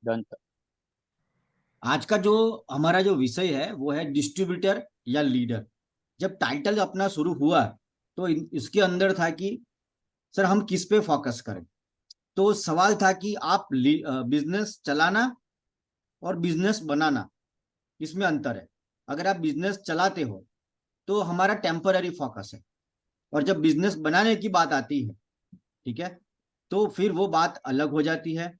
Done sir. आज का जो हमारा जो विषय है वो है डिस्ट्रीब्यूटर या लीडर। जब टाइटल अपना शुरू हुआ तो इसके अंदर था कि सर हम किस पे फोकस करें। तो सवाल था कि आप बिजनेस चलाना और बिजनेस बनाना, इसमें अंतर है। अगर आप बिजनेस चलाते हो तो हमारा टेम्पररी फोकस है, और जब बिजनेस बनाने की बात आती है, ठीक है, तो फिर वो बात अलग हो जाती है।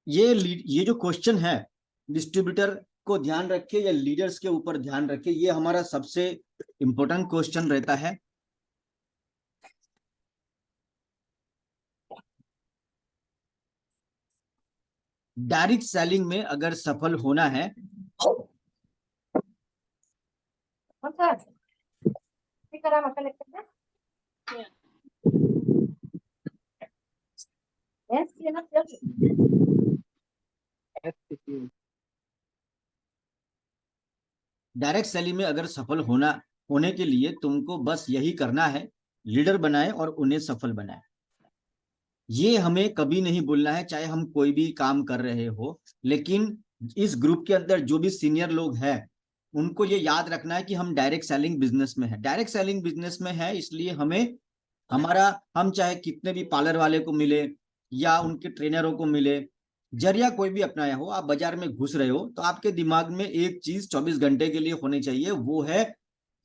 ये जो क्वेश्चन है, डिस्ट्रीब्यूटर को ध्यान रखिए या लीडर्स के ऊपर ध्यान रखिए, ये हमारा सबसे इंपॉर्टेंट क्वेश्चन रहता है। डायरेक्ट सेलिंग में अगर सफल होना है, डायरेक्ट सेलिंग में अगर सफल होने के लिए तुमको बस यही करना है, लीडर बनाए और उन्हें सफल बनाए। ये हमें कभी नहीं बोलना है, चाहे हम कोई भी काम कर रहे हो। लेकिन इस ग्रुप के अंदर जो भी सीनियर लोग हैं, उनको ये याद रखना है कि हम डायरेक्ट सेलिंग बिजनेस में है। डायरेक्ट सेलिंग बिजनेस में है, इसलिए हमें हमारा हम चाहे कितने भी पार्लर वाले को मिले या उनके ट्रेनरों को मिले, जरिया कोई भी अपनाया हो, आप बाजार में घुस रहे हो तो आपके दिमाग में एक चीज 24 घंटे के लिए होनी चाहिए, वो है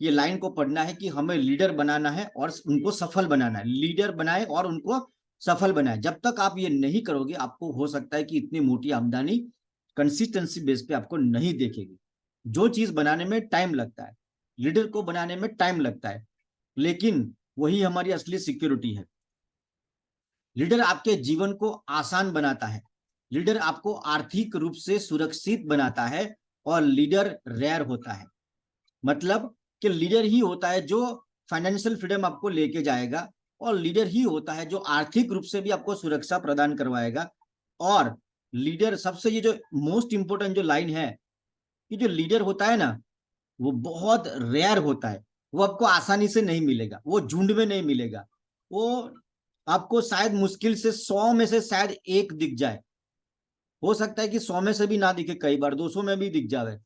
ये लाइन को पढ़ना है कि हमें लीडर बनाना है और उनको सफल बनाना है। लीडर बनाए और उनको सफल बनाए। जब तक आप ये नहीं करोगे, आपको हो सकता है कि इतनी मोटी आमदनी कंसिस्टेंसी बेस पे आपको नहीं देखेगी। जो चीज बनाने में टाइम लगता है, लीडर को बनाने में टाइम लगता है, लेकिन वही हमारी असली सिक्योरिटी है। लीडर आपके जीवन को आसान बनाता है, लीडर आपको आर्थिक रूप से सुरक्षित बनाता है, और लीडर रेयर होता है। मतलब कि लीडर ही होता है जो फाइनेंशियल फ्रीडम आपको लेके जाएगा, और लीडर ही होता है जो आर्थिक रूप से भी आपको सुरक्षा प्रदान करवाएगा। और लीडर सबसे, ये जो मोस्ट इंपोर्टेंट जो लाइन है, कि जो लीडर होता है ना, वो बहुत रेयर होता है। वो आपको आसानी से नहीं मिलेगा, वो झुंड में नहीं मिलेगा। वो आपको शायद मुश्किल से 100 में से शायद एक दिख जाए। हो सकता है कि 100 में से भी ना दिखे, कई बार 200 में भी दिख जाए।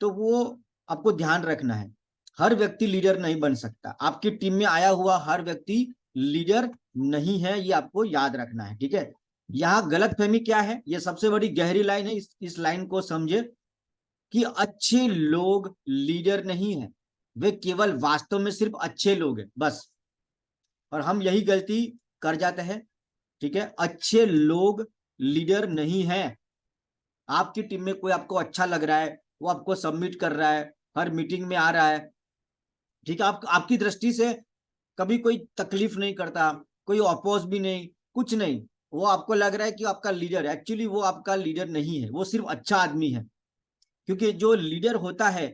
तो वो आपको ध्यान रखना है। हर व्यक्ति लीडर नहीं बन सकता, आपकी टीम में आया हुआ हर व्यक्ति लीडर नहीं है, ये आपको याद रखना है। ठीक है, यहाँ गलतफहमी क्या है, ये सबसे बड़ी गहरी लाइन है। इस लाइन को समझे कि अच्छे लोग लीडर नहीं है, वे केवल वास्तव में सिर्फ अच्छे लोग हैं, बस। और हम यही गलती कर जाते हैं। ठीक है, अच्छे लोग लीडर नहीं है। आपकी टीम में कोई आपको अच्छा लग रहा है, वो आपको सबमिट कर रहा है, हर मीटिंग में आ रहा है, ठीक है, आपकी दृष्टि से कभी कोई तकलीफ नहीं करता, कोई अपोज भी नहीं, कुछ नहीं, वो आपको लग रहा है कि आपका लीडर है। एक्चुअली वो आपका लीडर नहीं है, वो सिर्फ अच्छा आदमी है। क्योंकि जो लीडर होता है,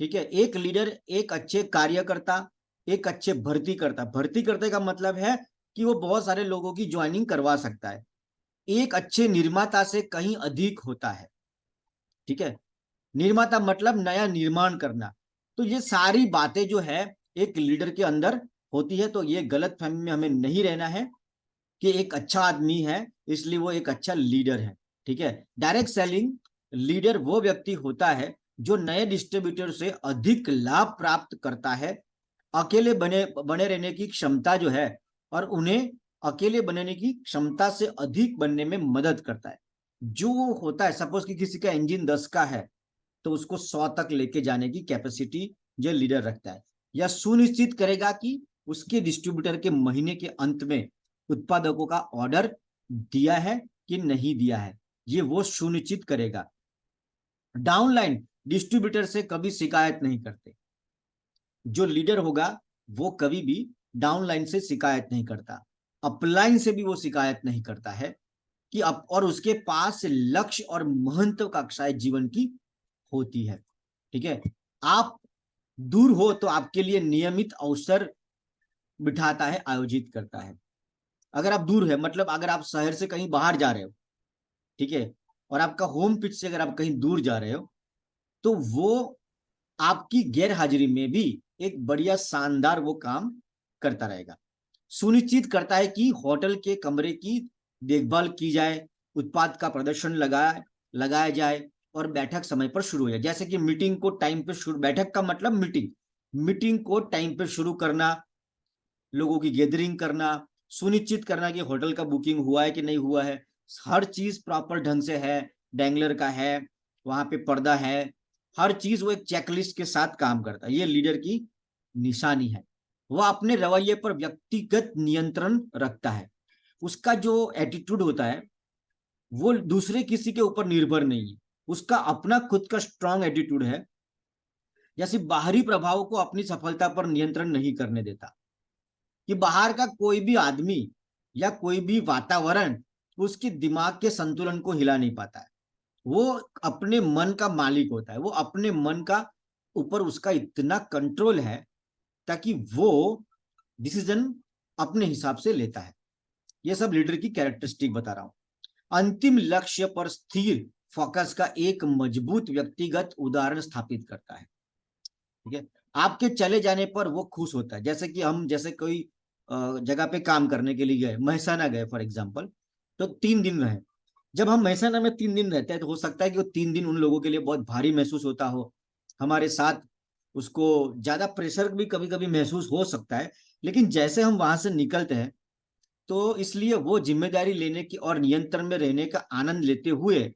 ठीक है, एक लीडर एक अच्छे कार्यकर्ता, एक अच्छे भर्ती करते का मतलब है कि वो बहुत सारे लोगों की ज्वाइनिंग करवा सकता है। एक अच्छे निर्माता से कहीं अधिक होता है। ठीक है, निर्माता मतलब नया निर्माण करना। तो ये सारी बातें जो है एक लीडर के अंदर होती है। तो ये गलत फहमी में हमें नहीं रहना है कि एक अच्छा आदमी है इसलिए वो एक अच्छा लीडर है। ठीक है, डायरेक्ट सेलिंग लीडर वो व्यक्ति होता है जो नए डिस्ट्रीब्यूटर से अधिक लाभ प्राप्त करता है, अकेले बने बने रहने की क्षमता जो है, और उन्हें अकेले बनने की क्षमता से अधिक बनने में मदद करता है। जो होता है, सपोज कि किसी का इंजन 10 का है, तो उसको 100 तक लेके जाने की कैपेसिटी जो लीडर रखता है। या सुनिश्चित करेगा कि उसके डिस्ट्रीब्यूटर के महीने के अंत में उत्पादकों का ऑर्डर दिया है कि नहीं दिया है, ये वो सुनिश्चित करेगा। डाउनलाइन डिस्ट्रीब्यूटर से कभी शिकायत नहीं करते। जो लीडर होगा वो कभी भी डाउनलाइन से शिकायत नहीं करता, अपलाइन से भी वो शिकायत नहीं करता है कि और उसके पास लक्ष्य और महत्वाकांक्षाएं जीवन की होती है। ठीक है, आप दूर हो तो आपके लिए नियमित अवसर बिठाता है, आयोजित करता है। अगर आप दूर है, मतलब अगर आप शहर से कहीं बाहर जा रहे हो, ठीक है, और आपका होम पिच से अगर आप कहीं दूर जा रहे हो, तो वो आपकी गैर हाजिरी में भी एक बढ़िया शानदार वो काम करता रहेगा। सुनिश्चित करता है कि होटल के कमरे की देखभाल की जाए, उत्पाद का प्रदर्शन लगाया जाए और बैठक समय पर शुरू हो जाए। जैसे कि मीटिंग को टाइम पे शुरू, बैठक का मतलब मीटिंग को टाइम पे शुरू करना, लोगों की गैदरिंग करना, सुनिश्चित करना कि होटल का बुकिंग हुआ है कि नहीं हुआ है, हर चीज प्रॉपर ढंग से है, डैंगलर का है, वहां पे पर्दा है, हर चीज वो एक चेकलिस्ट के साथ काम करता है। ये लीडर की निशानी है। वह अपने रवैये पर व्यक्तिगत नियंत्रण रखता है। उसका जो एटीट्यूड होता है वो दूसरे किसी के ऊपर निर्भर नहीं है, उसका अपना खुद का स्ट्रांग एटीट्यूड है। जैसे बाहरी प्रभाव को अपनी सफलता पर नियंत्रण नहीं करने देता, कि बाहर का कोई भी आदमी या कोई भी वातावरण उसके दिमाग के संतुलन को हिला नहीं पाता है। वो अपने मन का मालिक होता है, वो अपने मन का ऊपर उसका इतना कंट्रोल है ताकि वो डिसीजन अपने हिसाब से लेता है। ये सब लीडर की कैरेक्टरिस्टिक बता रहा हूं। अंतिम लक्ष्य पर स्थिर फोकस का एक मजबूत व्यक्तिगत उदाहरण स्थापित करता है। ठीक है, आपके चले जाने पर वो खुश होता है। जैसे कि हम जैसे कोई जगह पे काम करने के लिए गए, महसाना गए फॉर एग्जाम्पल, तो 3 दिन रहे। जब हम महसाना में 3 दिन रहते हैं तो हो सकता है कि वो 3 दिन उन लोगों के लिए बहुत भारी महसूस होता हो, हमारे साथ उसको ज्यादा प्रेशर भी कभी कभी महसूस हो सकता है। लेकिन जैसे हम वहां से निकलते हैं तो इसलिए वो जिम्मेदारी लेने की और नियंत्रण में रहने का आनंद लेते हुए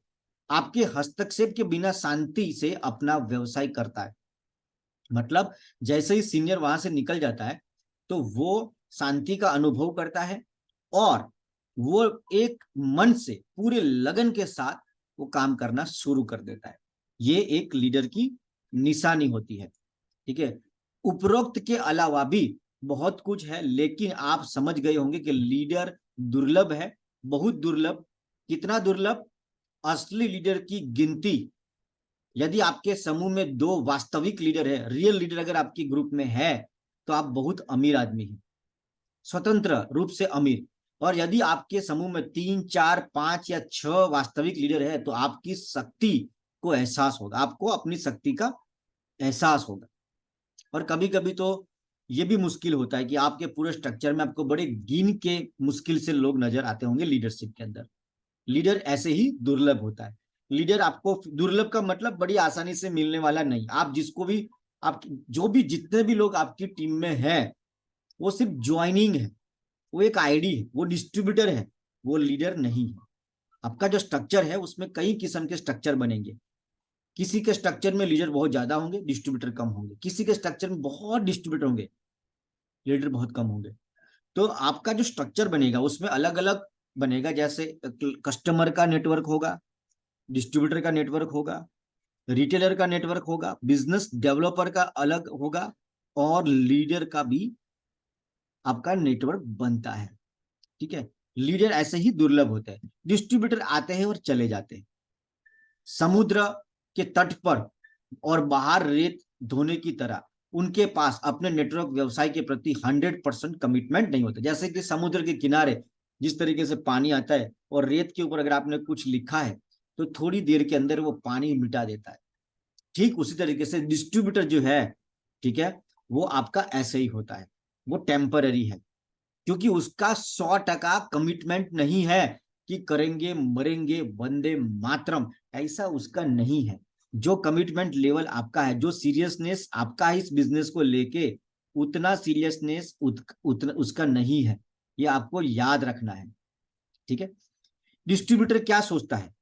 आपके हस्तक्षेप के बिना शांति से अपना व्यवसाय करता है। मतलब जैसे ही सीनियर वहां से निकल जाता है तो वो शांति का अनुभव करता है और वो एक मन से पूरे लगन के साथ वो काम करना शुरू कर देता है। ये एक लीडर की निशानी होती है। ठीक है, उपरोक्त के अलावा भी बहुत कुछ है, लेकिन आप समझ गए होंगे कि लीडर दुर्लभ है, बहुत दुर्लभ। कितना दुर्लभ? असली लीडर की गिनती, यदि आपके समूह में 2 वास्तविक लीडर है, रियल लीडर अगर आपके ग्रुप में है तो आप बहुत अमीर आदमी हैं, स्वतंत्र रूप से अमीर। और यदि आपके समूह में 3, 4, 5 या 6 वास्तविक लीडर है तो आपकी शक्ति को एहसास होगा, आपको अपनी शक्ति का एहसास होगा। और कभी कभी तो ये भी मुश्किल होता है कि आपके पूरे स्ट्रक्चर में आपको बड़े गिन के मुश्किल से लोग नजर आते होंगे लीडरशिप के अंदर। लीडर ऐसे ही दुर्लभ होता है। लीडर आपको, दुर्लभ का मतलब बड़ी आसानी से मिलने वाला नहीं। आप जिसको भी, आप जो भी जितने भी लोग आपकी टीम में है वो सिर्फ ज्वाइनिंग है, वो एक आईडी है, वो डिस्ट्रीब्यूटर है, वो लीडर नहीं है। आपका जो स्ट्रक्चर है उसमें कई किस्म के स्ट्रक्चर बनेंगे। किसी के स्ट्रक्चर में लीडर बहुत ज्यादा होंगे, डिस्ट्रीब्यूटर कम होंगे। किसी के स्ट्रक्चर में बहुत डिस्ट्रीब्यूटर होंगे, लीडर बहुत कम होंगे। तो आपका जो स्ट्रक्चर बनेगा उसमें अलग अलग बनेगा। जैसे कस्टमर का नेटवर्क होगा, डिस्ट्रीब्यूटर का नेटवर्क होगा, रिटेलर का नेटवर्क होगा, बिजनेस डेवलपर का अलग होगा, और लीडर का भी आपका नेटवर्क बनता है। ठीक है, लीडर ऐसे ही दुर्लभ होते हैं। डिस्ट्रीब्यूटर आते हैं और चले जाते हैं। समुद्र के तट पर और बाहर रेत धोने की तरह उनके पास अपने नेटवर्क व्यवसाय के प्रति 100% कमिटमेंट नहीं होता। जैसे कि समुद्र के किनारे जिस तरीके से पानी आता है और रेत के ऊपर अगर आपने कुछ लिखा है तो थोड़ी देर के अंदर वो पानी मिटा देता है। ठीक उसी तरीके से डिस्ट्रीब्यूटर जो है, ठीक है, वो आपका ऐसे ही होता है। वो टेम्पररी है क्योंकि उसका 100% कमिटमेंट नहीं है कि करेंगे मरेंगे वंदे मातरम, ऐसा उसका नहीं है। जो कमिटमेंट लेवल आपका है, जो सीरियसनेस आपका है इस बिजनेस को लेके, उतना सीरियसनेस उतना उसका नहीं है। ये आपको याद रखना है। ठीक है, डिस्ट्रीब्यूटर क्या सोचता है?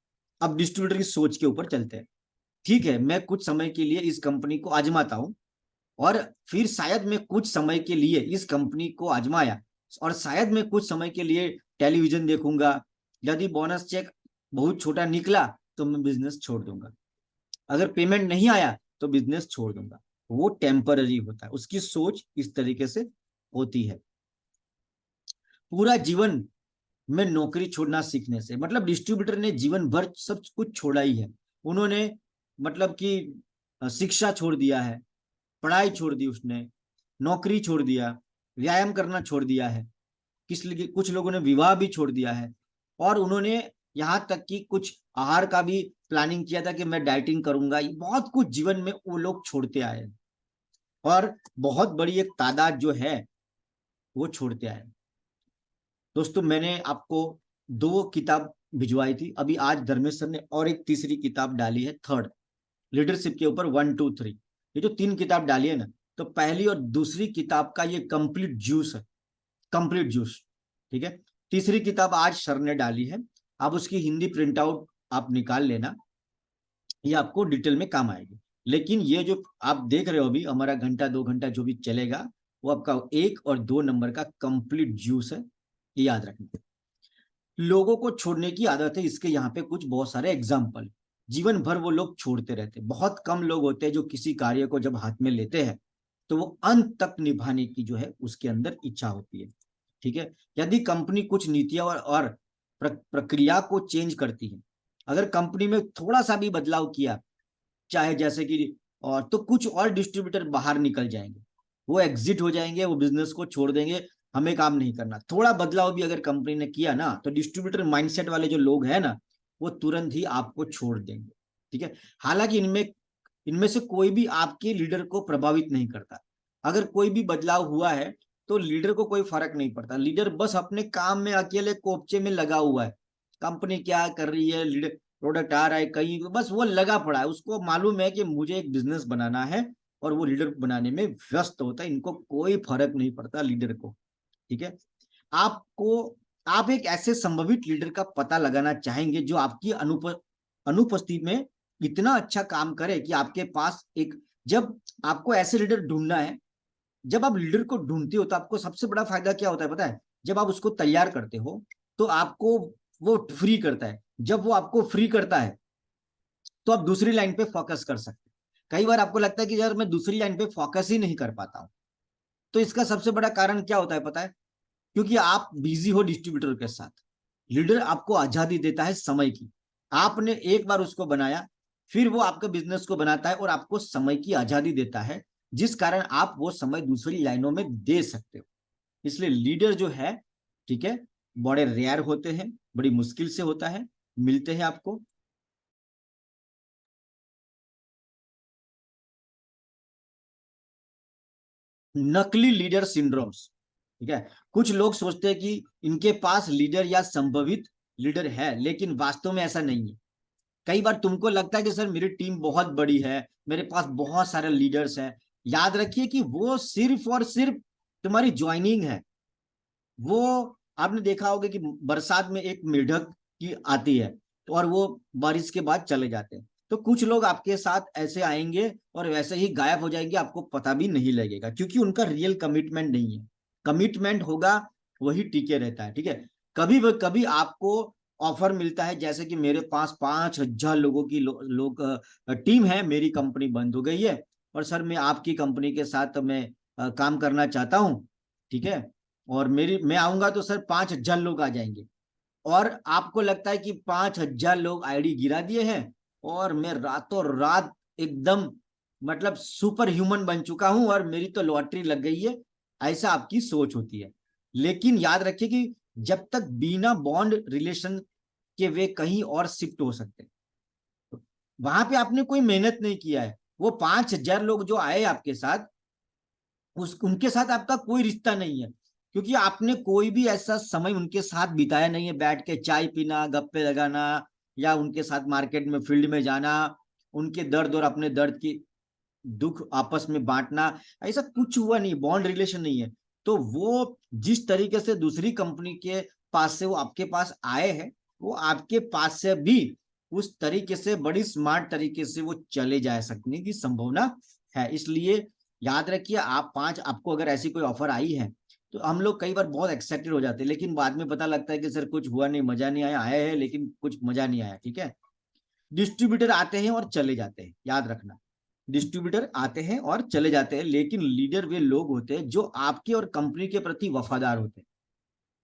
अब डिस्ट्रीब्यूटर की सोच के ऊपर चलते हैं। ठीक है, मैं कुछ समय के लिए इस कंपनी को आजमाता हूं और फिर शायद मैं कुछ समय के लिए इस कंपनी को आजमाया और शायद मैं कुछ समय के लिए टेलीविजन देखूंगा। यदि बोनस चेक बहुत छोटा निकला तो मैं बिजनेस छोड़ दूंगा, अगर पेमेंट नहीं आया तो बिजनेस छोड़ दूंगा। वो टेम्पररी होता है, उसकी सोच इस तरीके से होती है। पूरा जीवन में नौकरी छोड़ना सीखने से, मतलब डिस्ट्रीब्यूटर ने जीवन भर सब कुछ छोड़ा ही है। उन्होंने मतलब कि शिक्षा छोड़ दिया है, पढ़ाई छोड़ दी उसने, नौकरी छोड़ दिया, व्यायाम करना छोड़ दिया है, कुछ लोगों ने विवाह भी छोड़ दिया है, और उन्होंने यहाँ तक कि कुछ आहार का भी प्लानिंग किया था कि मैं डाइटिंग करूंगा। बहुत कुछ जीवन में वो लोग छोड़ते आए और बहुत बड़ी एक तादाद जो है वो छोड़ते आए। दोस्तों मैंने आपको 2 किताब भिजवाई थी, अभी आज धर्मेश सर ने और एक तीसरी किताब डाली है, थर्ड लीडरशिप के ऊपर 1 2 3। ये जो 3 किताब डाली है ना, तो पहली और दूसरी किताब का ये कंप्लीट जूस है, कंप्लीट जूस। ठीक है, तीसरी किताब आज सर ने डाली है, आप उसकी हिंदी प्रिंट आउट आप निकाल लेना, ये आपको डिटेल में काम आएगी। लेकिन ये जो आप देख रहे हो अभी हमारा घंटा 2 घंटा जो भी चलेगा, वो आपका 1 और 2 नंबर का कंप्लीट जूस है, ये याद रखना। लोगों को छोड़ने की आदत है, इसके यहाँ पे कुछ बहुत सारे एग्जाम्पल। जीवन भर वो लोग छोड़ते रहते हैं, बहुत कम लोग होते हैं जो किसी कार्य को जब हाथ में लेते हैं तो वो अंत तक निभाने की जो है उसके अंदर इच्छा होती है। ठीक है, यदि कंपनी कुछ नीतियां और प्रक्रिया को चेंज करती है, अगर कंपनी में थोड़ा सा भी बदलाव किया, चाहे जैसे कि, और तो कुछ और डिस्ट्रीब्यूटर बाहर निकल जाएंगे, वो एग्जिट हो जाएंगे, वो बिजनेस को छोड़ देंगे, हमें काम नहीं करना। थोड़ा बदलाव भी अगर कंपनी ने किया ना, तो डिस्ट्रीब्यूटर माइंडसेट वाले जो लोग हैं ना, वो तुरंत ही आपको छोड़ देंगे। ठीक है, हालांकि इनमें इनमें से कोई भी आपके लीडर को प्रभावित नहीं करता। अगर कोई भी बदलाव हुआ है तो लीडर को कोई फर्क नहीं पड़ता, लीडर बस अपने काम में अकेले कोपचे में लगा हुआ है, कंपनी क्या कर रही है, लीडर प्रोडक्ट आ रहा है कहीं, बस वो लगा पड़ा है, उसको मालूम है कि मुझे एक बिजनेस बनाना है, और वो लीडर बनाने में व्यस्त होता है, इनको कोई फर्क नहीं पड़ता लीडर को। ठीक है, आपको आप एक ऐसे संभावित लीडर का पता लगाना चाहेंगे जो आपकी अनुपस्थिति में इतना अच्छा काम करे कि आपके पास एक, जब आपको ऐसे लीडर ढूंढना है, जब आप लीडर को ढूंढते हो तो आपको सबसे बड़ा फायदा क्या होता है पता है? जब आप उसको तैयार करते हो तो आपको वो फ्री करता है, जब वो आपको फ्री करता है तो आप दूसरी लाइन पे फोकस कर सकते हैं। कई बार आपको लगता है कि यार मैं दूसरी लाइन पे फोकस ही नहीं कर पाता हूं, तो इसका सबसे बड़ा कारण क्या होता है पता है? क्योंकि आप बिजी हो डिस्ट्रीब्यूटर के साथ। लीडर आपको आजादी देता है समय की, आपने एक बार उसको बनाया, फिर वो आपके बिजनेस को बनाता है और आपको समय की आजादी देता है, जिस कारण आप वो समय दूसरी लाइनों में दे सकते हो। इसलिए लीडर जो है, ठीक है, बड़े रेयर होते हैं, बड़ी मुश्किल से होता है, मिलते हैं आपको। नकली लीडर सिंड्रोम्स। ठीक है, कुछ लोग सोचते हैं कि इनके पास लीडर या संभवित लीडर है, लेकिन वास्तव में ऐसा नहीं है। कई बार तुमको लगता है कि सर मेरी टीम बहुत बड़ी है, मेरे पास बहुत सारे लीडर्स हैं, याद रखिए कि वो सिर्फ और सिर्फ तुम्हारी ज्वाइनिंग है। वो आपने देखा होगा कि बरसात में एक मेढक की आती है और वो बारिश के बाद चले जाते हैं, तो कुछ लोग आपके साथ ऐसे आएंगे और वैसे ही गायब हो जाएंगे, आपको पता भी नहीं लगेगा, क्योंकि उनका रियल कमिटमेंट नहीं है। कमिटमेंट होगा वही टिके रहता है। ठीक है, कभी कभी आपको ऑफर मिलता है, जैसे कि मेरे पास 5,000 लोगों की लोग टीम है, मेरी कंपनी बंद हो गई है और सर मैं आपकी कंपनी के साथ मैं काम करना चाहता हूँ। ठीक है, और मेरी मैं आऊंगा तो सर 5,000 लोग आ जाएंगे, और आपको लगता है कि 5,000 लोग आईडी गिरा दिए हैं और मैं रातों रात एकदम मतलब सुपर ह्यूमन बन चुका हूं और मेरी तो लॉटरी लग गई है, ऐसा आपकी सोच होती है। लेकिन याद रखिए कि जब तक बिना बॉन्ड रिलेशन के वे कहीं और शिफ्ट हो सकते हैं, तो वहां पे आपने कोई मेहनत नहीं किया है। वो 5,000 लोग जो आए आपके साथ, उस उनके साथ आपका कोई रिश्ता नहीं है, क्योंकि आपने कोई भी ऐसा समय उनके साथ बिताया नहीं है, बैठ के चाय पीना, गप्पे लगाना, या उनके साथ मार्केट में फील्ड में जाना, उनके दर्द और अपने दर्द की दुख आपस में बांटना, ऐसा कुछ हुआ नहीं, बॉन्ड रिलेशन नहीं है। तो वो जिस तरीके से दूसरी कंपनी के पास से वो आपके पास आए हैं, वो आपके पास से भी उस तरीके से बड़ी स्मार्ट तरीके से वो चले जा सकने की संभावना है। इसलिए याद रखिए, आप 5, आपको अगर ऐसी कोई ऑफर आई है तो हम लोग कई बार बहुत एक्साइटेड हो जाते हैं, लेकिन बाद में पता लगता है कि सर कुछ हुआ नहीं, मजा नहीं आया, आए हैं लेकिन कुछ मजा नहीं आया। ठीक है, डिस्ट्रीब्यूटर आते हैं और चले जाते हैं, याद रखना, डिस्ट्रीब्यूटर आते हैं और चले जाते हैं, लेकिन लीडर वे लोग होते हैं जो आपके और कंपनी के प्रति वफादार होते हैं।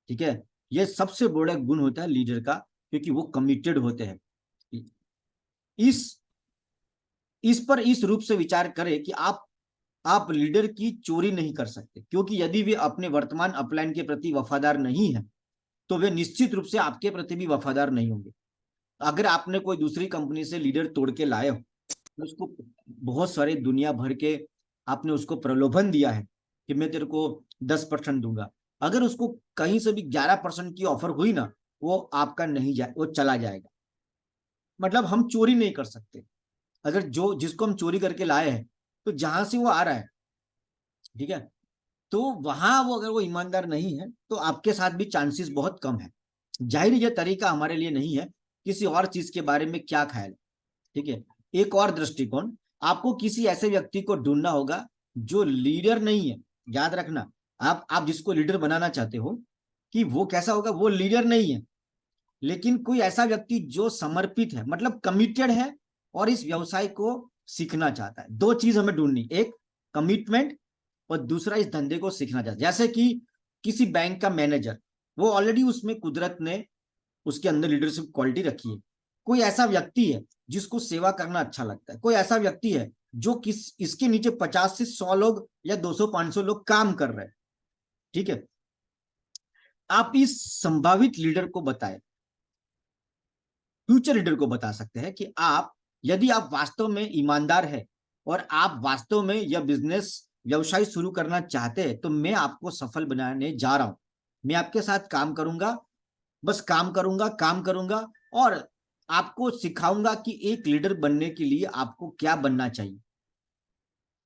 ठीक है, यह सबसे बड़ा गुण होता है लीडर का, क्योंकि वो कमिटेड होते हैं। इस इस पर इस रूप से विचार करें कि आप लीडर की चोरी नहीं कर सकते, क्योंकि यदि वे अपने वर्तमान अपलाइन के प्रति वफादार नहीं है तो वे निश्चित रूप से आपके प्रति भी वफादार नहीं होंगे। अगर आपने कोई दूसरी कंपनी से लीडर तोड़ के लाए हो, उसको बहुत सारे दुनिया भर के आपने उसको प्रलोभन दिया है कि मैं तेरे को 10% दूंगा, अगर उसको कहीं से भी 11% की ऑफर हुई ना, वो आपका नहीं जाए, वो चला जाएगा। मतलब हम चोरी नहीं कर सकते। अगर जो जिसको हम चोरी करके लाए हैं, तो जहां से वो आ रहा है, ठीक है, तो वहां वो अगर वो ईमानदार नहीं है, तो आपके साथ भी चांसेस बहुत कम है। जाहिर ये तरीका हमारे लिए नहीं है। किसी और चीज के बारे में क्या ख्याल, ठीक है। एक और दृष्टिकोण, आपको किसी ऐसे व्यक्ति को ढूंढना होगा जो लीडर नहीं है। याद रखना, आप जिसको लीडर बनाना चाहते हो, कि वो कैसा होगा, वो लीडर नहीं है, लेकिन कोई ऐसा व्यक्ति जो समर्पित है, मतलब कमिटेड है, और इस व्यवसाय को सीखना चाहता है। दो चीज हमें ढूंढनी, एक कमिटमेंट, और दूसरा इस धंधे को सीखना चाहता है। जैसे कि किसी बैंक का मैनेजर, वो ऑलरेडी उसमें कुदरत ने उसके अंदर लीडरशिप क्वालिटी रखी है। कोई ऐसा व्यक्ति है जिसको सेवा करना अच्छा लगता है। कोई ऐसा व्यक्ति है जो इसके नीचे 50 से 100 लोग या 200-500 लोग काम कर रहे हैं, ठीक है। आप इस संभावित लीडर को बताएं, फ्यूचर लीडर को बता सकते हैं कि आप, यदि आप वास्तव में ईमानदार है और आप वास्तव में यह बिजनेस व्यवसाय शुरू करना चाहते हैं, तो मैं आपको सफल बनाने जा रहा हूं। मैं आपके साथ काम करूंगा, बस काम करूंगा, काम करूंगा, और आपको सिखाऊंगा कि एक लीडर बनने के लिए आपको क्या बनना चाहिए,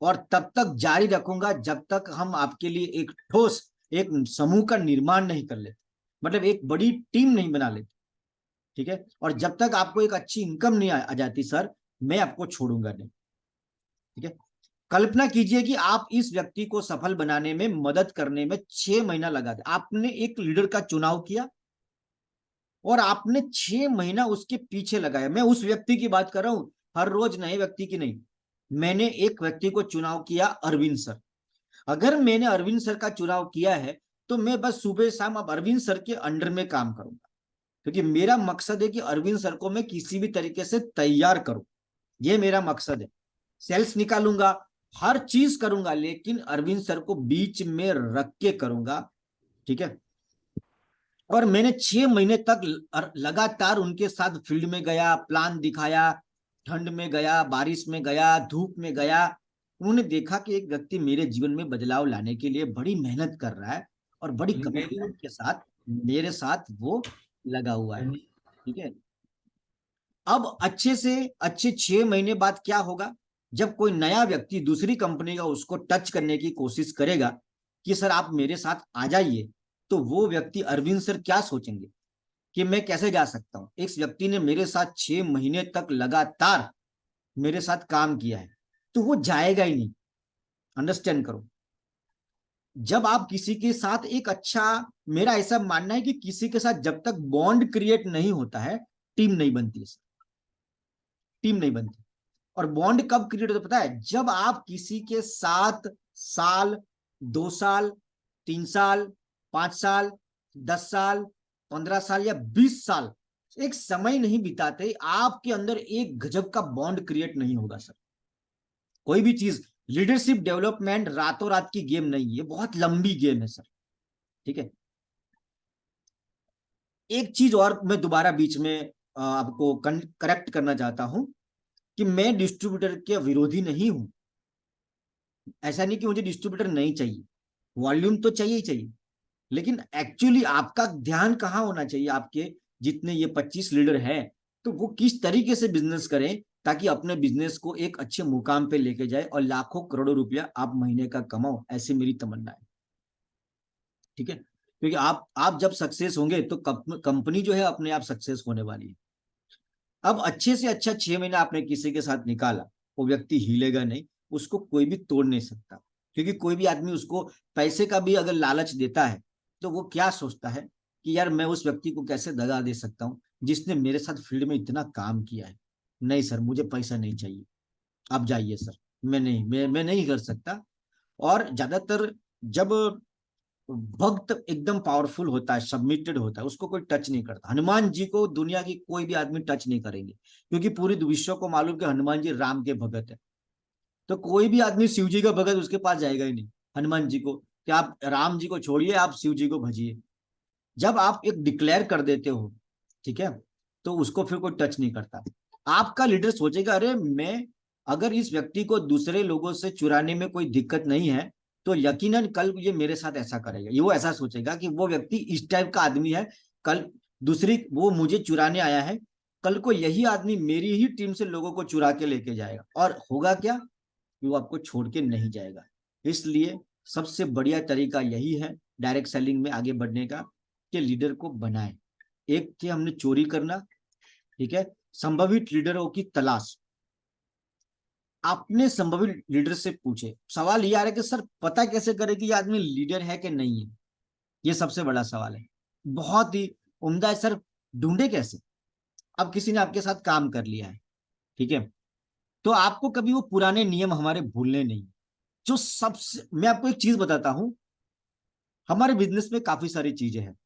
और तब तक जारी रखूंगा जब तक हम आपके लिए एक ठोस, एक समूह का निर्माण नहीं कर लेते, मतलब एक बड़ी टीम नहीं बना लेते, ठीक है। और जब तक आपको एक अच्छी इनकम नहीं आ जाती सर, मैं आपको छोड़ूंगा नहीं, ठीक है। कल्पना कीजिए कि आप इस व्यक्ति को सफल बनाने में, मदद करने में 6 महीना लगा दिया। आपने एक लीडर का चुनाव किया और आपने 6 महीना उसके पीछे लगाया। मैं उस व्यक्ति की बात कर रहा हूं, हर रोज नए व्यक्ति की नहीं। मैंने एक व्यक्ति को चुनाव किया, अरविंद सर। अगर मैंने अरविंद सर का चुनाव किया है, तो मैं बस सुबह शाम अब अरविंद सर के अंडर में काम करूंगा, क्योंकि मेरा मकसद है कि अरविंद सर को मैं किसी भी तरीके से तैयार करूं। ये मेरा मकसद है। सेल्स निकालूंगा, हर चीज करूंगा, लेकिन अरविंद सर को बीच में रख के करूंगा, ठीक है। और मैंने 6 महीने तक लगातार उनके साथ फील्ड में गया, प्लान दिखाया, ठंड में गया, बारिश में गया, धूप में गया। उन्होंने देखा कि एक व्यक्ति मेरे जीवन में बदलाव लाने के लिए बड़ी मेहनत कर रहा है, और बड़ी कमिटमेंट के साथ मेरे साथ वो लगा हुआ है, ठीक है। अब अच्छे से अच्छे 6 महीने बाद क्या होगा, जब कोई नया व्यक्ति दूसरी कंपनी का उसको टच करने की कोशिश करेगा कि सर आप मेरे साथ आ जाइए, तो वो व्यक्ति, अरविंद सर क्या सोचेंगे कि मैं कैसे जा सकता हूं। इस व्यक्ति ने मेरे साथ 6 महीने तक लगातार मेरे साथ काम किया है, तो वो जाएगा ही नहीं। अंडरस्टैंड करो, जब आप किसी के साथ एक अच्छा, मेरा ऐसा मानना है कि किसी के साथ जब तक बॉन्ड क्रिएट नहीं होता है, टीम नहीं बनती है, टीम नहीं बनती। और बॉन्ड कब क्रिएट होता है पता है, जब आप किसी के साथ साल, 2 साल, 3 साल, 5 साल, 10 साल, 15 साल या 20 साल एक समय नहीं बिताते, आपके अंदर एक गजब का बॉन्ड क्रिएट नहीं होगा सर। कोई भी चीज, लीडरशिप डेवलपमेंट रातों रात की गेम नहीं है, बहुत लंबी गेम है सर, ठीक है। एक चीज और मैं दोबारा बीच में आपको करेक्ट करना चाहता हूं, कि मैं डिस्ट्रीब्यूटर के विरोधी नहीं हूं। ऐसा नहीं कि मुझे डिस्ट्रीब्यूटर नहीं चाहिए, वॉल्यूम तो चाहिए ही चाहिए, लेकिन एक्चुअली आपका ध्यान कहाँ होना चाहिए, आपके जितने ये 25 लीडर हैं, तो वो किस तरीके से बिजनेस करें ताकि अपने बिजनेस को एक अच्छे मुकाम पे लेके जाए और लाखों करोड़ों रुपया आप महीने का कमाओ, ऐसी मेरी तमन्ना है, ठीक है। क्योंकि आप जब सक्सेस होंगे तो कंपनी जो है अपने आप सक्सेस होने वाली है। अब अच्छे से अच्छा 6 महीना आपने किसी के साथ निकाला, वो व्यक्ति हिलेगा नहीं, उसको कोई भी तोड़ नहीं सकता। क्योंकि कोई भी आदमी उसको पैसे का भी अगर लालच देता है, तो वो क्या सोचता है कि यार मैं उस व्यक्ति को कैसे दगा दे सकता हूँ जिसने मेरे साथ फील्ड में इतना काम किया है। नहीं सर, मुझे पैसा नहीं चाहिए, आप जाइए सर, मैं नहीं कर सकता। और ज्यादातर जब भक्त एकदम पावरफुल होता है, सबमिटेड होता है, उसको कोई टच नहीं करता। हनुमान जी को दुनिया की कोई भी आदमी टच नहीं करेंगे, क्योंकि पूरी विश्व को मालूम कि हनुमान जी राम के भगत है। तो कोई भी आदमी शिव जी का भगत उसके पास जाएगा ही नहीं, हनुमान जी को, कि आप राम जी को छोड़िए, आप शिव जी को भजिए। जब आप एक डिक्लेयर कर देते हो, ठीक है, तो उसको फिर कोई टच नहीं करता। आपका लीडर सोचेगा, अरे मैं, अगर इस व्यक्ति को दूसरे लोगों से चुराने में कोई दिक्कत नहीं है, तो यकीनन कल ये मेरे साथ ऐसा करेगा, ये वो ऐसा सोचेगा कि वो व्यक्ति इस टाइप का आदमी है, कल दूसरी वो मुझे चुराने आया है, कल को यही आदमी मेरी ही टीम से लोगों को चुरा के लेके जाएगा, और होगा क्या कि वो आपको छोड़ के नहीं जाएगा। इसलिए सबसे बढ़िया तरीका यही है डायरेक्ट सेलिंग में आगे बढ़ने का, कि लीडर को बनाए। एक कि हमने चोरी करना, ठीक है, संभावित लीडरों की तलाश। आपने संभावित लीडर से पूछे, सवाल ये आ रहा है कि सर पता कैसे करें कि ये आदमी लीडर है कि नहीं है, ये सबसे बड़ा सवाल है, बहुत ही उम्दा है सर, ढूंढे कैसे। अब किसी ने आपके साथ काम कर लिया है, ठीक है, तो आपको कभी वो पुराने नियम हमारे भूलने नहीं। जो सबसे, मैं आपको एक चीज बताता हूं, हमारे बिजनेस में काफी सारी चीजें हैं,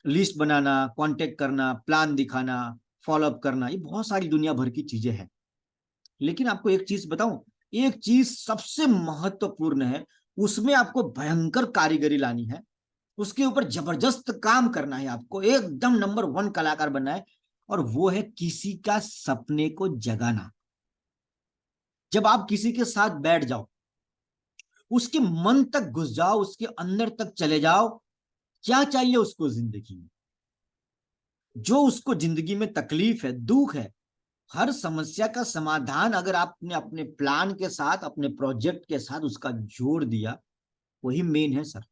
लिस्ट बनाना, कांटेक्ट करना, प्लान दिखाना, फॉलोअप करना, ये बहुत सारी दुनिया भर की चीजें हैं। लेकिन आपको एक चीज बताऊं, एक चीज सबसे महत्वपूर्ण है, उसमें आपको भयंकर कारीगरी लानी है, उसके ऊपर जबरदस्त काम करना है, आपको एकदम नंबर 1 कलाकार बनना है, और वो है किसी का सपने को जगाना। जब आप किसी के साथ बैठ जाओ, उसके मन तक घुस जाओ, उसके अंदर तक चले जाओ, क्या चाहिए उसको जिंदगी में, जो उसको जिंदगी में तकलीफ है, दुख है, हर समस्या का समाधान अगर आपने अपने प्लान के साथ, अपने प्रोजेक्ट के साथ उसका जोड़ दिया, वही मेन है सर।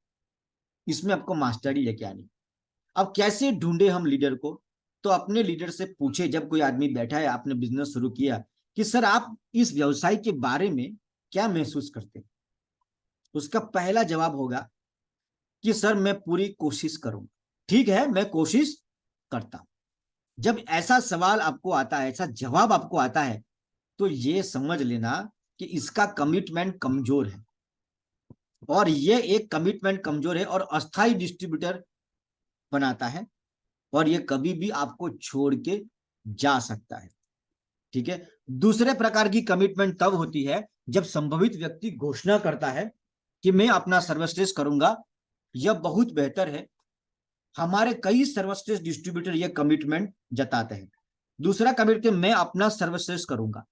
इसमें आपको मास्टरी लेके आनी। अब कैसे ढूंढे हम लीडर को, तो अपने लीडर से पूछे, जब कोई आदमी बैठा है, आपने बिजनेस शुरू किया, कि सर आप इस व्यवसाय के बारे में क्या महसूस करते हैं। उसका पहला जवाब होगा कि सर मैं पूरी कोशिश करूंगा। ठीक है, मैं कोशिश करता हूं। जब ऐसा सवाल आपको आता है, ऐसा जवाब आपको आता है, तो ये समझ लेना कि इसका कमिटमेंट कमजोर है, और ये एक कमिटमेंट कमजोर है और अस्थाई डिस्ट्रीब्यूटर बनाता है, और ये कभी भी आपको छोड़ के जा सकता है। ठीक है, दूसरे प्रकार की कमिटमेंट तब होती है जब संभवित व्यक्ति घोषणा करता है कि मैं अपना सर्वश्रेष्ठ करूंगा। यह बहुत बेहतर है, हमारे कई सर्वश्रेष्ठ डिस्ट्रीब्यूटर यह कमिटमेंट जताते हैं। दूसरा कमिटमेंट, मैं अपना सर्वश्रेष्ठ करूंगा।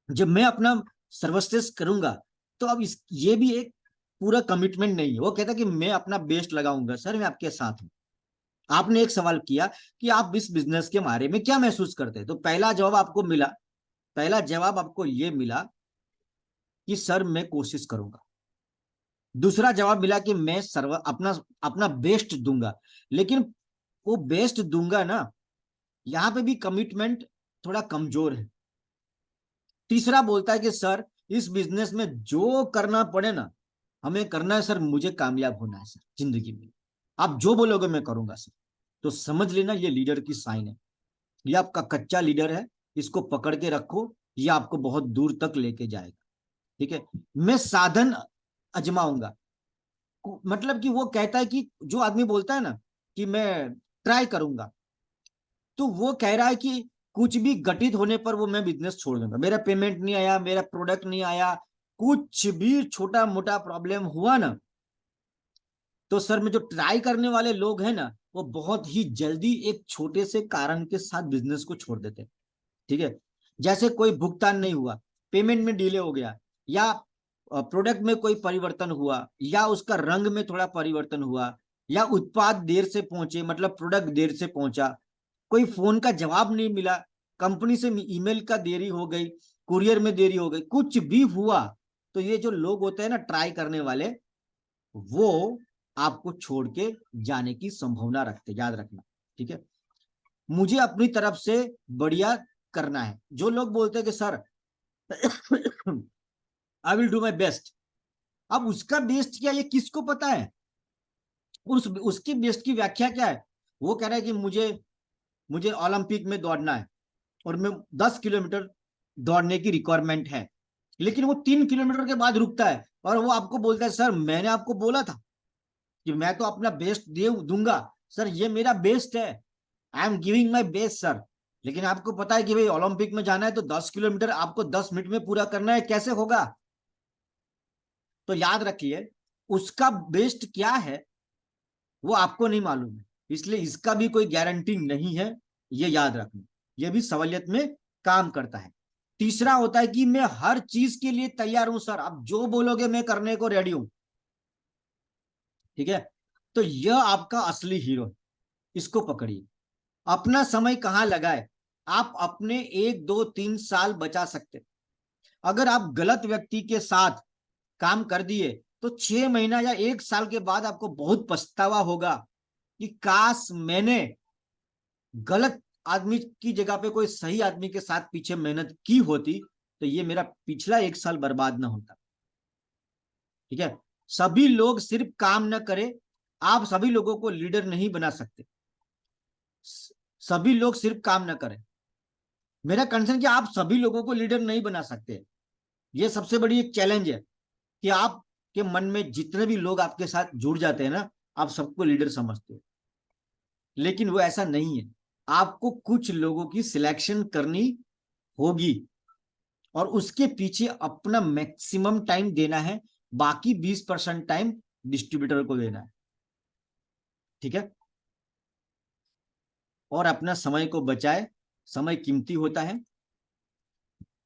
जब मैं अपना सर्वश्रेष्ठ करूंगा, तो अब ये भी एक पूरा कमिटमेंट नहीं है, वो कहता है कि मैं अपना बेस्ट लगाऊंगा। सर मैं आपके साथ हूं। आपने एक सवाल किया कि आप इस बिजनेस के बारे में क्या महसूस करते हैं, तो पहला जवाब आपको मिला, पहला जवाब आपको यह मिला कि सर मैं कोशिश करूंगा। दूसरा जवाब मिला कि मैं अपना अपना बेस्ट दूंगा। लेकिन वो बेस्ट दूंगा ना, यहां पे भी कमिटमेंट थोड़ा कमजोर है। तीसरा बोलता है कि सर इस बिजनेस में जो करना पड़े ना, हमें करना है सर, मुझे कामयाब होना है सर जिंदगी में, आप जो बोलोगे मैं करूंगा सर। तो समझ लेना ये लीडर की साइन है, ये आपका कच्चा लीडर है, इसको पकड़ के रखो, ये आपको बहुत दूर तक लेके जाएगा। ठीक है, मैं साधन अजमाऊंगा, मतलब कि वो कहता है कि जो आदमी बोलता है ना कि मैं ट्राई करूंगा, तो वो कह रहा है कि कुछ भी घटित होने पर वो मैं बिजनेस छोड़ दूंगा, मेरा पेमेंट नहीं आया, मेरा प्रोडक्ट नहीं आया, कुछ भी छोटा मोटा प्रॉब्लम हुआ ना, तो सर में जो ट्राई करने वाले लोग हैं ना, वो बहुत ही जल्दी एक छोटे से कारण के साथ बिजनेस को छोड़ देते हैं। ठीक है, जैसे कोई भुगतान नहीं हुआ, पेमेंट में डिले हो गया, या प्रोडक्ट में कोई परिवर्तन हुआ, या उसका रंग में थोड़ा परिवर्तन हुआ, या उत्पाद देर से पहुंचे, मतलब प्रोडक्ट देर से पहुंचा, कोई फोन का जवाब नहीं मिला, कंपनी से ईमेल का देरी हो गई, कुरियर में देरी हो गई, कुछ भी हुआ, तो ये जो लोग होते हैं ना ट्राई करने वाले, वो आपको छोड़ के जाने की संभावना रखते, याद रखना। ठीक है, मुझे अपनी तरफ से बढ़िया करना है। जो लोग बोलते हैं कि sir I will do my best, अब उसका बेस्ट क्या ये किसको पता है, उसकी बेस्ट की व्याख्या क्या है। वो कह रहा है कि मुझे मुझे ओलंपिक में दौड़ना है, और मैं 10 किलोमीटर दौड़ने की रिक्वायरमेंट है, लेकिन वो 3 किलोमीटर के बाद रुकता है, और वो आपको बोलता है सर मैंने आपको बोला था कि मैं तो अपना बेस्ट दे दूंगा सर, ये मेरा बेस्ट है, I am giving my best sir. लेकिन आपको पता है कि भाई ओलंपिक में जाना है तो 10 किलोमीटर आपको 10 मिनट में पूरा करना है, कैसे होगा। तो याद रखिए, उसका बेस्ट क्या है वो आपको नहीं मालूम है, इसलिए इसका भी कोई गारंटी नहीं है, ये याद रखना, ये भी सवालियत में काम करता है। तीसरा होता है कि मैं हर चीज के लिए तैयार हूं सर, आप जो बोलोगे मैं करने को रेडी हूं। ठीक है, तो यह आपका असली हीरो है, इसको पकड़िए। अपना समय कहां लगाए, आप अपने 1 2 3 साल बचा सकते। अगर आप गलत व्यक्ति के साथ काम कर दिए तो 6 महीना या 1 साल के बाद आपको बहुत पछतावा होगा कि काश मैंने गलत आदमी की जगह पे कोई सही आदमी के साथ पीछे मेहनत की होती, तो ये मेरा पिछला 1 साल बर्बाद ना होता। ठीक है, सभी लोग सिर्फ काम न करें, आप सभी लोगों को लीडर नहीं बना सकते। सभी लोग सिर्फ काम न करें, मेरा कंसर्न कि आप सभी लोगों को लीडर नहीं बना सकते। ये सबसे बड़ी एक चैलेंज है कि आपके मन में जितने भी लोग आपके साथ जुड़ जाते हैं ना, आप सबको लीडर समझते हो, लेकिन वो ऐसा नहीं है। आपको कुछ लोगों की सिलेक्शन करनी होगी और उसके पीछे अपना मैक्सिमम टाइम देना है, बाकी 20% टाइम डिस्ट्रीब्यूटर को देना है। ठीक है, और अपना समय को बचाए, समय कीमती होता है।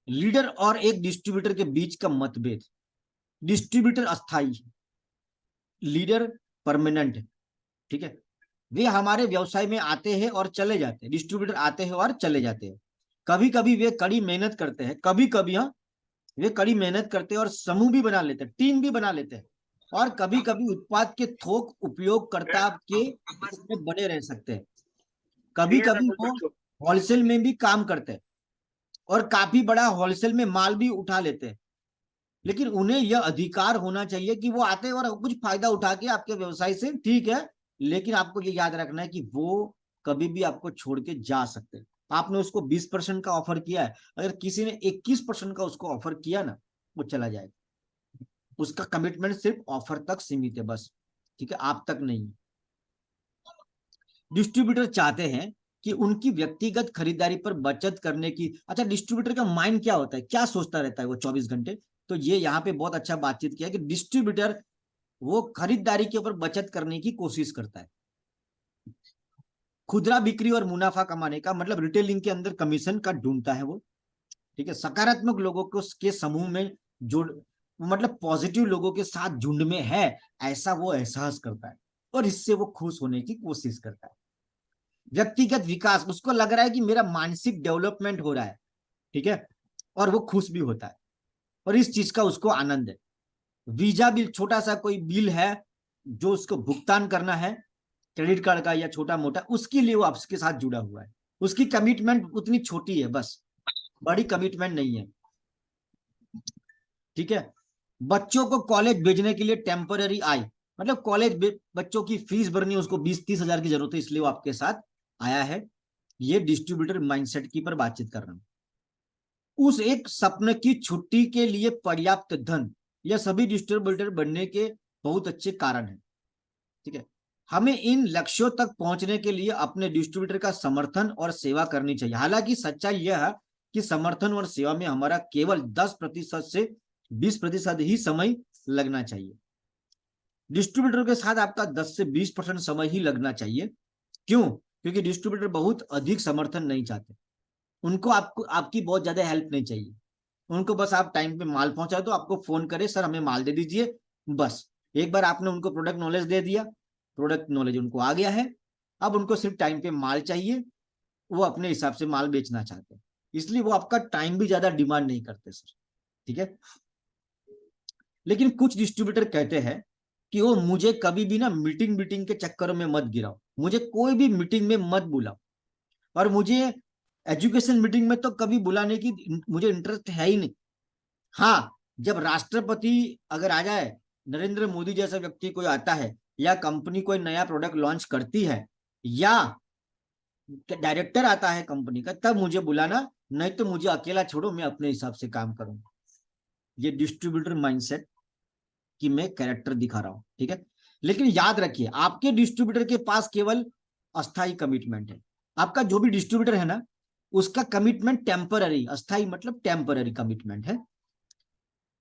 लीडर और एक डिस्ट्रीब्यूटर के बीच का मतभेद, डिस्ट्रीब्यूटर अस्थाई है, लीडर परमानेंट है। ठीक है, वे हमारे व्यवसाय में आते हैं और चले जाते हैं, डिस्ट्रीब्यूटर आते हैं और चले जाते हैं। कभी कभी वे कड़ी मेहनत करते हैं, कभी कभी हाँ वे कड़ी मेहनत करते हैं और समूह भी बना लेते हैं, टीम भी बना लेते हैं, और कभी कभी उत्पाद के थोक उपयोगकर्ता के में बने रह सकते हैं। कभी कभी वो होलसेल में भी काम करते हैं और काफी बड़ा होलसेल में माल भी उठा लेते हैं, लेकिन उन्हें यह अधिकार होना चाहिए कि वो आते हैं और कुछ फायदा उठा के आपके व्यवसाय से, ठीक है, लेकिन आपको ये याद रखना है कि वो कभी भी आपको छोड़ के जा सकते हैं। आपने उसको 20% का ऑफर किया है, अगर किसी ने 21% का उसको ऑफर किया ना, वो चला जाएगा। उसका कमिटमेंट सिर्फ ऑफर तक सीमित है बस। ठीक है, आप तक नहीं। डिस्ट्रीब्यूटर चाहते हैं कि उनकी व्यक्तिगत खरीदारी पर बचत करने की। अच्छा, डिस्ट्रीब्यूटर का माइंड क्या होता है, क्या सोचता रहता है वो 24 घंटे? तो ये यहाँ पे बहुत अच्छा बातचीत किया कि डिस्ट्रीब्यूटर वो खरीदारी के ऊपर बचत करने की कोशिश करता है। खुदरा बिक्री और मुनाफा कमाने का मतलब रिटेलिंग के अंदर कमीशन का ढूंढता है वो। ठीक है, सकारात्मक लोगों को के समूह में जुड़, मतलब पॉजिटिव लोगों के साथ झुंड में है, ऐसा वो एहसास करता है और इससे वो खुश होने की कोशिश करता है। व्यक्तिगत विकास, उसको लग रहा है कि मेरा मानसिक डेवलपमेंट हो रहा है। ठीक है, और वो खुश भी होता है और इस चीज का उसको आनंद है। वीजा बिल, छोटा सा कोई बिल है जो उसको भुगतान करना है, क्रेडिट कार्ड का या छोटा मोटा, उसके लिए वो आपके साथ जुड़ा हुआ है। उसकी कमिटमेंट उतनी छोटी है बस, बड़ी कमिटमेंट नहीं है। ठीक है, बच्चों को कॉलेज भेजने के लिए टेम्पररी आय, मतलब कॉलेज बच्चों की फीस भरनी है, उसको 20-30 हजार की जरूरत है, इसलिए वो आपके साथ आया है। ये डिस्ट्रीब्यूटर माइंडसेट की पर बातचीत कर रहा हूं। उस एक सपने की छुट्टी के लिए पर्याप्त धन, यह सभी डिस्ट्रीब्यूटर बनने के बहुत अच्छे कारण है। ठीक है, हमें इन लक्ष्यों तक पहुंचने के लिए अपने डिस्ट्रीब्यूटर का समर्थन और सेवा करनी चाहिए। हालांकि सच्चाई यह है कि समर्थन और सेवा में हमारा केवल 10% से 20% ही समय लगना चाहिए। डिस्ट्रीब्यूटर के साथ आपका 10 से 20% समय ही लगना चाहिए। क्यों? क्योंकि डिस्ट्रीब्यूटर बहुत अधिक समर्थन नहीं चाहते, उनको आपको आपकी बहुत ज्यादा हेल्प नहीं चाहिए। उनको बस आप टाइम पे माल पहुंचा दो, आपको फोन करे सर हमें माल दे दीजिए, बस एक बार आपने उनको प्रोडक्ट नॉलेज दे दिया, प्रोडक्ट नॉलेज उनको आ गया है, अब उनको सिर्फ टाइम पे माल चाहिए, वो अपने हिसाब से माल बेचना चाहते हैं, इसलिए वो आपका टाइम भी ज्यादा डिमांड नहीं करते सर। ठीक है, लेकिन कुछ डिस्ट्रीब्यूटर कहते हैं कि वो मुझे कभी भी ना मीटिंग मीटिंग के चक्करों में मत गिराओ, मुझे कोई भी मीटिंग में मत बुलाओ, और मुझे एजुकेशन मीटिंग में तो कभी बुलाने की मुझे इंटरेस्ट है ही नहीं। हाँ, जब राष्ट्रपति अगर आ जाए, नरेंद्र मोदी जैसा व्यक्ति कोई आता है, या कंपनी कोई नया प्रोडक्ट लॉन्च करती है, या डायरेक्टर आता है कंपनी का, तब मुझे बुलाना, नहीं तो मुझे अकेला छोड़ो, मैं अपने हिसाब से काम करूंगा। ये डिस्ट्रीब्यूटर माइंडसेट की मैं कैरेक्टर दिखा रहा हूं। ठीक है, लेकिन याद रखिए आपके डिस्ट्रीब्यूटर के पास केवल अस्थाई कमिटमेंट है। आपका जो भी डिस्ट्रीब्यूटर है ना, उसका कमिटमेंट टेम्पररी, अस्थाई मतलब टेम्पररी कमिटमेंट है।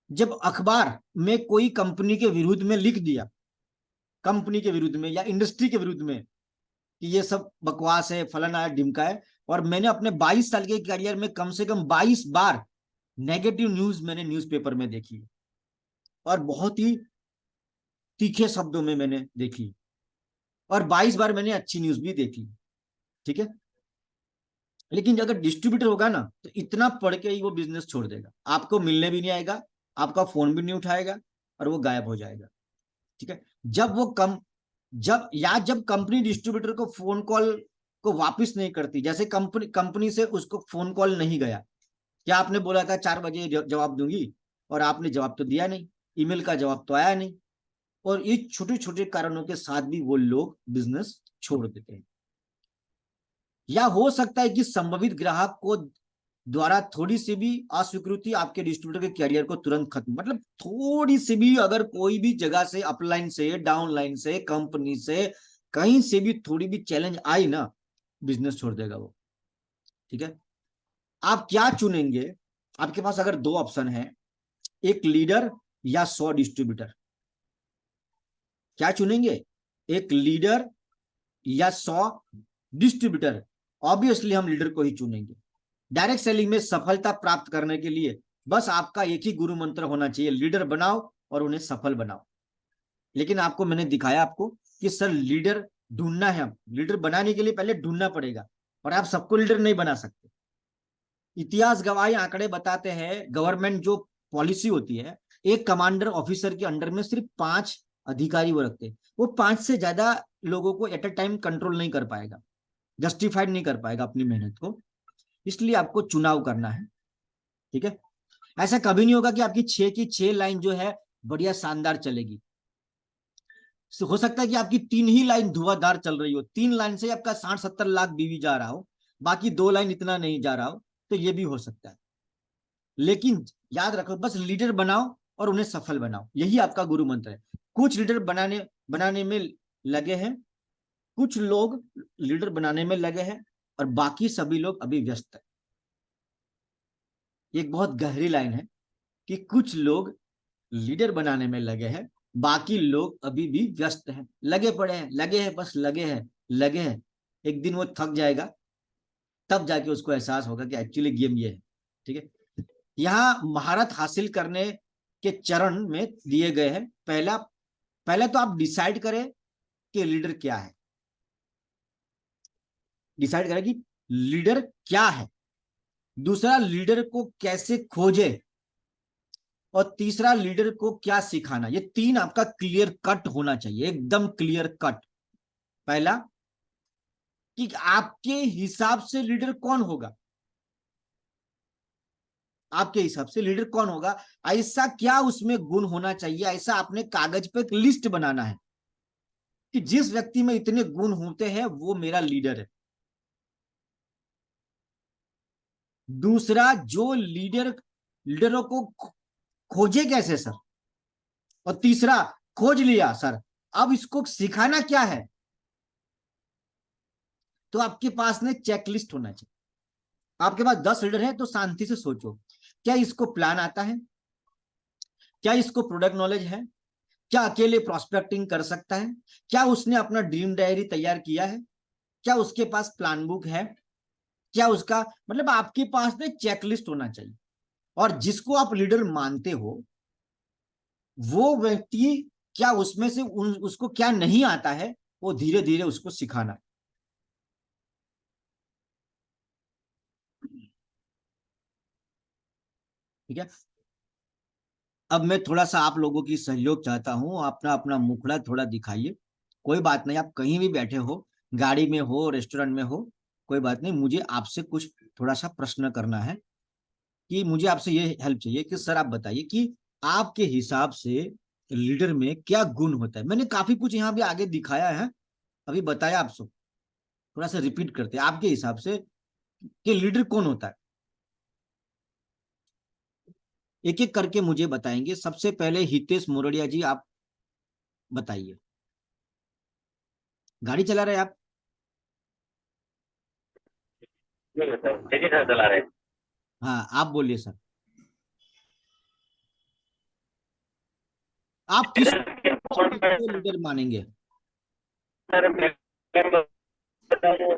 जब अखबार में कोई कंपनी के विरुद्ध में लिख दिया, कंपनी के विरुद्ध में या इंडस्ट्री के विरुद्ध में कि ये सब बकवास है, फलाना है, ढिमका है, और मैंने अपने 22 साल के करियर में कम से कम 22 बार नेगेटिव न्यूज मैंने न्यूज़पेपर में देखी है, और बहुत ही तीखे शब्दों में मैंने देखी, और 22 बार मैंने अच्छी न्यूज भी देखी। ठीक है, लेकिन अगर डिस्ट्रीब्यूटर होगा ना, तो इतना पढ़ के ही वो बिजनेस छोड़ देगा, आपको मिलने भी नहीं आएगा, आपका फोन भी नहीं उठाएगा, और वो गायब हो जाएगा। ठीक है, जब वो कम जब कंपनी डिस्ट्रीब्यूटर को फोन कॉल को वापस नहीं करती, जैसे कंपनी कंपनी से उसको फोन कॉल नहीं गया, क्या आपने बोला था 4 बजे जवाब दूंगी, और आपने जवाब तो दिया नहीं, ईमेल का जवाब तो आया नहीं, और ये छोटे छोटे कारणों के साथ भी वो लोग बिजनेस छोड़ देते हैं। या हो सकता है कि संभावित ग्राहक को द्वारा थोड़ी सी भी अस्वीकृति आपके डिस्ट्रीब्यूटर के कैरियर को तुरंत खत्म, मतलब थोड़ी सी भी अगर कोई भी जगह से, अपलाइन से, डाउनलाइन से, कंपनी से, कहीं से भी थोड़ी भी चैलेंज आई ना, बिजनेस छोड़ देगा वो। ठीक है, आप क्या चुनेंगे? आपके पास अगर 2 ऑप्शन है, एक लीडर या 100 डिस्ट्रीब्यूटर, क्या चुनेंगे? एक लीडर या 100 डिस्ट्रीब्यूटर? ऑब्वियसली हम लीडर को ही चुनेंगे। डायरेक्ट सेलिंग में सफलता प्राप्त करने के लिए बस आपका एक ही गुरु मंत्र होना चाहिए, लीडर बनाओ और उन्हें सफल बनाओ। लेकिन आपको मैंने दिखाया आपको कि सर लीडर ढूंढना है, हम लीडर बनाने के लिए पहले ढूंढना पड़ेगा, और आप सबको लीडर नहीं बना सकते। इतिहास गवाही आंकड़े बताते हैं, गवर्नमेंट जो पॉलिसी होती है, एक कमांडर ऑफिसर के अंडर में सिर्फ 5 अधिकारी वो रखते हैं, वो 5 से ज्यादा लोगों को एट अ टाइम कंट्रोल नहीं कर पाएगा, जस्टिफाइड नहीं कर पाएगा अपनी मेहनत को। इसलिए आपको चुनाव करना है। ठीक है, ऐसा कभी नहीं होगा कि आपकी 6 की 6 लाइन जो है बढ़िया शानदार चलेगी। हो सकता है कि आपकी 3 ही लाइन धुआंधार चल रही हो, 3 लाइन से आपका 60-70 लाख बीवी जा रहा हो, बाकी 2 लाइन इतना नहीं जा रहा हो, तो ये भी हो सकता है। लेकिन याद रखो, बस लीडर बनाओ और उन्हें सफल बनाओ, यही आपका गुरु मंत्र है। कुछ लीडर बनाने बनाने में लगे हैं, कुछ लोग लीडर बनाने में लगे हैं, और बाकी सभी लोग अभी व्यस्त है। एक बहुत गहरी लाइन है कि कुछ लोग लीडर बनाने में लगे हैं, बाकी लोग अभी भी व्यस्त हैं, लगे पड़े हैं, लगे हैं, बस लगे हैं, लगे हैं। एक दिन वो थक जाएगा, तब जाके उसको एहसास होगा कि एक्चुअली गेम ये है। ठीक है, यहाँ महारत हासिल करने के चरण में दिए गए हैं। पहला पहले तो आप डिसाइड करें कि लीडर क्या है, डिसाइड करें कि लीडर क्या है। दूसरा, लीडर को कैसे खोजे, और तीसरा, लीडर को क्या सिखाना। ये 3 आपका क्लियर कट होना चाहिए, एकदम क्लियर कट। पहला, कि आपके हिसाब से लीडर कौन होगा, आपके हिसाब से लीडर कौन होगा, ऐसा क्या उसमें गुण होना चाहिए, ऐसा आपने कागज पे एक लिस्ट बनाना है कि जिस व्यक्ति में इतने गुण होते हैं वो मेरा लीडर है। दूसरा, जो लीडरों को खोजे कैसे सर, और तीसरा, खोज लिया सर, अब इसको सिखाना क्या है। तो आपके पास में चेकलिस्ट होना चाहिए। आपके पास 10 लीडर है तो शांति से सोचो, क्या इसको प्लान आता है, क्या इसको प्रोडक्ट नॉलेज है, क्या अकेले प्रोस्पेक्टिंग कर सकता है, क्या उसने अपना ड्रीम डायरी तैयार किया है, क्या उसके पास प्लान बुक है, क्या उसका, मतलब आपके पास में चेकलिस्ट होना चाहिए। और जिसको आप लीडर मानते हो वो व्यक्ति, क्या उसमें से उसको क्या नहीं आता है, वो धीरे धीरे उसको सिखाना। ठीक है, अब मैं थोड़ा सा आप लोगों की सहयोग चाहता हूं, अपना अपना मुखड़ा थोड़ा दिखाइए। कोई बात नहीं, आप कहीं भी बैठे हो, गाड़ी में हो, रेस्टोरेंट में हो, कोई बात नहीं, मुझे आपसे कुछ थोड़ा सा प्रश्न करना है। कि मुझे आपसे ये हेल्प चाहिए कि सर आप बताइए कि आपके हिसाब से लीडर में क्या गुण होता है। मैंने काफी कुछ यहाँ भी आगे दिखाया है, अभी बताया आपसे, थोड़ा सा रिपीट करते हैं आपके हिसाब से कि लीडर कौन होता है। एक एक करके मुझे बताएंगे। सबसे पहले हितेश मोरडिया जी, आप बताइए। गाड़ी चला रहे हैं आप? देखिए सर, चला रहे हाँ, आप बोलिए सर, आप किस टॉपिक को हैं। लीडर मानेंगे? सर मैं बताऊं,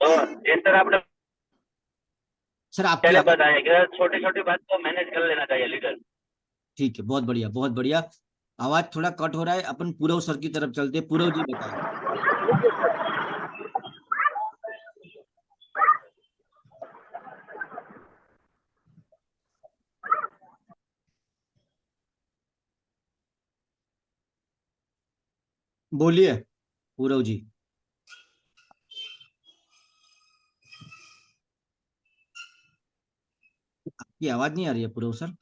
तो जिस तरह आपने सर आपकी पहले आवाज, बताया कि छोटी छोटी बात को मैनेज कर लेना चाहिए लीडर। ठीक है, बहुत बढ़िया बहुत बढ़िया। आवाज थोड़ा कट हो रहा है, अपन पूरव सर की तरफ चलते हैं। पूरव जी बताइए। बोलिए पूरव जी। आपकी आवाज नहीं आ रही है पूरव सर।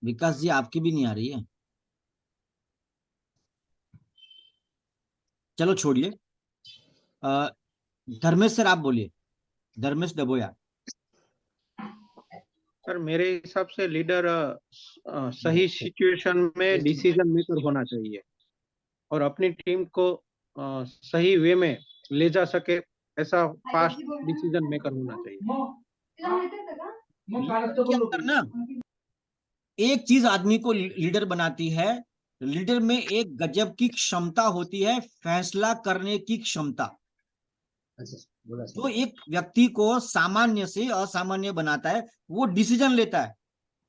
विकास जी आपकी भी नहीं आ रही है। चलो छोड़िए। अ, धर्मेश सर आप बोलिए। धर्मेश डबोया। सर मेरे हिसाब से लीडर सही सिचुएशन में डिसीजन मेकर होना चाहिए और अपनी टीम को सही वे में ले जा सके, ऐसा फास्ट डिसीजन मेकर होना चाहिए। लीडर के अंदर ना एक चीज आदमी को लीडर बनाती है। लीडर में एक गजब की क्षमता होती है, फैसला करने की क्षमता। जो एक व्यक्ति को सामान्य से असामान्य बनाता है, वो डिसीजन लेता है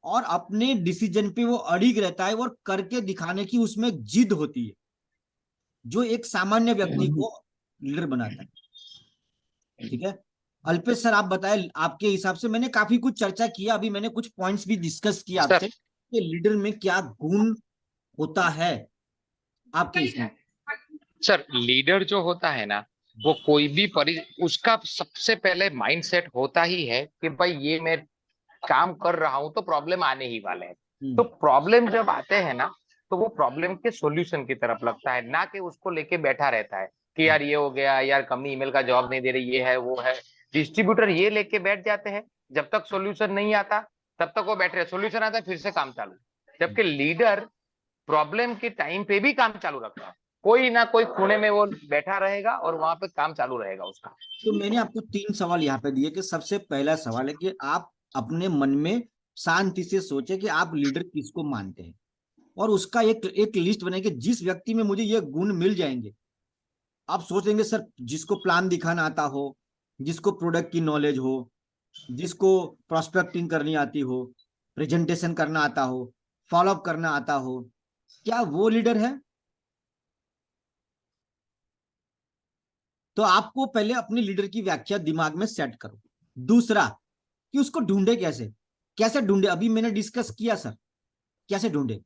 और अपने डिसीजन पे वो अड़िग रहता है और करके दिखाने की उसमें जिद होती है, जो एक सामान्य व्यक्ति को लीडर बनाता है। ठीक है, अल्पेश सर आप बताएं, आपके हिसाब से मैंने काफी कुछ चर्चा किया, अभी मैंने कुछ पॉइंट्स भी डिस्कस किया सर आपसे कि लीडर में क्या गुण होता है आपके हिसाब सर लीडर जो होता है ना, वो कोई भी उसका सबसे पहले माइंडसेट होता ही है कि भाई ये मैं काम कर रहा हूं तो प्रॉब्लम आने ही वाले हैं। से। तो प्रॉब्लम जब आते हैं ना, तो वो प्रॉब्लम के सॉल्यूशन की तरफ लगता है, ना कि उसको लेके बैठा रहता है कि यार ये हो गया, यार कंपनी ईमेल का जवाब नहीं दे रही, ये है वो है। डिस्ट्रीब्यूटर ये लेके बैठ जाते हैं, जब तक सॉल्यूशन नहीं आता तब तक वो बैठ रहे, सॉल्यूशन आता है फिर से काम चालू। जबकि लीडर प्रॉब्लम के टाइम पे भी काम चालू रखता है, कोई ना कोई कोने में वो बैठा रहेगा और वहां पे काम चालू रहेगा उसका। तो मैंने आपको 3 सवाल यहाँ पे दिए कि सबसे पहला सवाल है कि आप अपने मन में शांति से सोचे कि आप लीडर किसको मानते हैं, और उसका एक एक लिस्ट बनाए कि जिस व्यक्ति में मुझे ये गुण मिल जाएंगे। आप सोचेंगे सर जिसको प्लान दिखाना आता हो, जिसको प्रोडक्ट की नॉलेज हो, जिसको प्रोस्पेक्टिंग करनी आती हो, प्रेजेंटेशन करना आता हो, फॉलोअप करना आता हो, क्या वो लीडर है? तो आपको पहले अपने लीडर की व्याख्या दिमाग में सेट करो। दूसरा कि उसको ढूंढे कैसे, कैसे ढूंढे, अभी मैंने डिस्कस किया सर, कैसे ढूंढे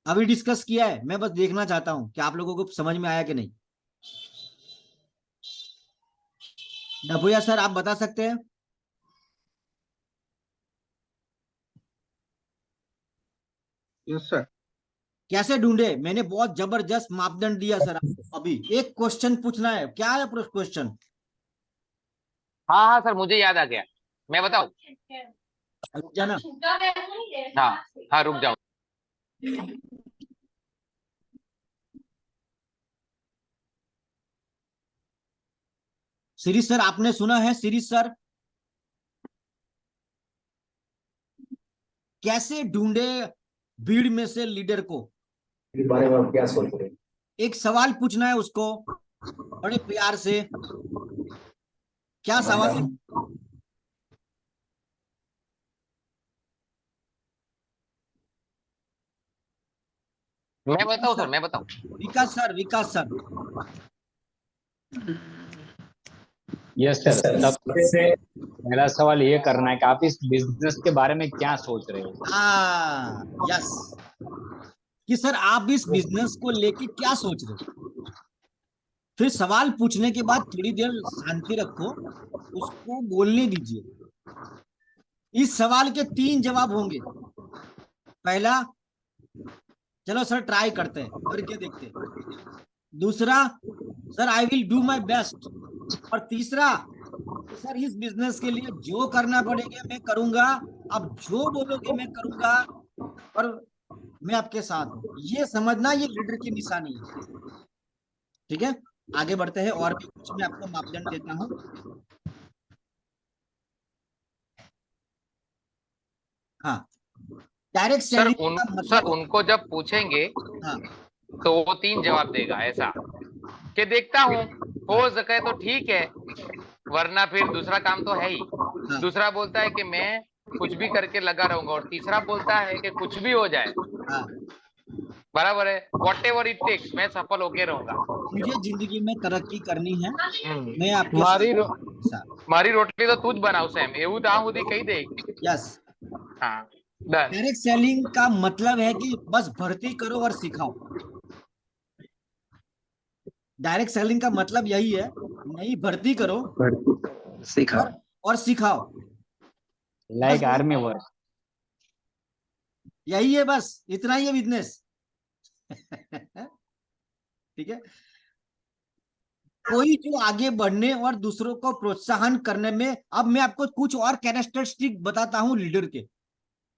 अभी डिस्कस किया है। मैं बस देखना चाहता हूं कि आप लोगों को समझ में आया कि नहीं। डभुया सर आप बता सकते हैं यस सर। कैसे ढूंढे? मैंने बहुत जबरदस्त मापदंड दिया सर आपको। अभी एक क्वेश्चन पूछना है, क्या है क्वेश्चन? हाँ हाँ सर, मुझे याद आ गया, मैं बताऊं? रुक जाना। हाँ हाँ, रुक जाओ। शिरीष सर आपने सुना है? शिरीष सर कैसे ढूंढे भीड़ में से लीडर को? इस बारे में आप क्या सोच रहे हैं? एक सवाल पूछना है उसको बड़े प्यार से। क्या सवाल है? मैं बताऊं सर, सर, मैं बताऊं? विकास सर, विकास सर। यस सर, सबसे पहला सवाल ये करना है कि आप इस बिजनेस के बारे में क्या सोच रहे हो। हाँ यस, कि सर आप इस बिजनेस को लेके क्या सोच रहे हो। फिर सवाल पूछने के बाद थोड़ी देर शांति रखो, उसको बोलने दीजिए। इस सवाल के 3 जवाब होंगे। पहला, चलो सर ट्राई करते हैं, करके देखते हैं। दूसरा, sir I will do my best. और तीसरा, सर इस बिजनेस के लिए जो करना पड़ेगा मैं करूंगा, आप जो बोलोगे मैं करूंगा, और मैं आपके साथ हूं। ये समझना ये लीडर की निशानी है। ठीक है, आगे बढ़ते हैं और भी कुछ मैं आपको मापदंड देता हूं। हाँ, डायरेक्ट सर सेलिंग का सर मतलब, उनको जब पूछेंगे हाँ तो वो 3 जवाब देगा ऐसा कि देखता हूँ, हो सके तो ठीक है, वरना फिर दूसरा काम तो है ही। हाँ दूसरा बोलता है कि मैं कुछ भी करके लगा रहूंगा, और तीसरा बोलता है कि कुछ भी हो जाए, हाँ, बराबर है, वॉट एवर इट टेक्स, मैं सफल होके रहूंगा। मुझे जिंदगी में तरक्की करनी है, मैं आपके મારી साथ। મારી રોટલી તો તું જ બનાવશે એમ, એવું તો આ સુધી કહી દે। यस, હા, ડન। डायरेक्ट सेलिंग का मतलब है कि बस भर्ती करो और सिखाओ। डायरेक्ट सेलिंग का मतलब यही है, नहीं भर्ती करो सीखा। और सिखाओ, बस लाइक आर्मी वर्क। यही है, बस इतना ही है बिजनेस। ठीक है। कोई जो आगे बढ़ने और दूसरों को प्रोत्साहन करने में, अब मैं आपको कुछ और कैरेक्टरिस्टिक बताता हूं लीडर के,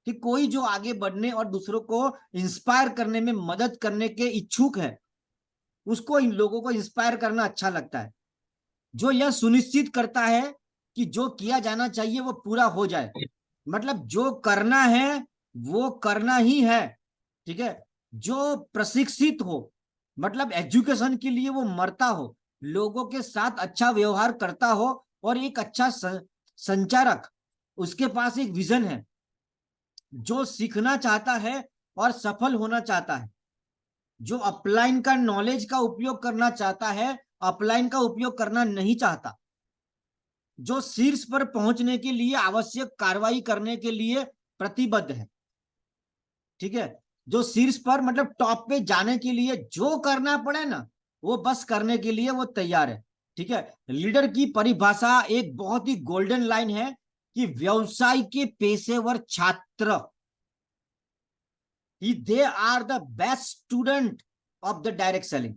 कि कोई जो आगे बढ़ने और दूसरों को इंस्पायर करने में मदद करने के इच्छुक है, उसको इन लोगों को इंस्पायर करना अच्छा लगता है। जो यह सुनिश्चित करता है कि जो किया जाना चाहिए वो पूरा हो जाए, मतलब जो करना है वो करना ही है। ठीक है। जो प्रशिक्षित हो, मतलब एजुकेशन के लिए वो मरता हो, लोगों के साथ अच्छा व्यवहार करता हो, और एक अच्छा संचारक, उसके पास एक विजन है, जो सीखना चाहता है और सफल होना चाहता है, जो अपलाइन का नॉलेज का उपयोग करना चाहता है, अपलाइन का उपयोग करना नहीं चाहता, जो शीर्ष पर पहुंचने के लिए आवश्यक कार्रवाई करने के लिए प्रतिबद्ध है। ठीक है। जो शीर्ष पर मतलब टॉप पे जाने के लिए जो करना पड़े ना, वो बस करने के लिए वो तैयार है। ठीक है। लीडर की परिभाषा एक बहुत ही गोल्डन लाइन है कि व्यवसाय के पेशेवर छात्र, they are the best student of the direct selling.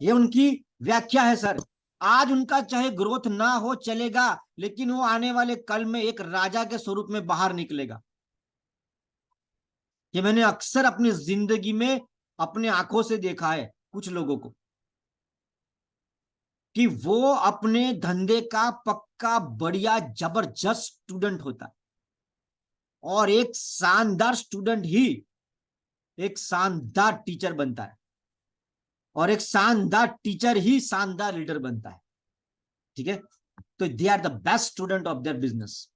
ये उनकी व्याख्या है सर। आज उनका चाहे ग्रोथ ना हो चलेगा, लेकिन वो आने वाले कल में एक राजा के स्वरूप में बाहर निकलेगा। ये मैंने अक्सर अपनी जिंदगी में अपने आंखों से देखा है कुछ लोगों को, कि वो अपने धंधे का पक्का बढ़िया जबरदस्त स्टूडेंट होता है, और एक शानदार स्टूडेंट ही एक शानदार टीचर बनता है, और एक शानदार टीचर ही शानदार लीडर बनता है। ठीक है। तो they are the best student of their business.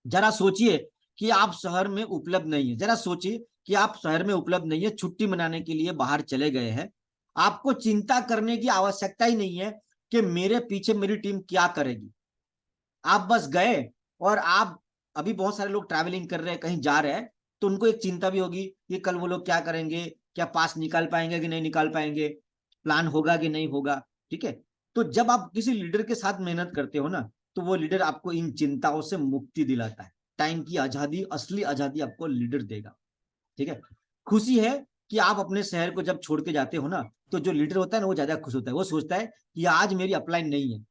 जरा सोचिए कि आप शहर में उपलब्ध नहीं है, जरा सोचिए कि आप शहर में उपलब्ध नहीं है, छुट्टी मनाने के लिए बाहर चले गए हैं, आपको चिंता करने की आवश्यकता ही नहीं है कि मेरे पीछे मेरी टीम क्या करेगी। आप बस गए, और आप, अभी बहुत सारे लोग ट्रैवलिंग कर रहे हैं, कहीं जा रहे हैं, तो उनको एक चिंता भी होगी कि कल वो लोग क्या करेंगे, क्या पास निकाल पाएंगे कि नहीं निकाल पाएंगे, प्लान होगा कि नहीं होगा। ठीक है। तो जब आप किसी लीडर के साथ मेहनत करते हो ना, तो वो लीडर आपको इन चिंताओं से मुक्ति दिलाता है। टाइम की आजादी, असली आजादी आपको लीडर देगा। ठीक है। खुशी है कि आप अपने शहर को जब छोड़ के जाते हो ना, तो जो लीडर होता है ना, वो ज्यादा खुश होता है। वो सोचता है कि आज मेरी अपलाइन नहीं है,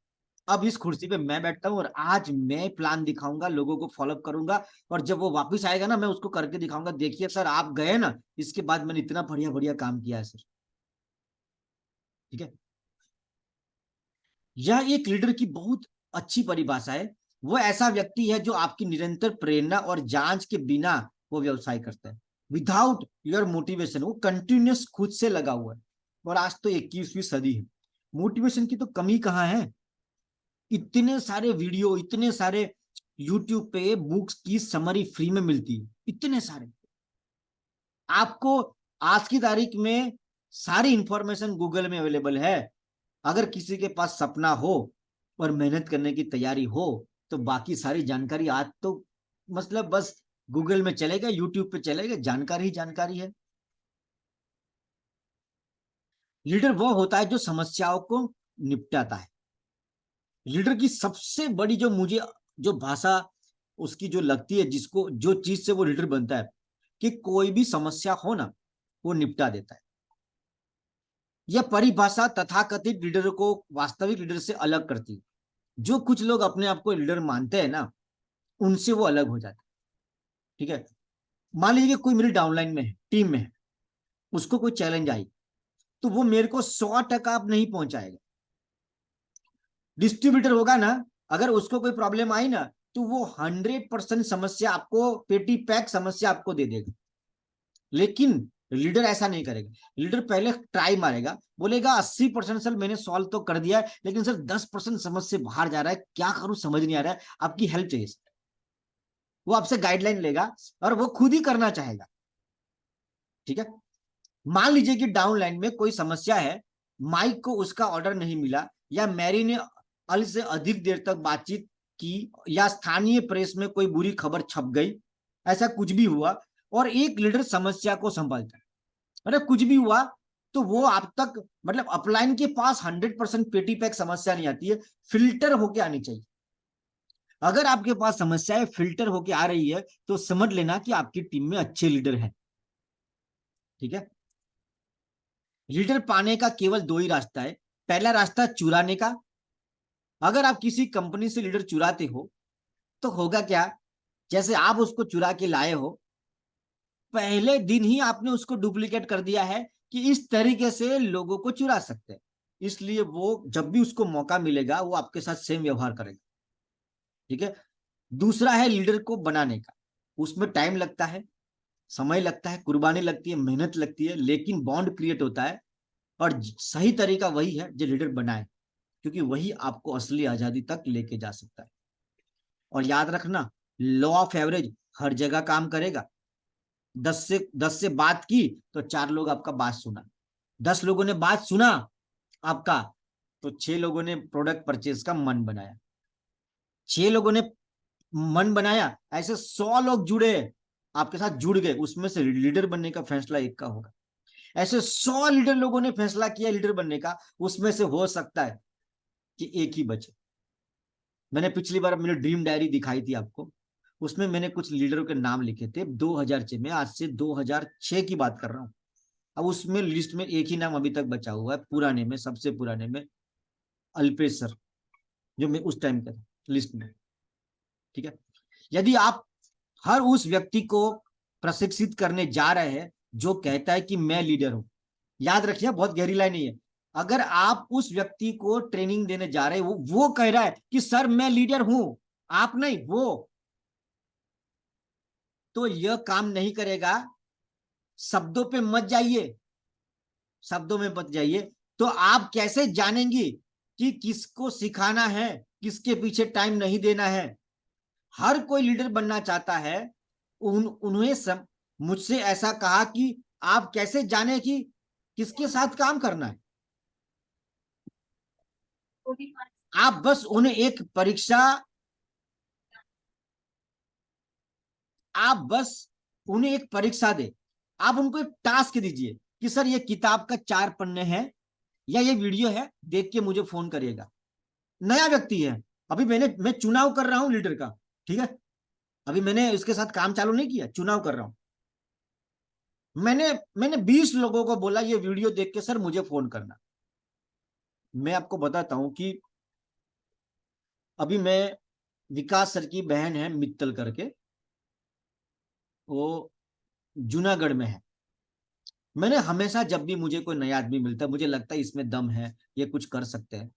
अब इस कुर्सी पे मैं बैठता हूँ और आज मैं प्लान दिखाऊंगा, लोगों को फॉलोअप करूंगा, और जब वो वापस आएगा ना, मैं उसको करके दिखाऊंगा, देखिए सर आप गए ना, इसके बाद मैंने इतना बढ़िया बढ़िया काम किया है सर। ठीक है। यह एक लीडर की बहुत अच्छी परिभाषा है। वो ऐसा व्यक्ति है जो आपकी निरंतर प्रेरणा और जांच के बिना वो व्यवसाय करता है, विदाउट योर मोटिवेशन। वो कंटिन्यूस खुद से लगा हुआ है। और आज तो 21वीं सदी है, मोटिवेशन की तो कमी कहाँ है। इतने सारे वीडियो, इतने सारे यूट्यूब पे बुक्स की समरी फ्री में मिलती है, इतने सारे। आपको आज की तारीख में सारी इंफॉर्मेशन गूगल में अवेलेबल है। अगर किसी के पास सपना हो और मेहनत करने की तैयारी हो, तो बाकी सारी जानकारी आज तो मतलब बस गूगल में चलेगा, यूट्यूब पे चलेगा, जानकारी ही जानकारी है। लीडर वो होता है जो समस्याओं को निपटाता है। लीडर की सबसे बड़ी जो मुझे जो भाषा उसकी जो लगती है, जिसको जो चीज से वो लीडर बनता है, कि कोई भी समस्या हो ना, वो निपटा देता है। यह परिभाषा तथाकथित लीडर को वास्तविक लीडर से अलग करती है। जो कुछ लोग अपने आप को लीडर मानते हैं ना, उनसे वो अलग हो जाता है। ठीक है। मान लीजिए कोई मेरी डाउनलाइन में है, टीम में है, उसको कोई चैलेंज आई, तो वो मेरे को 100% आप नहीं पहुंचाएगा। डिस्ट्रीब्यूटर होगा ना, अगर उसको कोई प्रॉब्लम आई ना, तो वो 100% समस्या आपको, पेटी पैक समस्या आपको दे देगा। लेकिन लीडर ऐसा नहीं करेगा। लीडर पहले ट्राई मारेगा, बोलेगा 80% सर मैंने सॉल्व तो कर दिया है, लेकिन सर 10% समस्या बाहर जा रहा है, क्या करूं समझ नहीं आ रहा है, आपकी हेल्प चाहिए। वो आपसे गाइडलाइन लेगा और वो खुद ही करना चाहेगा। ठीक है, मान लीजिए कि डाउन लाइन में कोई समस्या है, माइक को उसका ऑर्डर नहीं मिला, या मैरी ने अल से अधिक देर तक बातचीत की, या स्थानीय प्रेस में कोई बुरी खबर छप गई, ऐसा कुछ भी हुआ, और एक लीडर समस्या को संभालता है, मतलब कुछ भी हुआ, तो वो आप तक, मतलब अपलाइन के पास 100% पेटी पैक समस्या नहीं आती है, फिल्टर होके आनी चाहिए। अगर आपके पास समस्याएं फिल्टर होके आ रही है, तो समझ लेना कि आपकी टीम में अच्छे लीडर हैं। ठीक है, लीडर पाने का केवल 2 ही रास्ता है। पहला रास्ता चुराने का। अगर आप किसी कंपनी से लीडर चुराते हो तो होगा क्या, जैसे आप उसको चुरा के लाए हो, पहले दिन ही आपने उसको डुप्लीकेट कर दिया है कि इस तरीके से लोगों को चुरा सकते हैं, इसलिए वो जब भी उसको मौका मिलेगा वो आपके साथ सेम व्यवहार करेगा। ठीक है, दूसरा है लीडर को बनाने का। उसमें टाइम लगता है, समय लगता है, कुर्बानी लगती है, मेहनत लगती है, लेकिन बॉन्ड क्रिएट होता है। और सही तरीका वही है जो लीडर बनाए, क्योंकि वही आपको असली आजादी तक लेके जा सकता है। और याद रखना, लॉ ऑफ एवरेज हर जगह काम करेगा। 10 से बात की तो 4 लोग आपका बात सुना, 10 लोगों ने बात सुना आपका, तो 6 लोगों ने प्रोडक्ट परचेज का मन बनाया, 6 लोगों ने मन बनाया, ऐसे 100 लोग जुड़े, आपके साथ जुड़ गए, उसमें से लीडर बनने का फैसला एक का होगा। ऐसे 100 लीडर लोगों ने फैसला किया लीडर बनने का, उसमें से हो सकता है कि एक ही बचे। मैंने पिछली बार मैंने ड्रीम डायरी दिखाई थी आपको, उसमें मैंने कुछ लीडरों के नाम लिखे थे 2006 में, आज से 2006 की बात कर रहा हूं। अब उसमें लिस्ट में एक ही नाम अभी तक बचा हुआ है, पुराने में, सबसे पुराने में अल्पेश सर, जो मैं उस टाइम का लिस्ट में। ठीक है, यदि आप हर उस व्यक्ति को प्रशिक्षित करने जा रहे हैं जो कहता है कि मैं लीडर हूं, याद रखिए बहुत गहरी लाइन नहीं है, अगर आप उस व्यक्ति को ट्रेनिंग देने जा रहे हैं, वो कह रहा है कि सर मैं लीडर हूं, आप नहीं, वो, तो यह काम नहीं करेगा। शब्दों पे मत जाइए, शब्दों में मत जाइए। तो आप कैसे जानेंगी कि किसको सिखाना है, किसके पीछे टाइम नहीं देना है। हर कोई लीडर बनना चाहता है। उन्हें मुझसे ऐसा कहा कि आप कैसे जाने कि किसके साथ काम करना है। आप बस उन्हें एक परीक्षा, आप बस उन्हें एक परीक्षा दे, आप उनको एक टास्क दीजिए कि सर ये किताब का 4 पन्ने हैं या ये वीडियो है, देख के मुझे फोन करिएगा। नया व्यक्ति है, अभी मैं चुनाव कर रहा हूं लीडर का। ठीक है, अभी मैंने इसके साथ काम चालू नहीं किया, चुनाव कर रहा हूं। मैंने 20 लोगों को बोला ये वीडियो देख के सर मुझे फोन करना। मैं आपको बताता हूं कि अभी मैं, विकास सर की बहन है मित्तल करके, वो जूनागढ़ में है। मैंने हमेशा जब भी मुझे कोई नया आदमी मिलता है, मुझे लगता है इसमें दम है, ये कुछ कर सकते हैं,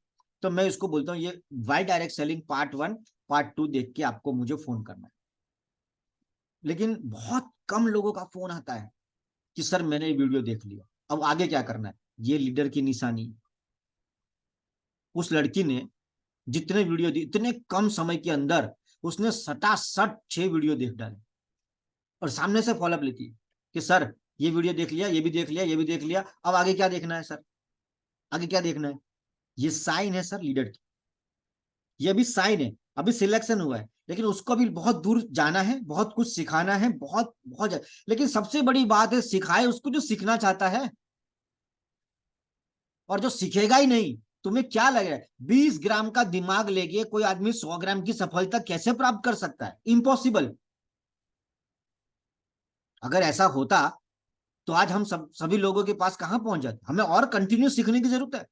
तो मैं उसको बोलता हूँ ये why direct selling part 1 part 2 देख के आपको मुझे फोन करना है। लेकिन बहुत कम लोगों का फोन आता है कि सर मैंने ये वीडियो देख लिया, अब आगे क्या करना है। ये लीडर की निशानी। उस लड़की ने जितने वीडियो दी, इतने कम समय के अंदर उसने 67 वीडियो देख डाले, और सामने से फॉलोअप लेती है कि सर ये वीडियो देख लिया, ये भी देख लिया, ये भी देख लिया, अब आगे क्या देखना है सर, आगे क्या देखना है। ये साइन है सर लीडर की, ये भी साइन है। अभी सिलेक्शन हुआ है, लेकिन उसको भी बहुत दूर जाना है, बहुत कुछ सिखाना है, बहुत बहुत। लेकिन सबसे बड़ी बात है, सिखाए उसको जो सीखना चाहता है, और जो सीखेगा ही नहीं। तुम्हें क्या लग रहा है 20 ग्राम का दिमाग लेके कोई आदमी 100 ग्राम की सफलता कैसे प्राप्त कर सकता है? इम्पॉसिबल। अगर ऐसा होता तो आज हम सभी लोगों के पास कहां पहुंच जाते। हमें और कंटिन्यू सीखने की जरूरत है।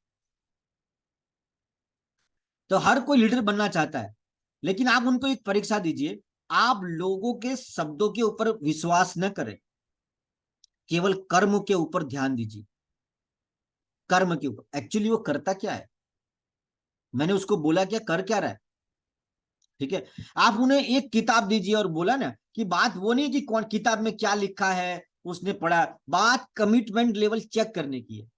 तो हर कोई लीडर बनना चाहता है, लेकिन आप उनको एक परीक्षा दीजिए। आप लोगों के शब्दों के ऊपर विश्वास न करें, केवल कर्म के ऊपर ध्यान दीजिए। कर्म के ऊपर, एक्चुअली वो करता क्या है, मैंने उसको बोला क्या, कर क्या रहा है। ठीक है, आप उन्हें एक किताब दीजिए और बोला ना कि बात वो नहीं कि कौन किताब में क्या लिखा है उसने पढ़ा, बात कमिटमेंट लेवल चेक करने की है।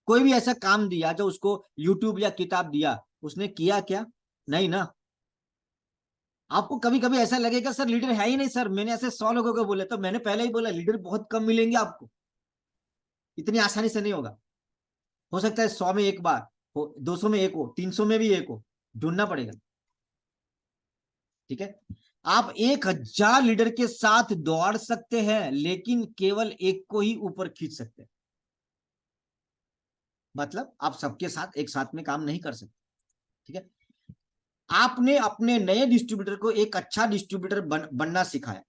कोई भी ऐसा काम दिया जो उसको यूट्यूब या किताब दिया, उसने किया क्या? नहीं ना। आपको कभी कभी ऐसा लगेगा सर लीडर है ही नहीं सर, मैंने ऐसे 100 लोगों को बोले, तो मैंने पहले ही बोला लीडर बहुत कम मिलेंगे आपको, इतनी आसानी से नहीं होगा। हो सकता है 100 में एक बार हो, 200 में एक हो, 300 में भी एक हो, ढूंढना पड़ेगा। ठीक है, आप 1000 लीडर के साथ दौड़ सकते हैं लेकिन केवल एक को ही ऊपर खींच सकते हैं। मतलब आप सबके साथ एक साथ में काम नहीं कर सकते। ठीक है, आपने अपने नए डिस्ट्रीब्यूटर को एक अच्छा डिस्ट्रीब्यूटर बनना सिखाया,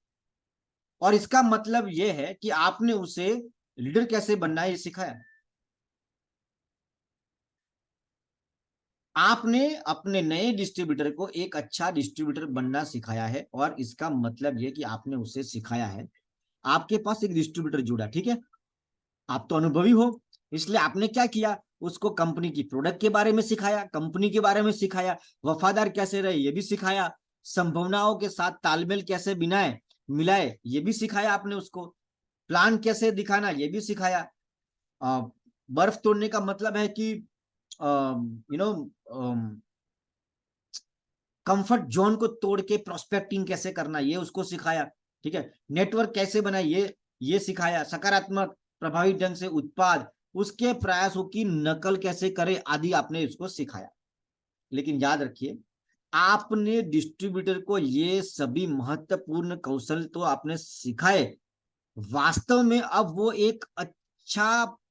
और इसका मतलब यह है कि आपने उसे लीडर कैसे बनना है ये सिखाया। आपने अपने नए डिस्ट्रीब्यूटर को एक अच्छा डिस्ट्रीब्यूटर बनना सिखाया है, और इसका मतलब यह कि आपने उसे सिखाया है। आपके पास एक डिस्ट्रीब्यूटर जुड़ा, ठीक है, आप तो अनुभवी हो, इसलिए आपने क्या किया, उसको कंपनी की प्रोडक्ट के बारे में सिखाया, कंपनी के बारे में सिखाया, वफादार कैसे रहे ये भी सिखाया, संभावनाओं के साथ तालमेल कैसे मिलाए ये भी सिखाया आपने उसको, प्लान कैसे दिखाना ये भी सिखाया। बर्फ तोड़ने का मतलब है कि कंफर्ट जोन को तोड़ के प्रोस्पेक्टिंग कैसे करना ये उसको सिखाया। ठीक है, नेटवर्क कैसे बनाए ये सिखाया, सकारात्मक प्रभावी ढंग से उत्पाद उसके प्रयासों की नकल कैसे करे आदि आपने उसको सिखाया। लेकिन याद रखिए, आपने डिस्ट्रीब्यूटर को ये सभी महत्वपूर्ण कौशल तो आपने सिखाए, वास्तव में अब वो एक अच्छा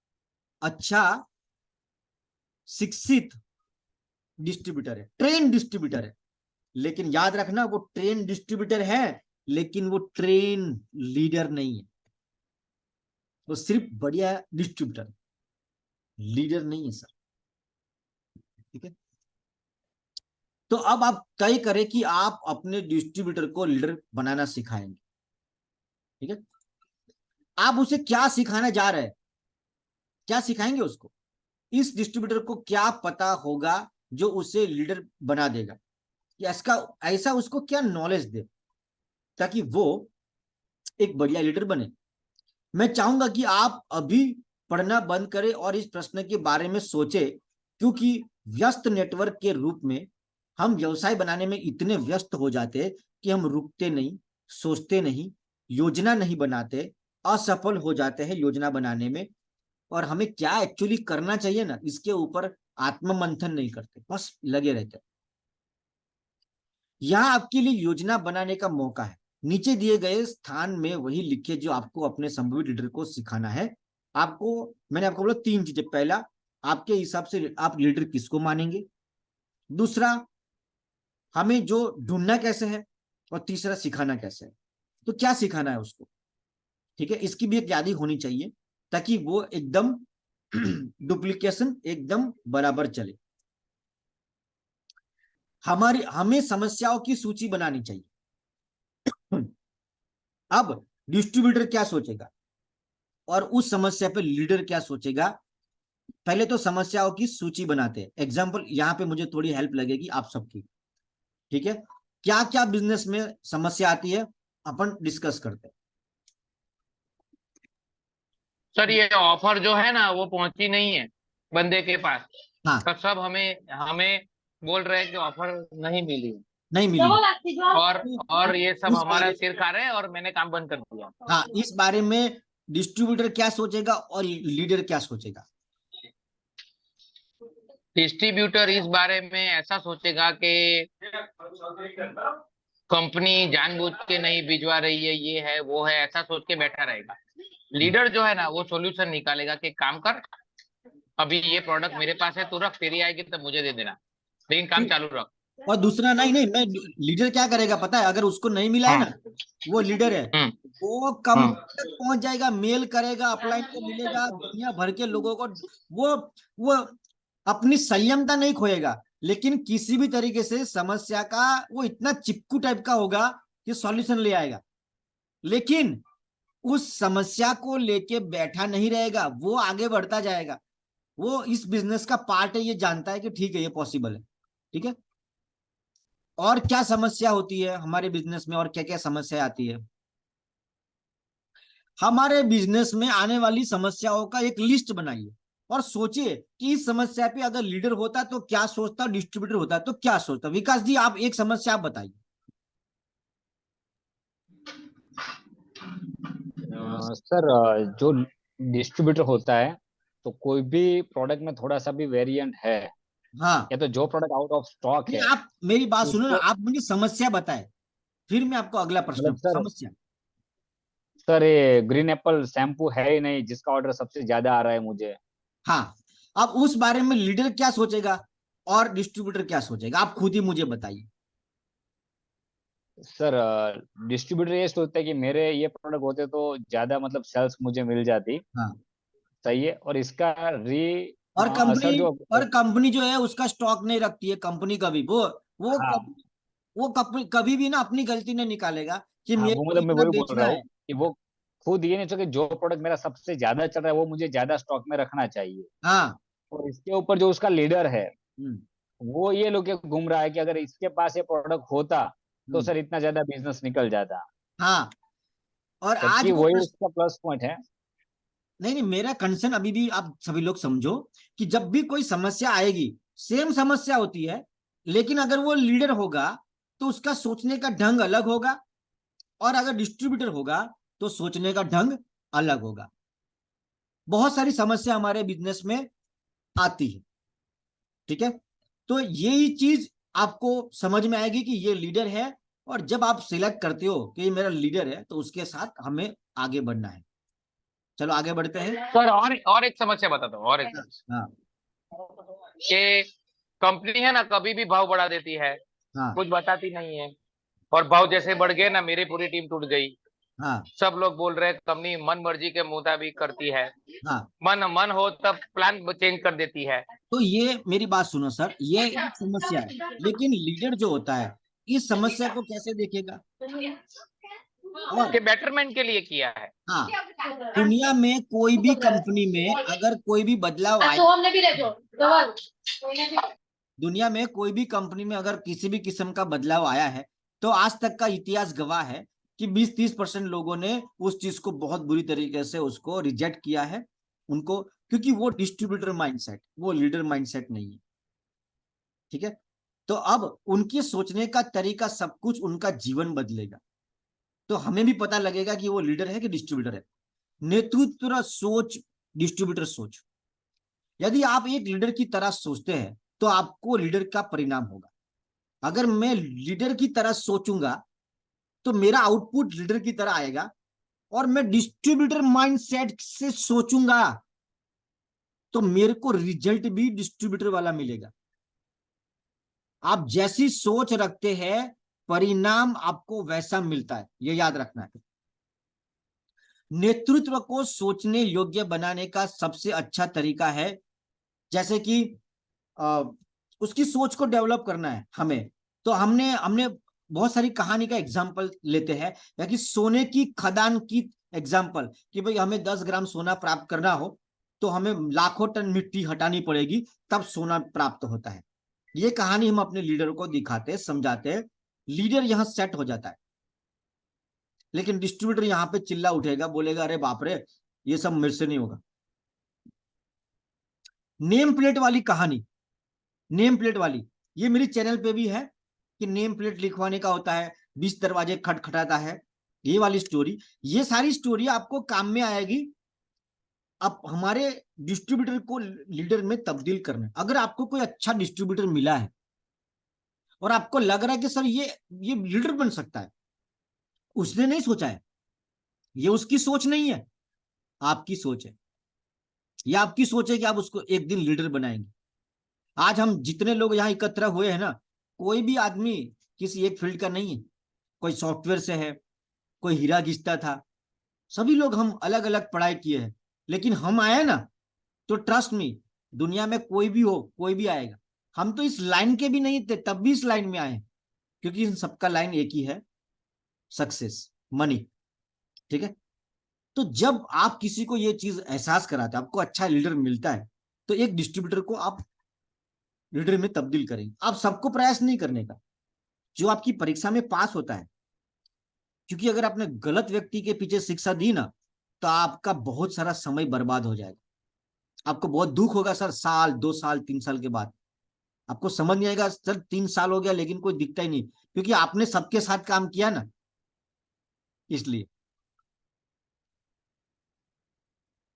शिक्षित डिस्ट्रीब्यूटर है, ट्रेन डिस्ट्रीब्यूटर है। लेकिन याद रखना, वो ट्रेन डिस्ट्रीब्यूटर है लेकिन वो ट्रेन लीडर नहीं है। वो सिर्फ बढ़िया डिस्ट्रीब्यूटर, लीडर नहीं है सर। ठीक है, तो अब आप तय करें कि आप अपने डिस्ट्रीब्यूटर को लीडर बनाना सिखाएंगे। ठीक है, आप उसे क्या सिखाने जा रहे हैं, क्या सिखाएंगे उसको? इस डिस्ट्रीब्यूटर को क्या पता होगा जो उसे लीडर बना देगा, या इसका ऐसा उसको क्या नॉलेज दे ताकि वो एक बढ़िया लीडर बने। मैं चाहूंगा कि आप अभी पढ़ना बंद करें और इस प्रश्न के बारे में सोचें, क्योंकि व्यस्त नेटवर्क के रूप में हम व्यवसाय बनाने में इतने व्यस्त हो जाते हैं कि हम रुकते नहीं, सोचते नहीं, योजना नहीं बनाते, असफल हो जाते हैं योजना बनाने में, और हमें क्या एक्चुअली करना चाहिए ना इसके ऊपर आत्ममंथन नहीं करते, बस लगे रहते। यहां आपके लिए योजना बनाने का मौका है। नीचे दिए गए स्थान में वही लिखे जो आपको अपने संभावित लीडर को सिखाना है। मैंने आपको बोला 3 चीजें। पहला, आपके हिसाब से आप लीडर किसको मानेंगे। दूसरा, हमें जो ढूंढना कैसे है, और तीसरा, सिखाना कैसे है। तो क्या सिखाना है उसको, ठीक है, इसकी भी एक यादी होनी चाहिए ताकि वो एकदम डुप्लीकेशन एकदम बराबर चले। हमें समस्याओं की सूची बनानी चाहिए। अब डिस्ट्रीब्यूटर क्या सोचेगा और उस समस्या पे लीडर क्या सोचेगा, पहले तो समस्याओं की सूची बनाते हैं। एग्जांपल यहां पे मुझे थोड़ी हेल्प लगेगी आप सबकी। ठीक है, क्या क्या बिजनेस में समस्या आती है अपन डिस्कस करते हैं। सर ये ऑफर जो है ना वो पहुंची नहीं है बंदे के पास। हाँ, तो सब हमें हमें बोल रहे हैं कि ऑफर नहीं मिली, नहीं मिली, और ये सब इस हमारा बारे सिर खा रहे हैं और मैंने काम बंद कर दिया। हाँ, इस बारे में डिस्ट्रीब्यूटर क्या सोचेगा और लीडर क्या सोचेगा। डिस्ट्रीब्यूटर इस बारे में ऐसा सोचेगा कि कंपनी जानबूझ के नहीं भिजवा रही है, ये है वो है, ऐसा सोच के बैठा रहेगा। लीडर जो है ना वो सॉल्यूशन निकालेगा कि काम कर, अभी ये प्रोडक्ट मेरे पास है, तू रख, तेरी आएगी तब मुझे दे देना, लेकिन काम चालू रख। और दूसरा, नहीं नहीं, मैं लीडर क्या करेगा पता है, अगर उसको नहीं मिला है ना, वो लीडर है, वो कंपनी तक पहुंच जाएगा, मेल करेगा, अपलाइन को मिलेगा, दुनिया भर के लोगों को, वो अपनी संयमता नहीं खोएगा, लेकिन किसी भी तरीके से समस्या का वो इतना चिपकू टाइप का होगा कि सॉल्यूशन ले आएगा। लेकिन उस समस्या को लेके बैठा नहीं रहेगा, वो आगे बढ़ता जाएगा। वो इस बिजनेस का पार्ट है, ये जानता है कि ठीक है ये पॉसिबल है। ठीक है, और क्या समस्या होती है हमारे बिजनेस में, और क्या क्या समस्या आती है? हमारे बिजनेस में आने वाली समस्याओं का एक लिस्ट बनाइए और सोचिए कि इस समस्या पे अगर लीडर होता तो क्या सोचता, डिस्ट्रीब्यूटर होता तो क्या सोचता। विकास जी, आप एक समस्या आप बताइए। सर, जो डिस्ट्रीब्यूटर होता है, तो कोई भी प्रोडक्ट में थोड़ा सा भी वेरिएंट है, हाँ, या तो जो प्रोडक्ट आउट ऑफ स्टॉक नहीं है आप मेरी बात सुनो ना, उसको, आप मुझे समस्या बताए, फिर मैं आपको अगला प्रश्न। मतलब सर, समस्या। ये ग्रीन एप्पल शैम्पू है ही नहीं जिसका ऑर्डर सबसे ज्यादा आ रहा है मुझे। हाँ, अब उस बारे में लीडर क्या सोचेगा और डिस्ट्रीब्यूटर क्या सोचेगा, आप खुद ही मुझे बताइए। सर, डिस्ट्रीब्यूटर ये सोचता है कि मेरे ये प्रोडक्ट होते तो ज्यादा मतलब सेल्स मुझे मिल जाती। हाँ, सही है। और इसका री और कंपनी, असर जो, और कंपनी जो है उसका स्टॉक नहीं रखती है कंपनी कभी। वो हाँ वो कभी भी ना अपनी गलती नहीं निकालेगा कि हाँ, मेरे वो को मतलब मैं इतना वही बोल बेचना रहा है। हूँ कि वो खुद ये नहीं सोचे कि जो प्रोडक्ट मेरा सबसे ज्यादा चल रहा है वो मुझे ज्यादा स्टॉक में रखना चाहिए। हाँ। और इसके ऊपर जो उसका लीडर है, हम्म। वो ये लोग के घूम रहा है कि अगर इसके पास ये प्रोडक्ट होता तो हम्म। सर इतना ज्यादा बिजनेस निकल जाता। हाँ, और आज जबकि वो वही उसका प्लस पॉइंट है। नहीं नहीं, मेरा कंसर्न अभी भी आप सभी लोग समझो कि जब भी कोई समस्या आएगी, सेम समस्या होती है, लेकिन अगर वो लीडर होगा तो उसका सोचने का ढंग अलग होगा, और अगर डिस्ट्रीब्यूटर होगा तो सोचने का ढंग अलग होगा। बहुत सारी समस्या हमारे बिजनेस में आती है, ठीक है? तो यही चीज आपको समझ में आएगी कि ये लीडर है, और जब आप सिलेक्ट करते हो कि ये मेरा लीडर है तो उसके साथ हमें आगे बढ़ना है। चलो आगे बढ़ते हैं। सर, और एक समस्या बताता हूँ, और एक समस्या हाँ। कि कंपनी है ना, कभी भी भाव बढ़ा देती है, हाँ। कुछ बताती नहीं है। और भाव जैसे बढ़ गए ना, मेरी पूरी टीम टूट गई। हाँ। सब लोग बोल रहे हैं कंपनी मन मर्जी के मुताबिक करती है, हाँ, मन मन हो तब प्लान चेंज कर देती है। तो ये मेरी बात सुनो सर, ये एक समस्या है, लेकिन लीडर जो होता है इस समस्या को कैसे देखेगा? और के बेटरमेंट के लिए किया है। हाँ, दुनिया में कोई भी कंपनी में अगर कोई भी बदलाव आए, दुनिया में कोई भी कंपनी में अगर किसी भी किस्म का बदलाव आया है तो आज तक का इतिहास गवाह है कि 20-30% लोगों ने उस चीज को बहुत बुरी तरीके से उसको रिजेक्ट किया है उनको, क्योंकि वो डिस्ट्रीब्यूटर माइंडसेट, वो लीडर माइंडसेट नहीं है। ठीक है? तो अब उनके सोचने का तरीका सब कुछ उनका जीवन बदलेगा, तो हमें भी पता लगेगा कि वो लीडर है कि डिस्ट्रीब्यूटर है। नेतृत्व सोच, डिस्ट्रीब्यूटर सोच। यदि आप एक लीडर की तरह सोचते हैं तो आपको लीडर का परिणाम होगा। अगर मैं लीडर की तरह सोचूंगा तो मेरा आउटपुट लीडर की तरह आएगा, और मैं डिस्ट्रीब्यूटर माइंडसेट से सोचूंगा तो मेरे को रिजल्ट भी डिस्ट्रीब्यूटर वाला मिलेगा। आप जैसी सोच रखते हैं परिणाम आपको वैसा मिलता है, ये याद रखना है। नेतृत्व को सोचने योग्य बनाने का सबसे अच्छा तरीका है, जैसे कि आ, उसकी सोच को डेवलप करना है हमें, तो हमने हमने बहुत सारी कहानी का एग्जाम्पल लेते हैं, या कि सोने की खदान की एग्जाम्पल, कि भाई हमें 10 ग्राम सोना प्राप्त करना हो तो हमें लाखों टन मिट्टी हटानी पड़ेगी, तब सोना प्राप्त होता है। ये कहानी हम अपने लीडर को दिखाते हैं, समझाते हैं, लीडर यहां सेट हो जाता है। लेकिन डिस्ट्रीब्यूटर यहाँ पे चिल्ला उठेगा, बोलेगा अरे बाप रे ये सब मेरे से नहीं होगा। नेम प्लेट वाली कहानी, नेम प्लेट वाली, ये मेरी चैनल पे भी है कि नेम प्लेट लिखवाने का होता है, 20 दरवाजे खटखटाता है, ये वाली स्टोरी। ये सारी स्टोरी आपको काम में आएगी अब हमारे डिस्ट्रीब्यूटर को लीडर में तब्दील करना। अगर आपको कोई अच्छा डिस्ट्रीब्यूटर मिला है और आपको लग रहा है कि सर ये लीडर बन सकता है, उसने नहीं सोचा है, ये उसकी सोच नहीं है, आपकी सोच है। ये आपकी सोच है कि आप उसको एक दिन लीडर बनाएंगे। आज हम जितने लोग यहाँ एकत्र हुए हैं ना, कोई भी आदमी किसी एक फील्ड का नहीं है। कोई सॉफ्टवेयर से है, कोई हीरा घिसता था, सभी लोग हम अलग अलग पढ़ाई किए हैं, लेकिन हम आए ना तो ट्रस्ट मी, दुनिया में कोई भी हो, कोई भी आएगा। हम तो इस लाइन के भी नहीं थे तब भी इस लाइन में आए, क्योंकि इन सबका लाइन एक ही है, सक्सेस, मनी। ठीक है? तो जब आप किसी को ये चीज एहसास कराते हैं, आपको अच्छा लीडर मिलता है, तो एक डिस्ट्रीब्यूटर को आप लीडर में तब्दील करेंगे। आप सबको प्रयास नहीं करने का, जो आपकी परीक्षा में पास होता है। क्योंकि अगर आपने गलत व्यक्ति के पीछे शिक्षा दी ना, तो आपका बहुत सारा समय बर्बाद हो जाएगा। आपको बहुत दुख होगा सर, साल 2 साल 3 साल के बाद आपको समझ नहीं आएगा सर 3 साल हो गया लेकिन कोई दिखता ही नहीं, क्योंकि आपने सबके साथ काम किया ना, इसलिए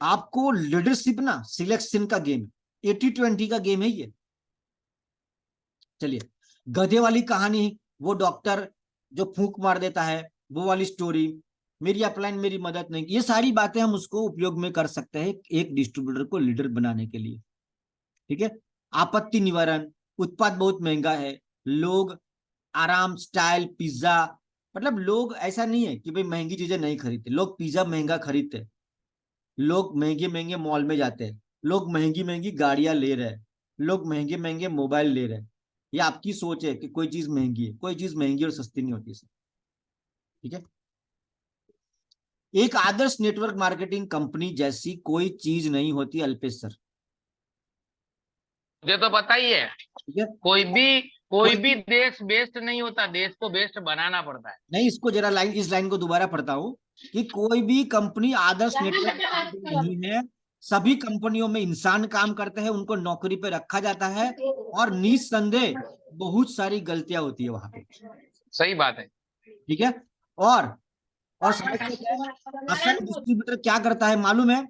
आपको लीडरशिप ना सिलेक्शन का गेम, 80-20 का गेम है ये। चलिए, गधे वाली कहानी, वो डॉक्टर जो फूंक मार देता है, वो वाली स्टोरी, मेरी अपलाइन मेरी मदद नहीं, ये सारी बातें हम उसको उपयोग में कर सकते हैं एक डिस्ट्रीब्यूटर को लीडर बनाने के लिए। ठीक है। आपत्ति निवारण, उत्पाद बहुत महंगा है, लोग आराम स्टाइल पिज्जा, मतलब लोग ऐसा नहीं है कि भाई महंगी चीजें नहीं खरीदते, लोग पिज्जा महंगा खरीदते हैं, लोग महंगे महंगे मॉल में जाते हैं, लोग महंगी महंगी गाड़ियां ले रहे हैं, लोग महंगे महंगे मोबाइल ले रहे हैं। ये आपकी सोच है कि कोई चीज महंगी है, कोई चीज महंगी और सस्ती नहीं होती सर। ठीक है। एक आदर्श नेटवर्क मार्केटिंग कंपनी जैसी कोई चीज नहीं होती अल्पेश सर। मुझे तो पता ही है, ठीक है। कोई भी देश बेस्ट नहीं होता, देश को बेस्ट बनाना पड़ता है। नहीं, इसको जरा लाइन, इस लाइन को दोबारा पढ़ता हूं कि कोई भी कंपनी आदर्श नेटवर्क मार्केटिंग नहीं है। सभी कंपनियों में इंसान काम करते हैं, उनको नौकरी पे रखा जाता है और निस्संदेह बहुत सारी गलतियां होती है वहां पे। सही बात है। ठीक है। और समझते हैं असल डिस्ट्रीब्यूटर क्या करता है मालूम है?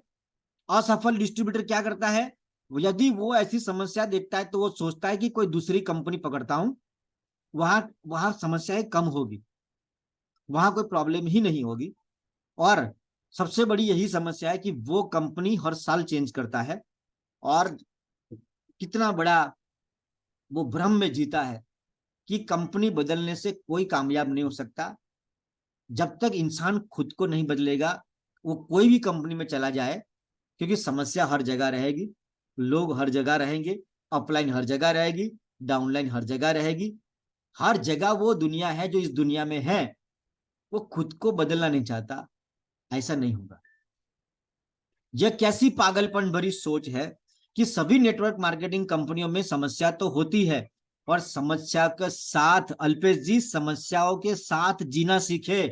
असफल डिस्ट्रीब्यूटर क्या करता है? यदि वो ऐसी समस्या देखता है तो वो सोचता है कि कोई दूसरी कंपनी पकड़ता हूं, वहां वहां समस्याएं कम होगी, वहां कोई प्रॉब्लम ही नहीं होगी। और सबसे बड़ी यही समस्या है कि वो कंपनी हर साल चेंज करता है और कितना बड़ा वो भ्रम में जीता है कि कंपनी बदलने से कोई कामयाब नहीं हो सकता। जब तक इंसान खुद को नहीं बदलेगा, वो कोई भी कंपनी में चला जाए, क्योंकि समस्या हर जगह रहेगी, लोग हर जगह रहेंगे, अपलाइन हर जगह रहेगी, डाउनलाइन हर जगह रहेगी, हर जगह वो दुनिया है जो इस दुनिया में है। वो खुद को बदलना नहीं चाहता, ऐसा नहीं होगा। यह कैसी पागलपन भरी सोच है कि सभी नेटवर्क मार्केटिंग कंपनियों में समस्या तो होती है, और समस्या के साथ अल्पेश जी समस्याओं के साथ जीना सीखे।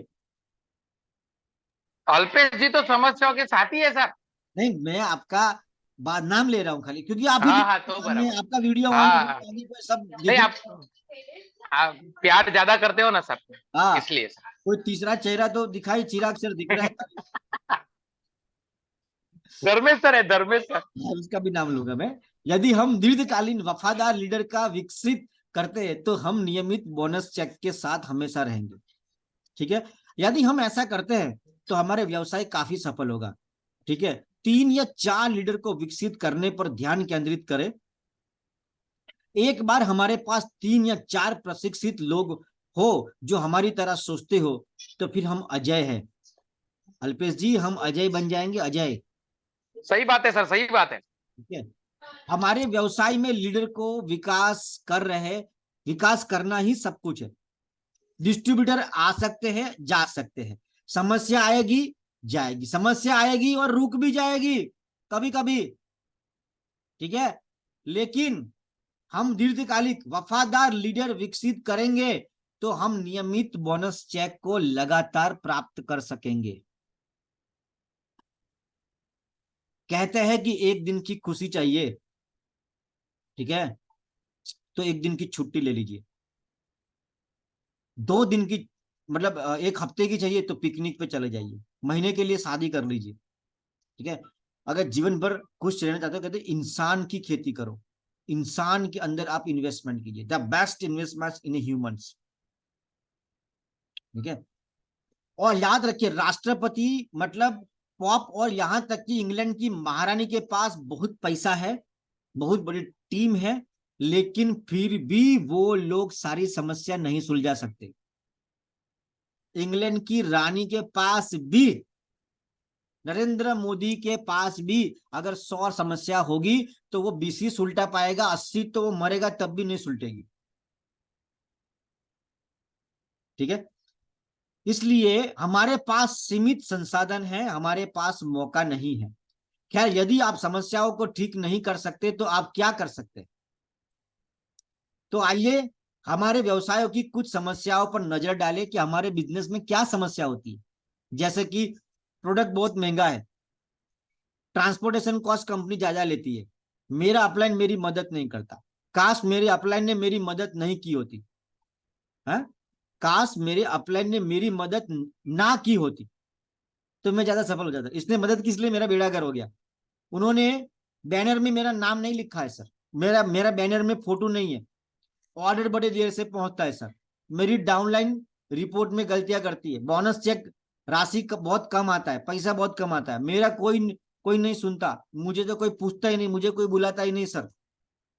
अल्पेश जी तो समस्याओं के साथ ही है सर। नहीं, मैं आपका बाद नाम ले रहा हूं खाली, क्योंकि आप ही हाँ तो सामने बराबर। आपका वीडियो ऑन हाँ है, सब नहीं, देख। आप प्यार ज्यादा करते हो ना सर, हाँ, इसलिए सर। कोई तीसरा चेहरा तो दिखाई, चिराग सर दिख रहा है। धर्मेश सर है, धर्मेश सर। उसका भी नाम लूंगा मैं। यदि हम दीर्घकालीन वफादार लीडर का विकसित करते हैं तो हम नियमित बोनस चेक के साथ हमेशा रहेंगे। ठीक है। यदि हम ऐसा करते हैं तो हमारे व्यवसाय काफी सफल होगा। ठीक है। 3 या 4 लीडर को विकसित करने पर ध्यान केंद्रित करें। एक बार हमारे पास 3 या 4 प्रशिक्षित लोग हो जो हमारी तरह सोचते हो, तो फिर हम अजय हैं अल्पेश जी, हम अजय बन जाएंगे, अजय। सही बात है सर, सही बात है। ठीक है। हमारे व्यवसाय में लीडर को विकास करना ही सब कुछ है। डिस्ट्रीब्यूटर आ सकते हैं, जा सकते हैं, समस्या आएगी जाएगी, समस्या आएगी और रुक भी जाएगी कभी कभी। ठीक है। लेकिन हम दीर्घकालिक वफादार लीडर विकसित करेंगे तो हम नियमित बोनस चेक को लगातार प्राप्त कर सकेंगे। कहते हैं कि एक दिन की खुशी चाहिए, ठीक है, तो एक दिन की छुट्टी ले लीजिए। 2 दिन की, मतलब 1 हफ्ते की चाहिए तो पिकनिक पे चले जाइए, महीने के लिए शादी कर लीजिए। ठीक है। अगर जीवन भर खुश रहना चाहते हो, कहते इंसान की खेती करो, इंसान के अंदर आप इन्वेस्टमेंट कीजिए, the best investment in humans. ठीक है। और याद रखिए, राष्ट्रपति मतलब पॉप और यहां तक कि इंग्लैंड की महारानी के पास बहुत पैसा है, बहुत बड़ी टीम है, लेकिन फिर भी वो लोग सारी समस्या नहीं सुलझा सकते। इंग्लैंड की रानी के पास भी, नरेंद्र मोदी के पास भी अगर 100 समस्या होगी तो वो 20 सुलटा पाएगा, 80 तो वो मरेगा तब भी नहीं सुलटेगी। ठीक है। इसलिए हमारे पास सीमित संसाधन है, हमारे पास मौका नहीं है। खैर, यदि आप समस्याओं को ठीक नहीं कर सकते तो आप क्या कर सकते? तो आइए हमारे व्यवसायों की कुछ समस्याओं पर नजर डालें कि हमारे बिजनेस में क्या समस्या होती है। जैसे कि प्रोडक्ट बहुत महंगा है, ट्रांसपोर्टेशन कॉस्ट कंपनी ज्यादा लेती है, मेरा अपलाइन मेरी मदद नहीं करता, काश मेरे अपलाइन ने मेरी मदद नहीं की होती है, काश मेरे अपलाइन ने मेरी मदद ना की होती तो मैं ज्यादा सफल हो जाता। इसने मदद की इसलिए मेरा बेड़ा गर्क हो गया। उन्होंने बैनर में मेरा नाम नहीं लिखा है सर, मेरा मेरा बैनर में फोटो नहीं है, ऑर्डर बड़े देर से पहुंचता है सर, मेरी डाउनलाइन रिपोर्ट में गलतियां करती है, बोनस चेक राशि बहुत कम आता है, पैसा बहुत कम आता है, मेरा कोई नहीं सुनता, मुझे तो कोई पूछता ही नहीं, मुझे कोई बुलाता ही नहीं सर।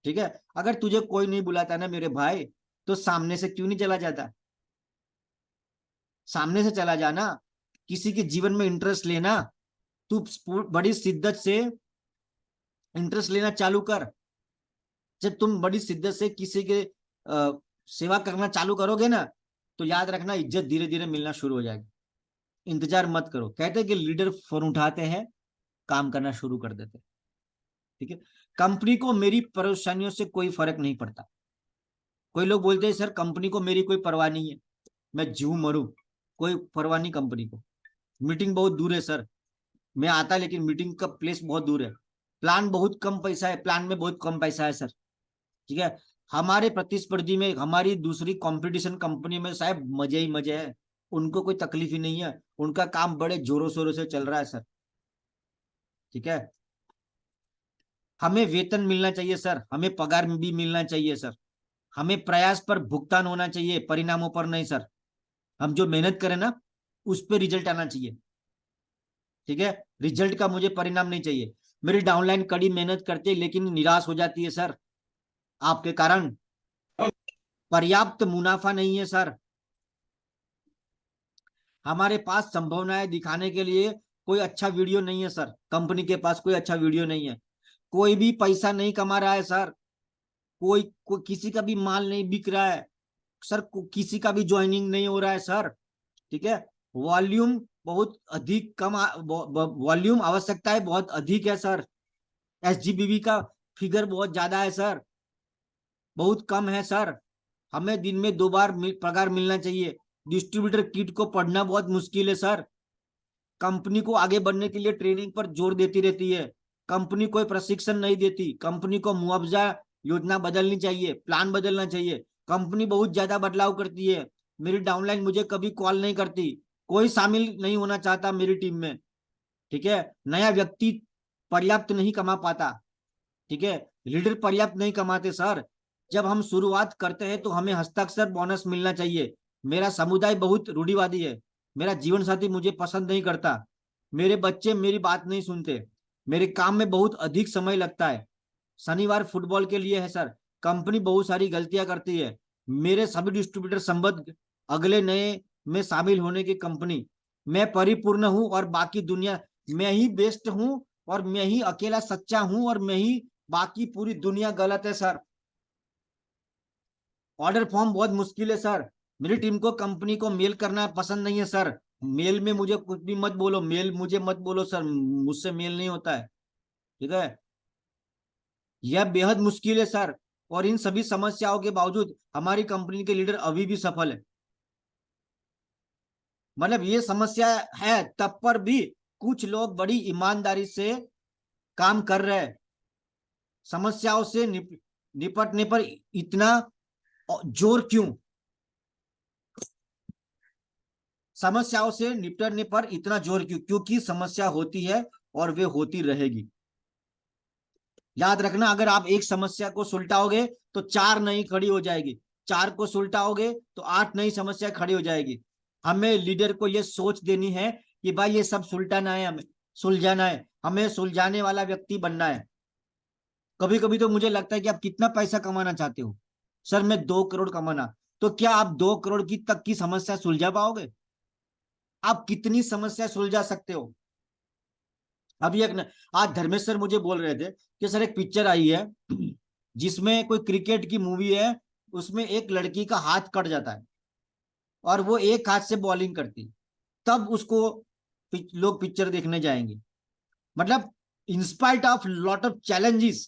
ठीक है, अगर तुझे कोई नहीं बुलाता ना मेरे भाई, तो सामने से क्यों नहीं चला जाता? सामने से चला जाना, किसी के जीवन में इंटरेस्ट लेना, तू बड़ी शिद्दत से इंटरेस्ट लेना चालू कर। जब तुम बड़ी शिद्दत से किसी के सेवा करना चालू करोगे ना, तो याद रखना इज्जत धीरे धीरे मिलना शुरू हो जाएगी। इंतजार मत करो। कहते हैं कि लीडर फोन उठाते हैं, काम करना शुरू कर देते हैं। ठीक है, कंपनी को मेरी परेशानियों से कोई फर्क नहीं पड़ता। कोई लोग बोलते हैं सर कंपनी को मेरी कोई परवाह नहीं है, मैं जीव मरूं, कोई परवाह नहीं कंपनी को। मीटिंग बहुत दूर है सर, मैं आता लेकिन मीटिंग का प्लेस बहुत दूर है, प्लान बहुत कम पैसा है, प्लान में बहुत कम पैसा है सर। ठीक है, हमारे प्रतिस्पर्धी में, हमारी दूसरी कंपटीशन कंपनी में साहब मजे ही मजे है, उनको कोई तकलीफ ही नहीं है, उनका काम बड़े जोरों शोरों से चल रहा है सर। ठीक है, हमें वेतन मिलना चाहिए सर, हमें पगार भी मिलना चाहिए सर, हमें प्रयास पर भुगतान होना चाहिए, परिणामों पर नहीं सर। हम जो मेहनत करें ना उस पर रिजल्ट आना चाहिए। ठीक है, रिजल्ट का मुझे परिणाम नहीं चाहिए। मेरी डाउनलाइन कड़ी मेहनत करती है लेकिन निराश हो जाती है सर, आपके कारण। पर्याप्त मुनाफा नहीं है सर, हमारे पास संभावनाएं दिखाने के लिए कोई अच्छा वीडियो नहीं है सर, कंपनी के पास कोई अच्छा वीडियो नहीं है, कोई भी पैसा नहीं कमा रहा है सर, कोई किसी का भी माल नहीं बिक रहा है सर, किसी का भी ज्वाइनिंग नहीं हो रहा है सर। ठीक है, वॉल्यूम बहुत अधिक कम, वॉल्यूम आवश्यकता है बहुत अधिक है सर, एसजीबीवी का फिगर बहुत ज्यादा है सर, बहुत कम है सर, हमें दिन में 2 बार पगार मिलना चाहिए, डिस्ट्रीब्यूटर किट को पढ़ना बहुत मुश्किल है सर, कंपनी को आगे बढ़ने के लिए ट्रेनिंग पर जोर देती रहती है, कंपनी कोई प्रशिक्षण नहीं देती, कंपनी को मुआवजा योजना बदलनी चाहिए, प्लान बदलना चाहिए, कंपनी बहुत ज्यादा बदलाव करती है, मेरी डाउनलाइन मुझे कभी कॉल नहीं करती, कोई शामिल नहीं होना चाहता मेरी टीम में। ठीक है, नया व्यक्ति पर्याप्त नहीं कमा पाता। ठीक है, लीडर पर्याप्त नहीं कमाते सर। जब हम शुरुआत करते हैं तो हमें हस्ताक्षर बोनस मिलना चाहिए। मेरा समुदाय बहुत रूढ़िवादी है, मेरा जीवन साथी मुझे पसंद नहीं करता, मेरे बच्चे मेरी बात नहीं सुनते, मेरे काम में बहुत अधिक समय लगता है, शनिवार फुटबॉल के लिए है सर, कंपनी बहुत सारी गलतियां करती है, मेरे सभी डिस्ट्रीब्यूटर संबद्ध अगले नए में शामिल होने की कंपनी, मैं परिपूर्ण हूं और बाकी दुनिया, मैं ही बेस्ट हूं और मैं ही अकेला सच्चा हूं और मैं ही, बाकी पूरी दुनिया गलत है सर। ऑर्डर फॉर्म बहुत मुश्किल है सर, मेरी टीम को कंपनी को मेल करना पसंद नहीं है सर, मेल में मुझे कुछ भी मत बोलो, मेल मुझे मत बोलो सर, मुझसे मेल नहीं होता है। ठीक है, यह बेहद मुश्किल है सर, और इन सभी समस्याओं के बावजूद हमारी कंपनी के लीडर अभी भी सफल है। मतलब ये समस्या है तब पर भी कुछ लोग बड़ी ईमानदारी से काम कर रहे हैं। समस्याओं से निपटने पर इतना जोर क्यों? समस्याओं से निपटने पर इतना जोर क्यों? क्योंकि समस्या होती है और वे होती रहेगी। याद रखना, अगर आप एक समस्या को सुलटाओगे तो 4 नई खड़ी हो जाएगी, 4 को सुलटाओगे तो 8 नई समस्या खड़ी हो जाएगी। हमें लीडर को यह सोच देनी है कि भाई ये सब सुलटाना है, हमें सुलझाना है, हमें सुलझाने वाला व्यक्ति बनना है। कभी कभी तो मुझे लगता है कि आप कितना पैसा कमाना चाहते हो? सर मैं 2 करोड़ कमाना, तो क्या आप 2 करोड़ की तक की समस्या सुलझा पाओगे? आप कितनी समस्या सुलझा सकते हो? अभी एक आज धर्मेश सर मुझे बोल रहे थे कि सर एक पिक्चर आई है जिसमें कोई क्रिकेट की मूवी है, उसमें एक लड़की का हाथ कट जाता है और वो एक हाथ से बॉलिंग करती, तब उसको लोग पिक्चर देखने जाएंगे। मतलब in spite of lot of challenges,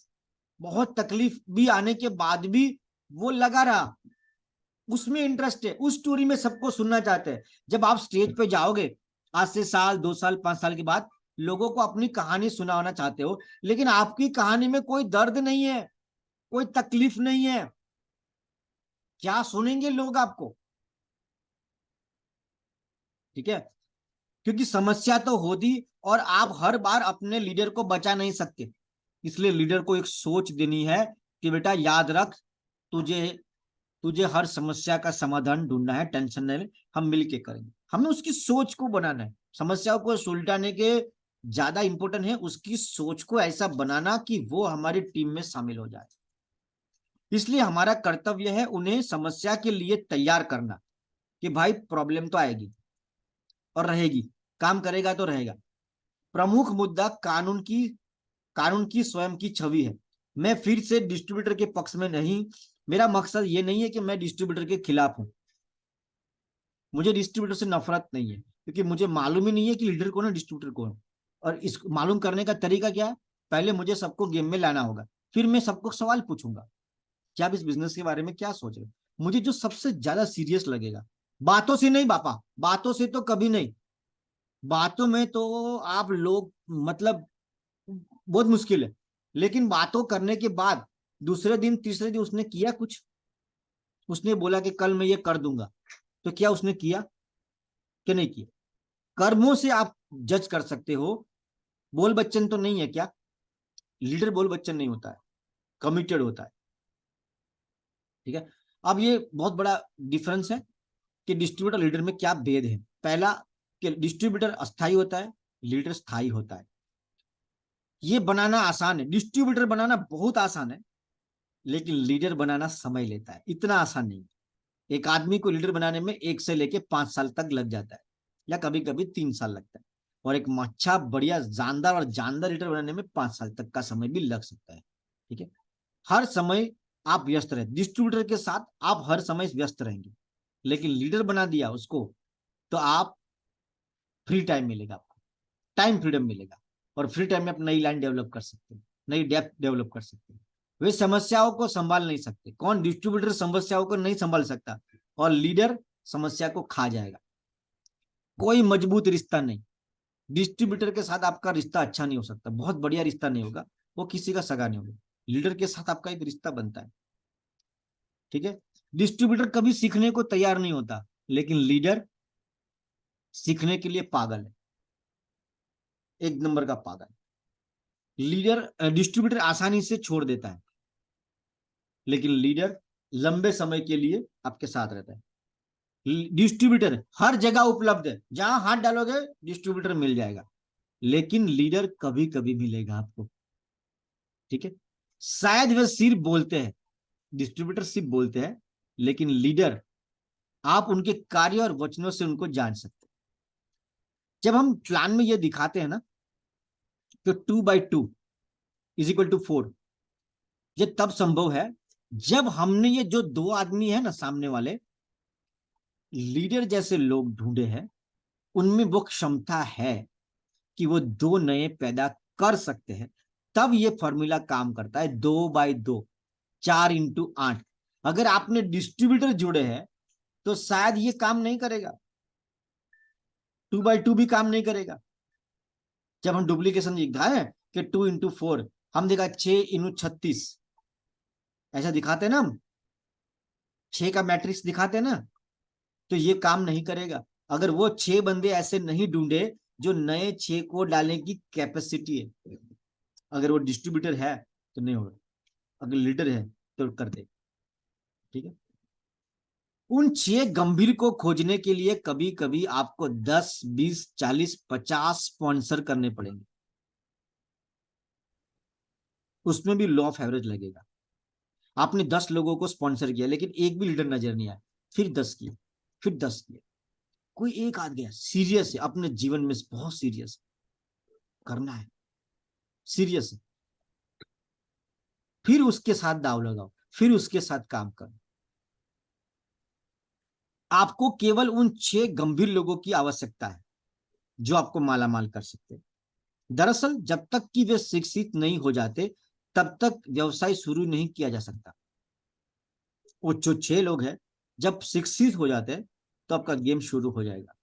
बहुत तकलीफ भी आने के बाद भी वो लगा रहा, उसमें इंटरेस्ट है, उस स्टोरी में सबको सुनना चाहते हैं। जब आप स्टेज पे जाओगे आज से साल 2 साल 5 साल के बाद, लोगों को अपनी कहानी सुनाना चाहते हो, लेकिन आपकी कहानी में कोई दर्द नहीं है, कोई तकलीफ नहीं है, क्या सुनेंगे लोग आपको? ठीक है, क्योंकि समस्या तो होती, और आप हर बार अपने लीडर को बचा नहीं सकते। इसलिए लीडर को एक सोच देनी है कि बेटा याद रख, तुझे तुझे हर समस्या का समाधान ढूंढना है, टेंशन नहीं, हम मिलके करेंगे। हमें उसकी सोच को बनाना है, समस्याओं को सुलझाने के ज्यादा इंपॉर्टेंट है उसकी सोच को ऐसा बनाना कि वो हमारी टीम में शामिल हो जाए। इसलिए हमारा कर्तव्य है उन्हें समस्या के लिए तैयार करना, कि भाई प्रॉब्लम तो आएगी और रहेगी, काम करेगा तो रहेगा। प्रमुख मुद्दा कानून की स्वयं की छवि है। मैं फिर से डिस्ट्रीब्यूटर के पक्ष में नहीं, मेरा मकसद ये नहीं है कि मैं डिस्ट्रीब्यूटर के खिलाफ हूं, मुझे डिस्ट्रीब्यूटर से नफरत नहीं है, क्योंकि मुझे मालूम ही नहीं है कि लीडर कौन है, डिस्ट्रीब्यूटर कौन है। और इस मालूम करने का तरीका क्या है, पहले मुझे सबको गेम में लाना होगा, फिर मैं सबको सवाल पूछूंगा कि आप इस बिजनेस के बारे में क्या सोच रहे हो। मुझे जो सबसे ज्यादा सीरियस लगेगा, बातों से नहीं बापा, बातों से तो कभी नहीं, बातों में तो आप लोग मतलब बहुत मुश्किल है, लेकिन बातों करने के बाद दूसरे दिन तीसरे दिन उसने किया कुछ, उसने बोला कि कल मैं ये कर दूंगा, तो क्या उसने किया कि नहीं किया? कर्मों से आप जज कर सकते हो। बोल बच्चन तो नहीं है क्या? लीडर बोल बच्चन नहीं होता है, कमिटेड होता है। ठीक है, अब ये बहुत बड़ा डिफरेंस है कि डिस्ट्रीब्यूटर लीडर में क्या भेद है। पहला कि डिस्ट्रीब्यूटर अस्थायी होता है, लीडर स्थायी होता है। ये बनाना आसान है, डिस्ट्रीब्यूटर बनाना बहुत आसान है, लेकिन लीडर बनाना समय लेता है, इतना आसान नहीं। एक आदमी को लीडर बनाने में 1 से लेके 5 साल तक लग जाता है, या कभी कभी 3 साल लगता है, और एक अच्छा बढ़िया जानदार और जानदार लीडर बनाने में 5 साल तक का समय भी लग सकता है। ठीक है, हर समय आप व्यस्त रहे, डिस्ट्रीब्यूटर के साथ आप हर समय व्यस्त रहेंगे, लेकिन लीडर बना दिया उसको तो आप फ्री टाइम मिलेगा, आपको टाइम फ्रीडम मिलेगा, और फ्री टाइम में आप नई लाइन डेवलप कर सकते हैं, नई डेप्थ डेवलप कर सकते हैं। वे समस्याओं को संभाल नहीं सकते। कौन? डिस्ट्रीब्यूटर समस्याओं को नहीं संभाल सकता, और लीडर समस्या को खा जाएगा। कोई मजबूत रिश्ता नहीं, डिस्ट्रीब्यूटर के साथ आपका रिश्ता अच्छा नहीं हो सकता, बहुत बढ़िया रिश्ता नहीं होगा, वो किसी का सगा नहीं होगा। लीडर के साथ आपका एक रिश्ता बनता है। ठीक है, डिस्ट्रीब्यूटर कभी सीखने को तैयार नहीं होता, लेकिन लीडर सीखने के लिए पागल है, एक नंबर का पागल। डिस्ट्रीब्यूटर आसानी से छोड़ देता है, लेकिन लीडर लंबे समय के लिए आपके साथ रहता है। डिस्ट्रीब्यूटर हर जगह उपलब्ध है, जहां हाथ डालोगे डिस्ट्रीब्यूटर मिल जाएगा, लेकिन लीडर कभी कभी मिलेगा आपको। ठीक है, शायद वे सिर्फ बोलते हैं, डिस्ट्रीब्यूटर सिर्फ बोलते हैं, लेकिन लीडर आप उनके कार्य और वचनों से उनको जान सकते हैं। जब हम प्लान में ये दिखाते हैं ना, तो 2/2 = 4, ये तब संभव है जब हमने ये जो 2 आदमी है ना सामने वाले, लीडर जैसे लोग ढूंढे हैं, उनमें वो क्षमता है कि वो 2 नए पैदा कर सकते हैं। तब ये फॉर्मूला काम करता है, 2/2, 4x8। अगर आपने डिस्ट्रीब्यूटर जुड़े हैं तो शायद ये काम नहीं करेगा, 2/2 भी काम नहीं करेगा। जब हम डुप्लीकेशन दिखाए कि 2x4, हम देखा 6x36, ऐसा दिखाते ना, हम 6 का मैट्रिक्स दिखाते ना, तो ये काम नहीं करेगा। अगर वो 6 बंदे ऐसे नहीं ढूंढे जो नए 6 को डालने की कैपेसिटी है, अगर वो डिस्ट्रीब्यूटर है तो नहीं होगा, अगर लीडर है तो कर दे। ठीक है, उन 6 गंभीर को खोजने के लिए कभी कभी आपको 10, 20, 40, 50 स्पॉन्सर करने पड़ेंगे, उसमें भी लॉ ऑफ एवरेज लगेगा। आपने 10 लोगों को स्पॉन्सर किया, लेकिन एक भी लीडर नजर नहीं आया, फिर 10 किए, फिर 10 किए, कोई एक आ गया सीरियस है, अपने जीवन में बहुत सीरियस करना है, सीरियस है, फिर उसके साथ दाव लगाओ, फिर उसके साथ काम करो। आपको केवल उन 6 गंभीर लोगों की आवश्यकता है जो आपको मालामाल कर सकते हैं। दरअसल जब तक कि वे शिक्षित नहीं हो जाते, तब तक व्यवसाय शुरू नहीं किया जा सकता। वो जो 6 लोग हैं जब 6 हो जाते हैं तो आपका गेम शुरू हो जाएगा।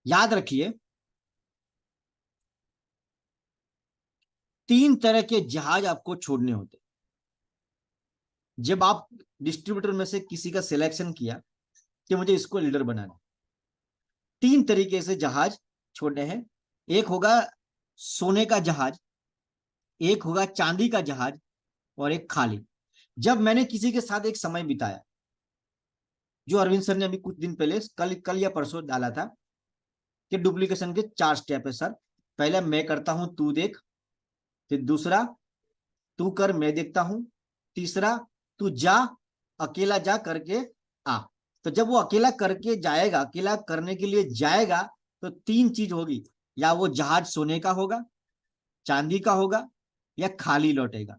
याद रखिए 3 तरह के जहाज आपको छोड़ने होते। जब आप डिस्ट्रीब्यूटर में से किसी का सिलेक्शन किया कि मुझे इसको लीडर बनाना, 3 तरीके से जहाज छोड़ने हैं। एक होगा सोने का जहाज, एक होगा चांदी का जहाज, और एक खाली। जब मैंने किसी के साथ एक समय बिताया, जो अरविंद सर ने अभी कुछ दिन पहले कल या परसों डाला था कि डुप्लीकेशन के 4 स्टेप है सर। पहले मैं करता हूं, तू देख। फिर दूसरा, तू कर, मैं देखता हूं। तीसरा, तू जा, अकेला जा करके आ। तो जब वो अकेला करके जाएगा, अकेला करने के लिए जाएगा, तो 3 चीज होगी, या वो जहाज सोने का होगा, चांदी का होगा, या खाली लौटेगा।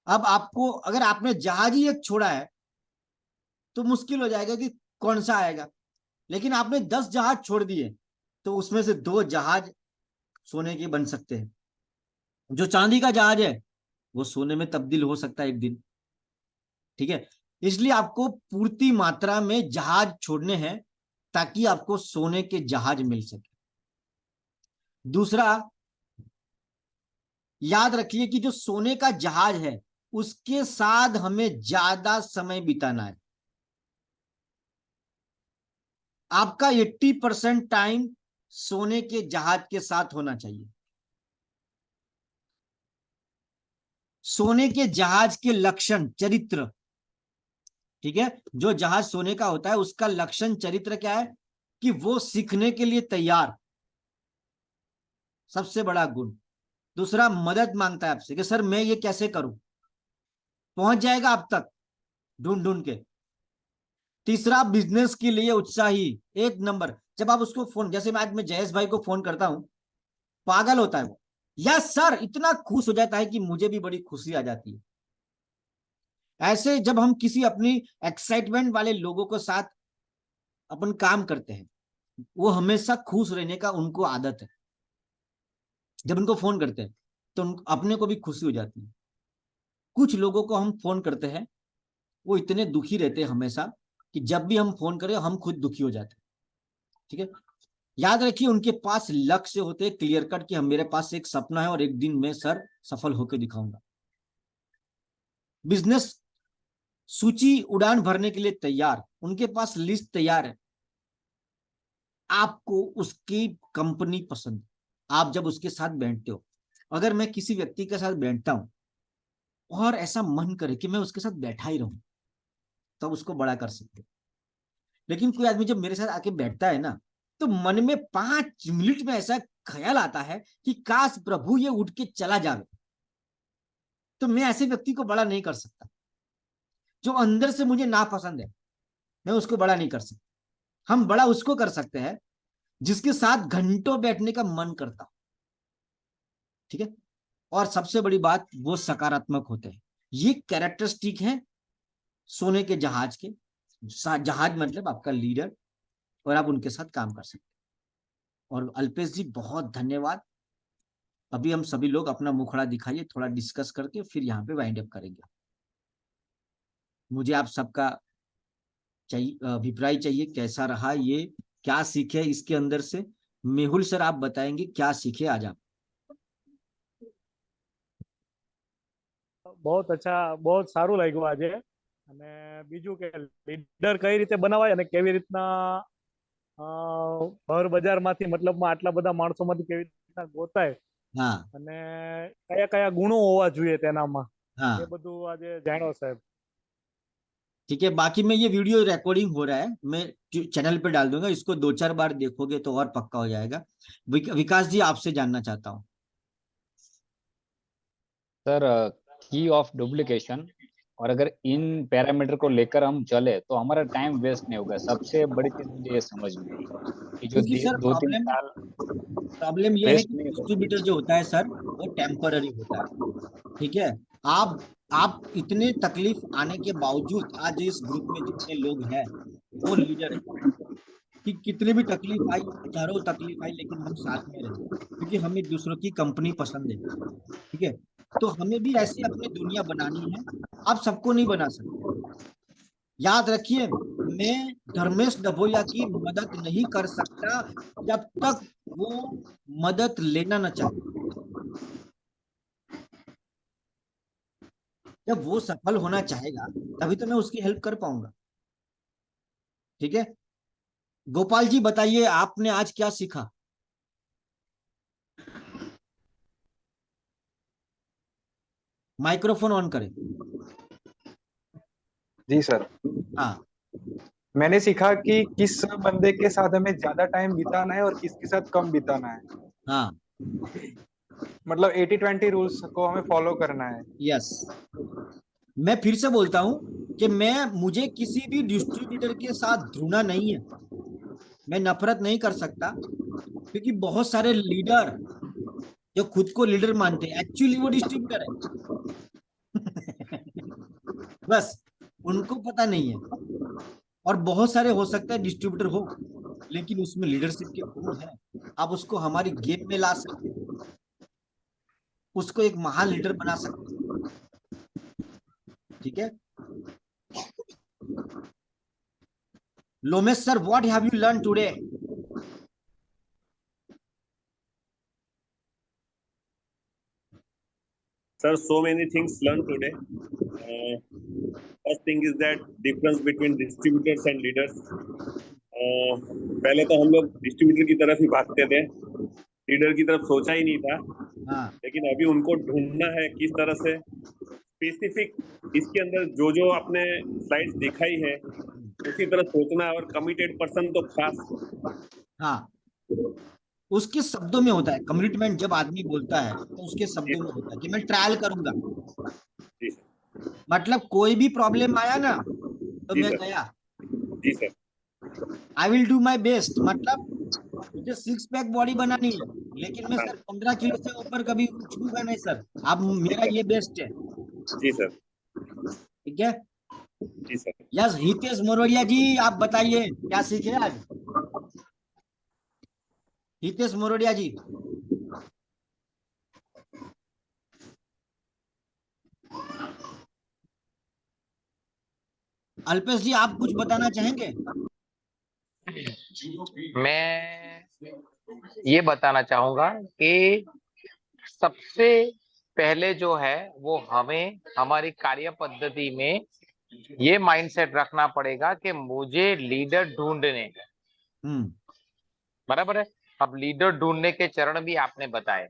अब आपको, अगर आपने जहाज ही एक छोड़ा है तो मुश्किल हो जाएगा कि कौन सा आएगा। लेकिन आपने 10 जहाज छोड़ दिए तो उसमें से 2 जहाज सोने के बन सकते हैं। जो चांदी का जहाज है वो सोने में तब्दील हो सकता है एक दिन। ठीक है, इसलिए आपको पूर्ति मात्रा में जहाज छोड़ने हैं ताकि आपको सोने के जहाज मिल सके। दूसरा, याद रखिए कि जो सोने का जहाज है उसके साथ हमें ज्यादा समय बिताना है। आपका 80% टाइम सोने के जहाज के साथ होना चाहिए। सोने के जहाज के लक्षण, चरित्र, ठीक है, जो जहाज सोने का होता है उसका लक्षण, चरित्र क्या है कि वो सीखने के लिए तैयार, सबसे बड़ा गुण। दूसरा, मदद मांगता है आपसे कि सर मैं ये कैसे करूं, पहुंच जाएगा आप तक ढूंढ ढूंढ के। तीसरा, बिजनेस के लिए उत्साही, 1 नंबर। जब आप उसको फोन, जैसे मैं आज मैं जयेश भाई को फोन करता हूं, पागल होता है वो, यस सर, इतना खुश हो जाता है कि मुझे भी बड़ी खुशी आ जाती है। ऐसे जब हम किसी अपनी एक्साइटमेंट वाले लोगों के साथ अपन काम करते हैं, वो हमेशा खुश रहने का उनको आदत है। जब उनको फोन करते हैं तो अपने को भी खुशी हो जाती है। कुछ लोगों को हम फोन करते हैं, वो इतने दुखी रहते हैं हमेशा कि जब भी हम फोन करें हम खुद दुखी हो जाते हैं। ठीक है, याद रखिए उनके पास लक्ष्य होते हैं क्लियर कट कि हम, मेरे पास एक सपना है और एक दिन मैं सर सफल होकर दिखाऊंगा। बिजनेस सूची उड़ान भरने के लिए तैयार, उनके पास लिस्ट तैयार है। आपको उसकी कंपनी पसंद, आप जब उसके साथ बैठते हो, अगर मैं किसी व्यक्ति के साथ बैठता हूं और ऐसा मन करे कि मैं उसके साथ बैठा ही रहूं, तब उसको बड़ा कर सकते। लेकिन कोई आदमी जब मेरे साथ आके बैठता है ना, तो मन में 5 मिनट में ऐसा ख्याल आता है कि काश प्रभु ये उठ के चला जावे। तो मैं ऐसे व्यक्ति को बड़ा नहीं कर सकता। जो अंदर से मुझे नापसंद है, मैं उसको बड़ा नहीं कर सकता। हम बड़ा उसको कर सकते हैं जिसके साथ घंटों बैठने का मन करता। ठीक है, और सबसे बड़ी बात, वो सकारात्मक होते हैं। ये कैरेक्टरिस्टिक है सोने के जहाज के। जहाज मतलब आपका लीडर, और आप उनके साथ काम कर सकते हैं। और अल्पेश जी बहुत धन्यवाद। अभी हम सभी लोग अपना मुखड़ा दिखाइए, थोड़ा डिस्कस करके फिर यहाँ पे वाइंड अप करेंगे। मुझे आप सबका अभिप्राय चाहिए, कैसा रहा ये, क्या सीखे इसके अंदर से। मेहुल सर आप बताएंगे क्या सीखे आज आप। बहुत अच्छा, बहुत સારું લાગ્યું આજે। અને બીજું કે લીડર કઈ રીતે બનાવાય અને કેવી રીતના ભર બજારમાંથી મતલબમાં આટલા બધા માણસોમાંથી કેવી રીતના ગોતાય हाँ અને કયા કયા ગુણો હોવા જોઈએ તેનામાં, हाँ એ બધું આજે જાણ્યો સાહેબ। ठीक है, बाकी में ये वीडियो रिकॉर्डिंग हो रहा है, मैं चैनल पे डाल दूंगा, इसको 2-4 बार देखोगे तो और पक्का हो जाएगा। विकास जी आपसे जानना चाहता हूँ। सर, की ऑफ डुप्लीकेशन, और अगर इन पैरामीटर को लेकर हम चले तो हमारा टाइम वेस्ट नहीं होगा। सबसे बड़ी चीज मुझे ये समझ में आई कि जो क्योंकि सर 2-3 साल प्रॉब्लम ये है वेस्ट कि नहीं होगा। डिस्ट्रीब्यूटर जो होता है सर, वो टेम्पररी होता है। ठीक है, आप इतने तकलीफ आने के बावजूद आज इस ग्रुप में जितने लोग हैं वो लीडर है। कि कितनी भी तकलीफ आई, हजारों तकलीफ आई, लेकिन हम साथ में रहे, क्योंकि हमें दूसरों की कंपनी पसंद है। ठीक है, तो हमें भी ऐसी अपनी दुनिया बनानी है। आप सबको नहीं बना सकते। याद रखिए, मैं धर्मेश डभोलिया की मदद नहीं कर सकता जब तक वो मदद लेना न चाहे। जब वो सफल होना चाहेगा तभी तो मैं उसकी हेल्प कर पाऊंगा। ठीक है, गोपाल जी बताइए, आपने आज क्या सीखा? माइक्रोफोन ऑन करें। जी सर, हाँ मैंने सीखा कि किस बंदे के साथ हमें ज्यादा टाइम बिताना है और किसके साथ कम बिताना है। हाँ, मतलब 80-20 रूल्स को हमें फॉलो करना है। यस। मैं फिर से बोलता हूं कि मुझे किसी भी डिस्ट्रीब्यूटर के साथ घृणा नहीं है, मैं नफरत नहीं कर सकता, क्योंकि बहुत सारे लीडर जो खुद को लीडर मानते हैं, एक्चुअली वो डिस्ट्रीब्यूटर है। बस उनको पता नहीं है। और बहुत सारे हो सकता है डिस्ट्रीब्यूटर हो, लेकिन उसमें लीडरशिप के गुण है। आप उसको हमारी गेम में ला सकते हैं, उसको एक महान लीडर बना सकते हैं। ठीक है, Lomesh sir, what have you learn today? Sir, so many things learned today. First thing is that difference between distributors and leaders. पहले तो हम लोग डिस्ट्रीब्यूटर की तरफ ही भागते थे, लीडर की तरफ सोचा ही नहीं था। हाँ, लेकिन अभी उनको ढूंढना है किस तरह से स्पेसिफिक, इसके अंदर जो जो आपने स्लाइड्स दिखाई है उसी तरह सोचना है, और कमिटेड पर्सन तो खास। हाँ, उसके शब्दों में होता है कमिटमेंट। जब आदमी बोलता है तो उसके शब्दों में होता है कि मैं ट्रायल करूंगा। जी सर, मतलब कोई भी प्रॉब्लम आया ना तो जी मैं सर, गया, जी sir, I will do my best. मतलब मुझे 6 पैक बॉडी बनानी है, लेकिन मैं हाँ, सर 15 किलो से ऊपर कभी छूगा नहीं सर। अब मेरा ये बेस्ट है। जी सर, ठीक है, जी सर। यस। हितेश मोरवड़िया जी, आप बताइए क्या सीखे आज? हितेश मोरवड़िया जी। अल्पेश जी, आप कुछ बताना चाहेंगे? मैं ये बताना चाहूंगा कि सबसे पहले जो है वो हमें हमारी कार्य पद्धति में ये माइंडसेट रखना पड़ेगा कि मुझे लीडर ढूंढने हैं। बराबर है। अब लीडर ढूंढने के चरण भी आपने बताए।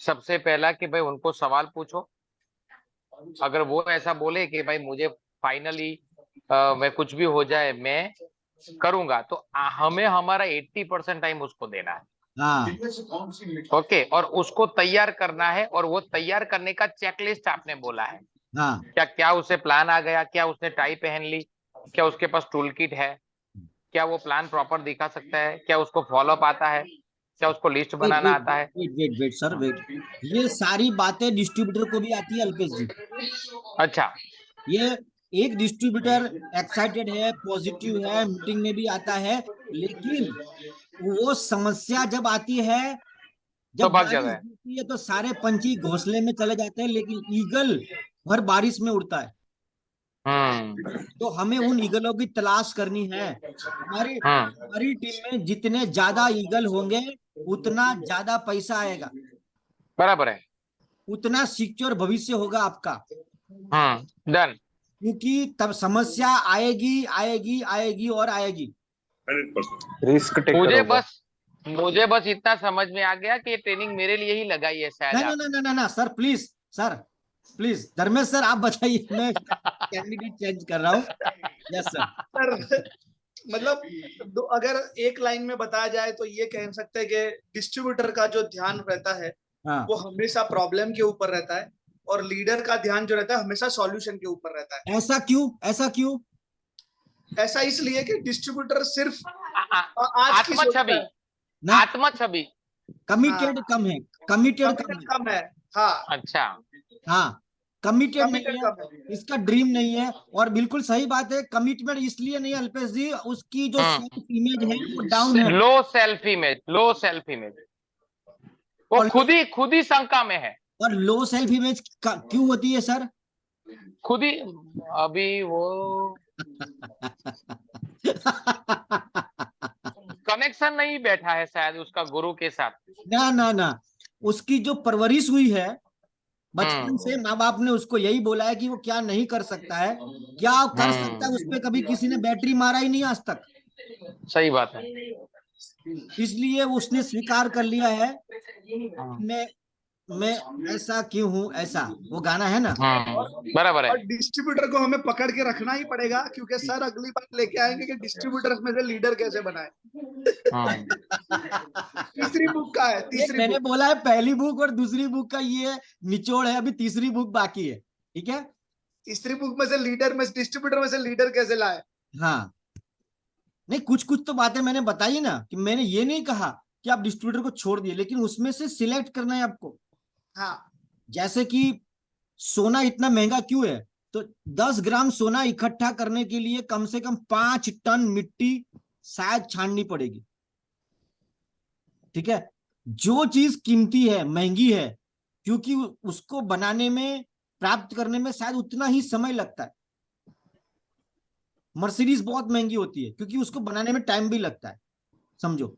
सबसे पहला कि भाई उनको सवाल पूछो। अगर वो ऐसा बोले कि भाई मुझे फाइनली मैं कुछ भी हो जाए मैं करूंगा, तो हमें हमारा 80% टाइम उसको देना है। हाँ, ओके, और उसको तैयार करना है, और वो तैयार करने का चेकलिस्ट आपने बोला है। हाँ, क्या क्या उसे प्लान आ गया, क्या उसने टाई पहन ली, क्या उसके पास टूल किट है, क्या वो प्लान प्रॉपर दिखा सकता है, क्या उसको फॉलो अप आता है, क्या उसको लिस्ट वेट बनाना वेट आता है। Weight weight weight sir, weight. ये सारी बातें डिस्ट्रीब्यूटर को भी आती है अल्पेश जी। अच्छा, ये एक डिस्ट्रीब्यूटर एक्साइटेड है, पॉजिटिव है, मीटिंग में भी आता है, लेकिन वो समस्या जब आती है, तो जब भाग बारिश जाता है। गिरती है तो सारे पंछी घोंसले में चले जाते हैं, लेकिन ईगल भर बारिश में उड़ता है। तो हमें उन ईगलों की तलाश करनी है। हमारी हमारी टीम में जितने ज्यादा ईगल होंगे उतना ज्यादा पैसा आएगा, बराबर है। उतना सिक्योर भविष्य होगा आपका। डन। क्योंकि तब समस्या आएगी आएगी आएगी और आएगी। 100% रिस्क टेकर होगा। मुझे बस इतना समझ में आ गया कि ये ट्रेनिंग मेरे लिए ही लगाई है शायद नहीं आप। नहीं नहीं नहीं sir, please sir, please Dharmesh sir आप बताइए, मैं कैंडिडेट चेंज कर रहा हूँ। Yes sir. सर मतलब अगर एक लाइन में बताया जाए तो ये कह सकते हैं कि डिस्ट्रीब्यूटर का जो ध्यान रहता है हाँ, वो हमेशा प्रॉब्लम के ऊपर रहता है, और लीडर का ध्यान जो रहता है हमेशा सॉल्यूशन के ऊपर रहता है। ऐसा क्यों? ऐसा क्यों? ऐसा इसलिए कि डिस्ट्रीब्यूटर सिर्फ आज की आत्मछवि, सोचता है। आत्मछवि कमिटेड कम है, कमिटेड कम है। कम है। हाँ, अच्छा, हाँ, कमिटेड नहीं Committed है, कम है। इसका ड्रीम नहीं है। और बिल्कुल सही बात है, कमिटमेंट इसलिए नहीं है अल्पेश जी, उसकी जो सेल्फ इमेज है वो डाउन है। लो सेल्फ इमेज, वो और खुद ही शंका में है। और लो सेल्फ इमेज क्यों होती है सर? खुद ही अभी वो कनेक्शन नहीं बैठा है शायद उसका गुरु के साथ। ना ना ना, उसकी जो परवरिश हुई है बचपन से, माँ बाप ने उसको यही बोला है कि वो क्या नहीं कर सकता है, क्या कर सकता है, उस पर कभी किसी ने बैटरी मारा ही नहीं आज तक। सही बात है। इसलिए उसने स्वीकार कर लिया है, मैं ऐसा क्यों हूँ ऐसा, वो गाना है ना। बराबर है। और डिस्ट्रीब्यूटर को हमें पकड़ के रखना ही पड़ेगा, क्योंकि सर अगली बार लेके आएंगे कि डिस्ट्रीब्यूटर में से लीडर कैसे बनाए। तीसरी बुक का है, तीसरी मैंने बुक। बोला है पहली बुक और दूसरी बुक का ये निचोड़ है, अभी तीसरी बुक बाकी है। ठीक है, तीसरी बुक में से लीडर में डिस्ट्रीब्यूटर में से लीडर कैसे लाए। हाँ नहीं, कुछ कुछ तो बातें मैंने बताई ना, कि मैंने ये नहीं कहा कि आप डिस्ट्रीब्यूटर को छोड़ दिए, लेकिन उसमें से सिलेक्ट करना है आपको। हाँ, जैसे कि सोना इतना महंगा क्यों है, तो 10 ग्राम सोना इकट्ठा करने के लिए कम से कम 5 टन मिट्टी शायद छाननी पड़ेगी। ठीक है, जो चीज कीमती है, महंगी है, क्योंकि उसको बनाने में, प्राप्त करने में शायद उतना ही समय लगता है। मर्सिडीज बहुत महंगी होती है क्योंकि उसको बनाने में टाइम भी लगता है, समझो।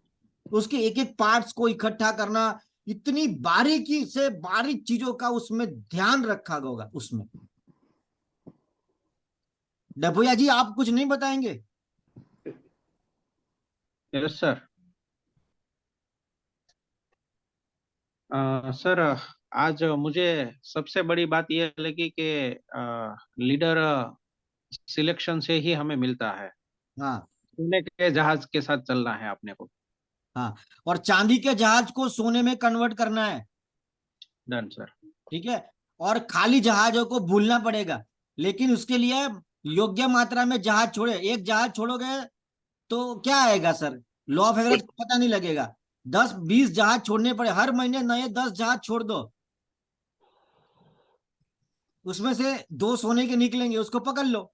उसके एक एक पार्ट्स को इकट्ठा करना, इतनी बारीकी से बारीक चीजों का उसमें ध्यान रखा होगा उसमें। डभोया जी आप कुछ नहीं बताएंगे? Yes sir. सर आज मुझे सबसे बड़ी बात यह लगी कि लीडर सिलेक्शन से ही हमें मिलता है। हाँ सोने के जहाज के साथ चलना है अपने को। हाँ, और चांदी के जहाज को सोने में कन्वर्ट करना है। Done sir. ठीक है, और खाली जहाजों को भूलना पड़ेगा, लेकिन उसके लिए योग्य मात्रा में जहाज छोड़े। एक जहाज छोड़ोगे तो क्या आएगा सर, लॉ ऑफ एवरेज पता नहीं लगेगा। 10-20 जहाज छोड़ने पड़े, हर महीने नए 10 जहाज छोड़ दो, उसमें से 2 सोने के निकलेंगे, उसको पकड़ लो।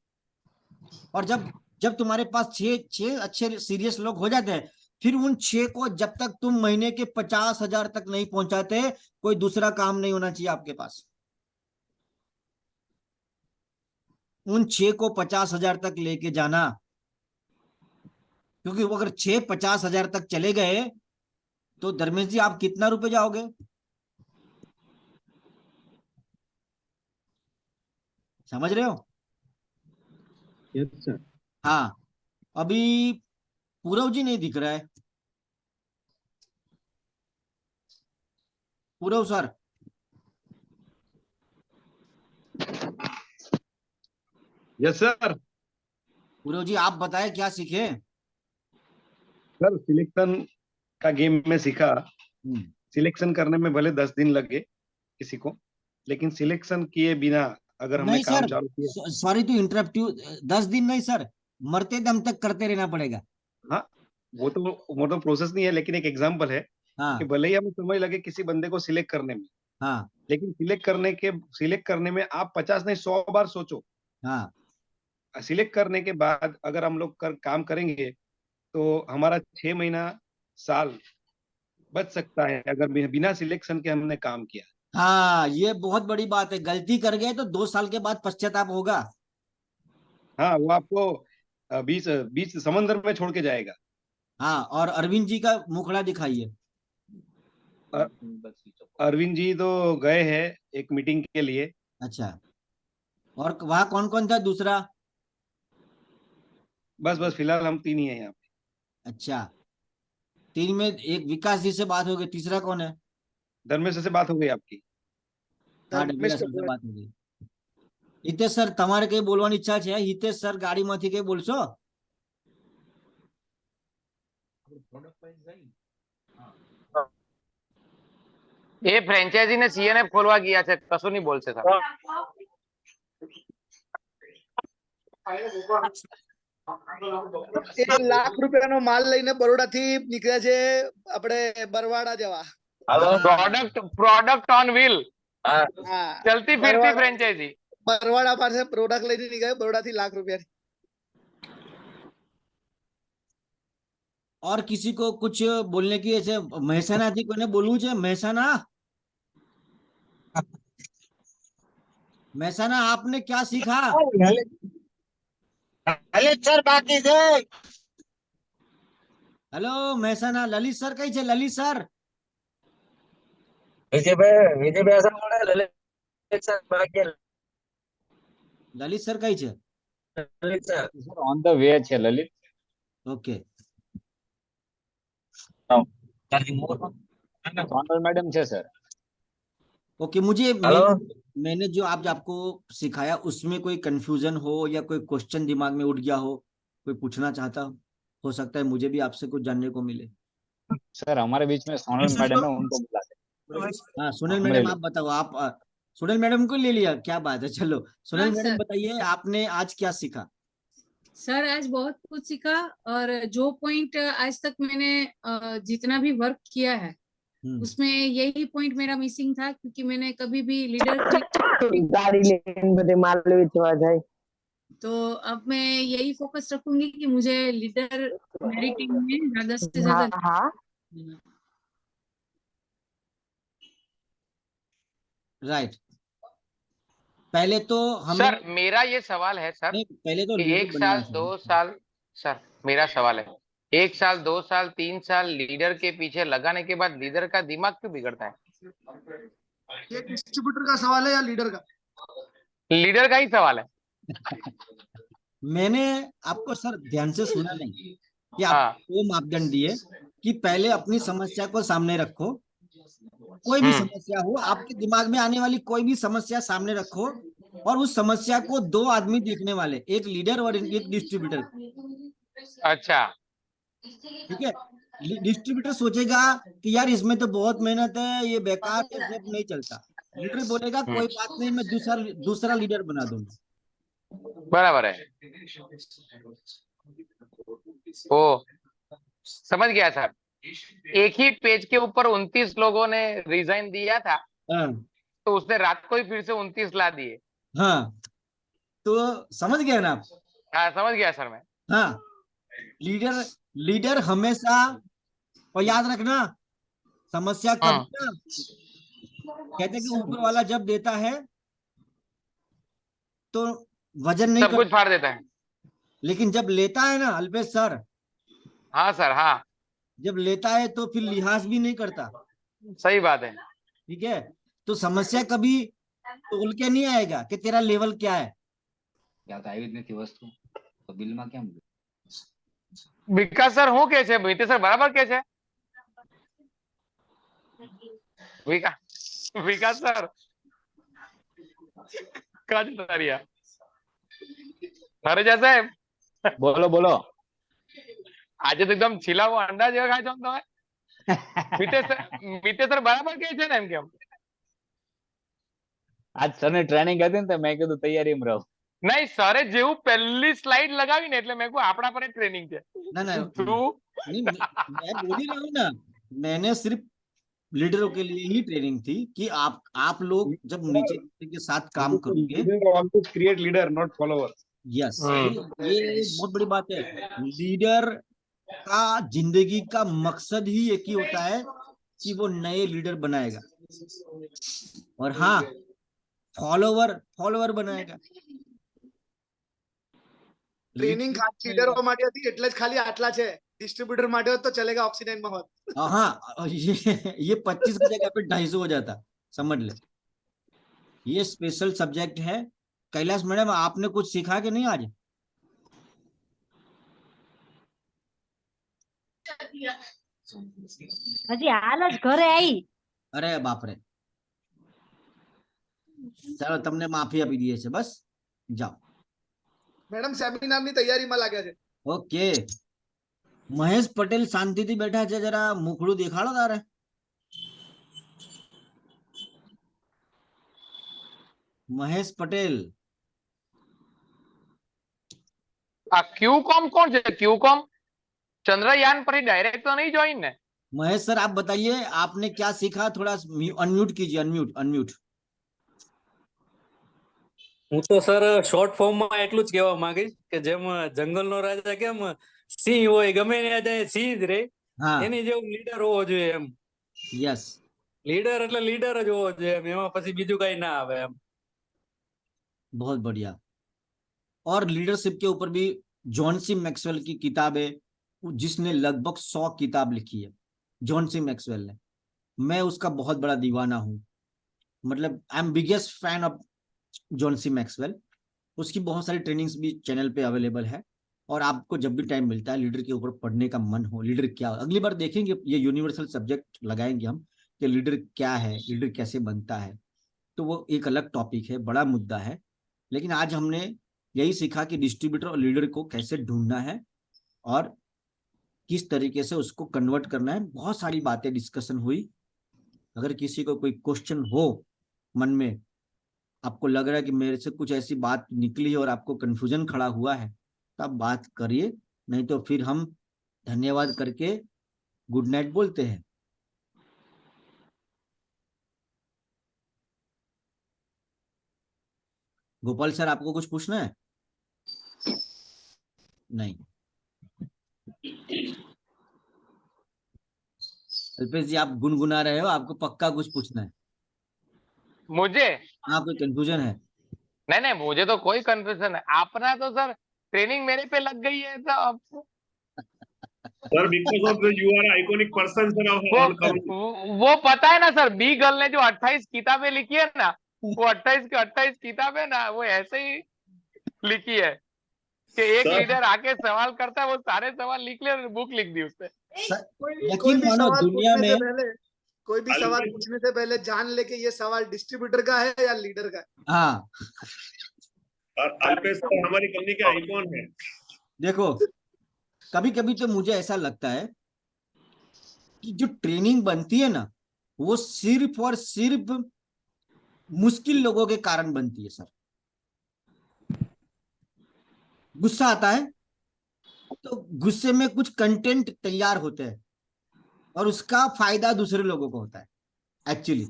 और जब जब तुम्हारे पास 6 अच्छे सीरियस लोग हो जाते हैं, फिर उन 6 को जब तक तुम महीने के 50,000 तक नहीं पहुंचाते, कोई दूसरा काम नहीं होना चाहिए आपके पास। उन 6 को 50,000 तक लेके जाना, क्योंकि वो अगर 6 50,000 तक चले गए तो धर्मेश जी आप कितना रुपए जाओगे? समझ रहे हो? Yes sir. हाँ, अभी पूरव जी नहीं दिख रहा है। पूरव सर, यस सर। पूरव जी आप बताएं क्या सीखे? सर सिलेक्शन का गेम में सीखा। सिलेक्शन करने में भले 10 दिन लगे किसी को, लेकिन सिलेक्शन किए बिना अगर हमने नहीं काम सर, चालू किया। सॉरी टू इंटरप्ट यू, 10 दिन नहीं सर, मरते दम तक करते रहना पड़ेगा। हाँ, वो तो प्रोसेस नहीं है, लेकिन एक एग्जांपल है हाँ कि भले ही हमें समय लगे किसी बंदे को सिलेक्ट करने में, हाँ लेकिन सिलेक्ट करने में आप 50 नहीं 100 बार सोचो। हाँ, सिलेक्ट करने के बाद अगर हम लोग काम करेंगे तो हमारा 6 महीना साल बच सकता है, अगर बिना सिलेक्शन के हमने काम किया। हाँ ये बहुत बड़ी बात है, गलती कर गए तो 2 साल के बाद पश्चाताप होगा। हाँ, वो आपको बीच बीच समंदर में छोड़ के जाएगा। हाँ, और अरविंद जी का मुखड़ा दिखाइए। अरविंद जी तो गए हैं एक मीटिंग के लिए। अच्छा, और वहां कौन कौन था दूसरा? बस फिलहाल हम 3 ही हैं यहाँ पे। अच्छा, 3 में एक विकास जी से बात हो गई, तीसरा कौन है? धर्मेश से बात हो गई आपकी? हाँ डबलिया सर से बात हो गई। हितेश सर તમારે કઈ બોલવાની ઈચ્છા છે? હિતેશ સર ગાડીમાંથી કઈ બોલશો? એ ફ્રેન્ચાઇઝી ને સીએનએફ ખોલવા ગયા છે, કશું નહીં બોલશે સર. 1 લાખ રૂપિયાનો માલ લઈને બરોડાથી નીકળ્યા છે આપણે બરવાડા જવા. Product on wheel. હા હા चलती फिरती फ्रेंचाइजी। બરવાડા પાસે પ્રોડક્ટ લઈને નહીં ગયો, બરોડાથી ₹1,00,000 और किसी को कुछ बोलने की ऐसे મહેસાણા થી કોઈને બોલવું છે? મહેસાણા મહેસાણા आपने क्या सीखा? લલિત સર બાકી છે. हेलो મહેસાણા લલિત સર કઈ છે? લલિત સર વિજયભાઈ અસર મળે લલિત સર બાકી. લલિત સર કઈ છે? Lalit sir on the way છે લલિત। ओके સોનલ મેડમ છે સર। ओके मुझे हेलो मैंने जो आप आपको सिखाया उसमें कोई कंफ्यूजन हो या कोई क्वेश्चन दिमाग में उठ गया हो, कोई पूछना चाहता हो सकता है, मुझे भी आपसे कुछ जानने को मिले। सर हमारे बीच में सोनल मैडम है, उनको बुला दे। हाँ सोनल हम ले मैडम लो। आप बताओ। आप सोनल मैडम को ले लिया, क्या बात है। चलो सोनल हाँ, मैडम सर। बताइए आपने आज क्या सीखा? सर आज बहुत कुछ सीखा और जो पॉइंट आज तक मैंने जितना भी वर्क किया है उसमें यही पॉइंट मेरा मिसिंग था, क्योंकि मैंने कभी भी लीडर गाड़ी लेने बदे माल वेचवा जाए। तो अब मैं यही फोकस रखूंगी कि मुझे लीडर मेरी टीम में ज्यादा से ज्यादा राइट। पहले तो हमें सर मेरा ये सवाल है सर, पहले तो कि लीडर 1 बनना साल है। 2 साल, सर मेरा सवाल है 1 साल 2 साल 3 साल लीडर के पीछे लगाने के बाद लीडर का दिमाग क्यों बिगड़ता है? ये डिस्ट्रीब्यूटर का सवाल है या लीडर का? लीडर का ही सवाल है। मैंने आपको सर ध्यान से सुना नहीं कि आप वो मापदंड दिए कि पहले अपनी समस्या को सामने रखो, कोई भी समस्या हो, आपके दिमाग में आने वाली कोई भी समस्या सामने रखो और उस समस्या को 2 आदमी देखने वाले, एक लीडर और एक डिस्ट्रीब्यूटर। अच्छा ठीक है। डिस्ट्रीब्यूटर सोचेगा कि यार इसमें तो बहुत मेहनत है, ये बेकार है, सब नहीं चलता। लीडर बोलेगा कोई बात नहीं, मैं दूसरा लीडर बना दूंगा। बराबर है। ओ समझ गया सर। एक ही पेज के ऊपर 29 लोगों ने रिजाइन दिया था, तो उसने रात को ही फिर से 29 ला दिए। हाँ तो समझ गए ना आप? हाँ समझ गया सर मैं। हाँ लीडर हमेशा, और याद रखना समस्या कब कहते हैं कि ऊपर वाला जब देता है तो वजन नहीं सब कुछ फाड़ देता है, लेकिन जब लेता है ना अल्पेश सर, हाँ सर हाँ, जब लेता है तो फिर लिहाज भी नहीं करता। सही बात है। ठीक है। तो समस्या कभी तोल के नहीं आएगा कि तेरा लेवल क्या है। वस्तु तो बिल में क्या विकास सर हूँ कैसे बीते सर बराबर कैसे विकास सर अरे जैसे बोलो बोलो। आज तो एकदम छिला हुआ अंडा जो खाए છો તમે મીતે સર બરાબર કે છે ને એમ કેમ आज सर ने ट्रेनिंग હતી ને તો મેં કીધું તૈયારીમાં રહો। नहीं सरे જેવું પહેલી સ્લાઇડ લગાવી ને એટલે મેં કહું આપણા પર ટ્રેનિંગ છે। ना तू नहीं, मैं बोल ही रहा हूँ ना, मैंने सिर्फ लीडरों के लिए ही ट्रेनिंग थी कि आप लोग जब नीचे के साथ काम करोगे। Create leader not follower. Yes ये बहुत बड़ी बात है। लीडर का जिंदगी का मकसद ही एक ही होता है कि वो नए लीडर बनाएगा, और हाँ फॉलोवर बनाएगा। ટ્રેનિંગ ખાલી લીડરો માટે હતી એટલે જ ખાલી આટલા છે, ડિસ્ટ્રીબ્યુટર માટે હોત તો ચલેगा ऑक्सीजन में होत। हाँ ये 25 की जगह पे 250 हो जाता, समझ ले। ये स्पेशल सब्जेक्ट है। कैलाश मैडम आपने कुछ सीखा कि नहीं आज? હજી હાલ જ ઘરે આવી। અરે બાપ રે, ચાલો તમને માફી આપી દઈએ છે, બસ જાઓ। મેડમ સેમિનારની તૈયારીમાં લાગ્યા છે। ઓકે મહેશ પટેલ શાંતિથી બેઠા છે, જરા મુખડું દેખાડો તારે। મહેશ પટેલ આ ક્યુકોમ કોણ છે? ક્યુકોમ चंद्रयान पर ही डायरेक्ट तो नहीं ज्वाइन है। महेश सर आप बताइए आपने क्या सीखा? थोड़ा अनम्यूट कीजिए, अनम्यूट। હું તો સર શોર્ટ ફોર્મમાં એટલું જ કહેવા માંગીશ કે જેમ જંગલનો રાજા કેમ સિંહ હોય ગમે ત્યાં જાય સિંહ જ રહે, હા એની જેવું લીડર હોવો જોઈએ એમ. यस લીડર એટલે લીડર જ હોવો જોઈએ એમ, એમાં પછી બીજું કઈ ના આવે એમ. बहुत बढ़िया। और लीडरशिप के ऊपर भी जॉन सी मैक्सवेल की किताब है, जिसने लगभग 100 किताब लिखी है, जॉन सी मैक्सवेल ने। मैं उसका बहुत बड़ा दीवाना हूं, मतलब I am biggest fan of John C Maxwell. उसकी बहुत सारी ट्रेनिंग्स भी चैनल पे अवेलेबल है, और आपको जब भी टाइम मिलता है लीडर के ऊपर पढ़ने का मन हो, लीडर क्या हो, अगली बार देखेंगे ये यूनिवर्सल सब्जेक्ट लगाएंगे हम कि लीडर क्या है, लीडर कैसे बनता है, तो वो एक अलग टॉपिक है, बड़ा मुद्दा है। लेकिन आज हमने यही सीखा कि डिस्ट्रीब्यूटर और लीडर को कैसे ढूंढना है और किस तरीके से उसको कन्वर्ट करना है। बहुत सारी बातें डिस्कशन हुई। अगर किसी को कोई क्वेश्चन हो मन में, आपको लग रहा है कि मेरे से कुछ ऐसी बात निकली है और आपको कंफ्यूजन खड़ा हुआ है, तो आप बात करिए, नहीं तो फिर हम धन्यवाद करके गुड नाइट बोलते हैं। गोपाल सर, आपको कुछ पूछना है? नहीं। अल्पेश जी, आप गुनगुना रहे हो, आपको पक्का कुछ पूछना है? मुझे हाँ, कोई कंफ्यूजन है? नहीं नहीं, मुझे तो कोई कंफ्यूजन है। अपना तो सर ट्रेनिंग मेरे पे लग गई है तो अब sir because of you are iconic person sir वो पता है ना सर, बी गर्ल ने जो 28 किताबें लिखी है ना, वो 28 की 28 किताबें ना वो ऐसे ही लिखी है कि एक सर लीडर आके सवाल करता है, वो सारे सवाल लिख ले और बुक लिख दी उसने। कोई यकीन भी मानो सवाल दुनिया पूछने से में, पहले कोई भी सवाल अल्पेश पूछने से पहले जान ले कि ये सवाल डिस्ट्रीब्यूटर का है या लीडर का है। हाँ और अल्पेश सर हमारी कंपनी के आइकॉन है। देखो, कभी कभी तो मुझे ऐसा लगता है कि जो ट्रेनिंग बनती है ना, वो सिर्फ और सिर्फ मुश्किल लोगों के कारण बनती है सर। गुस्सा आता है तो गुस्से में कुछ कंटेंट तैयार होते हैं और उसका फायदा दूसरे लोगों को होता है एक्चुअली।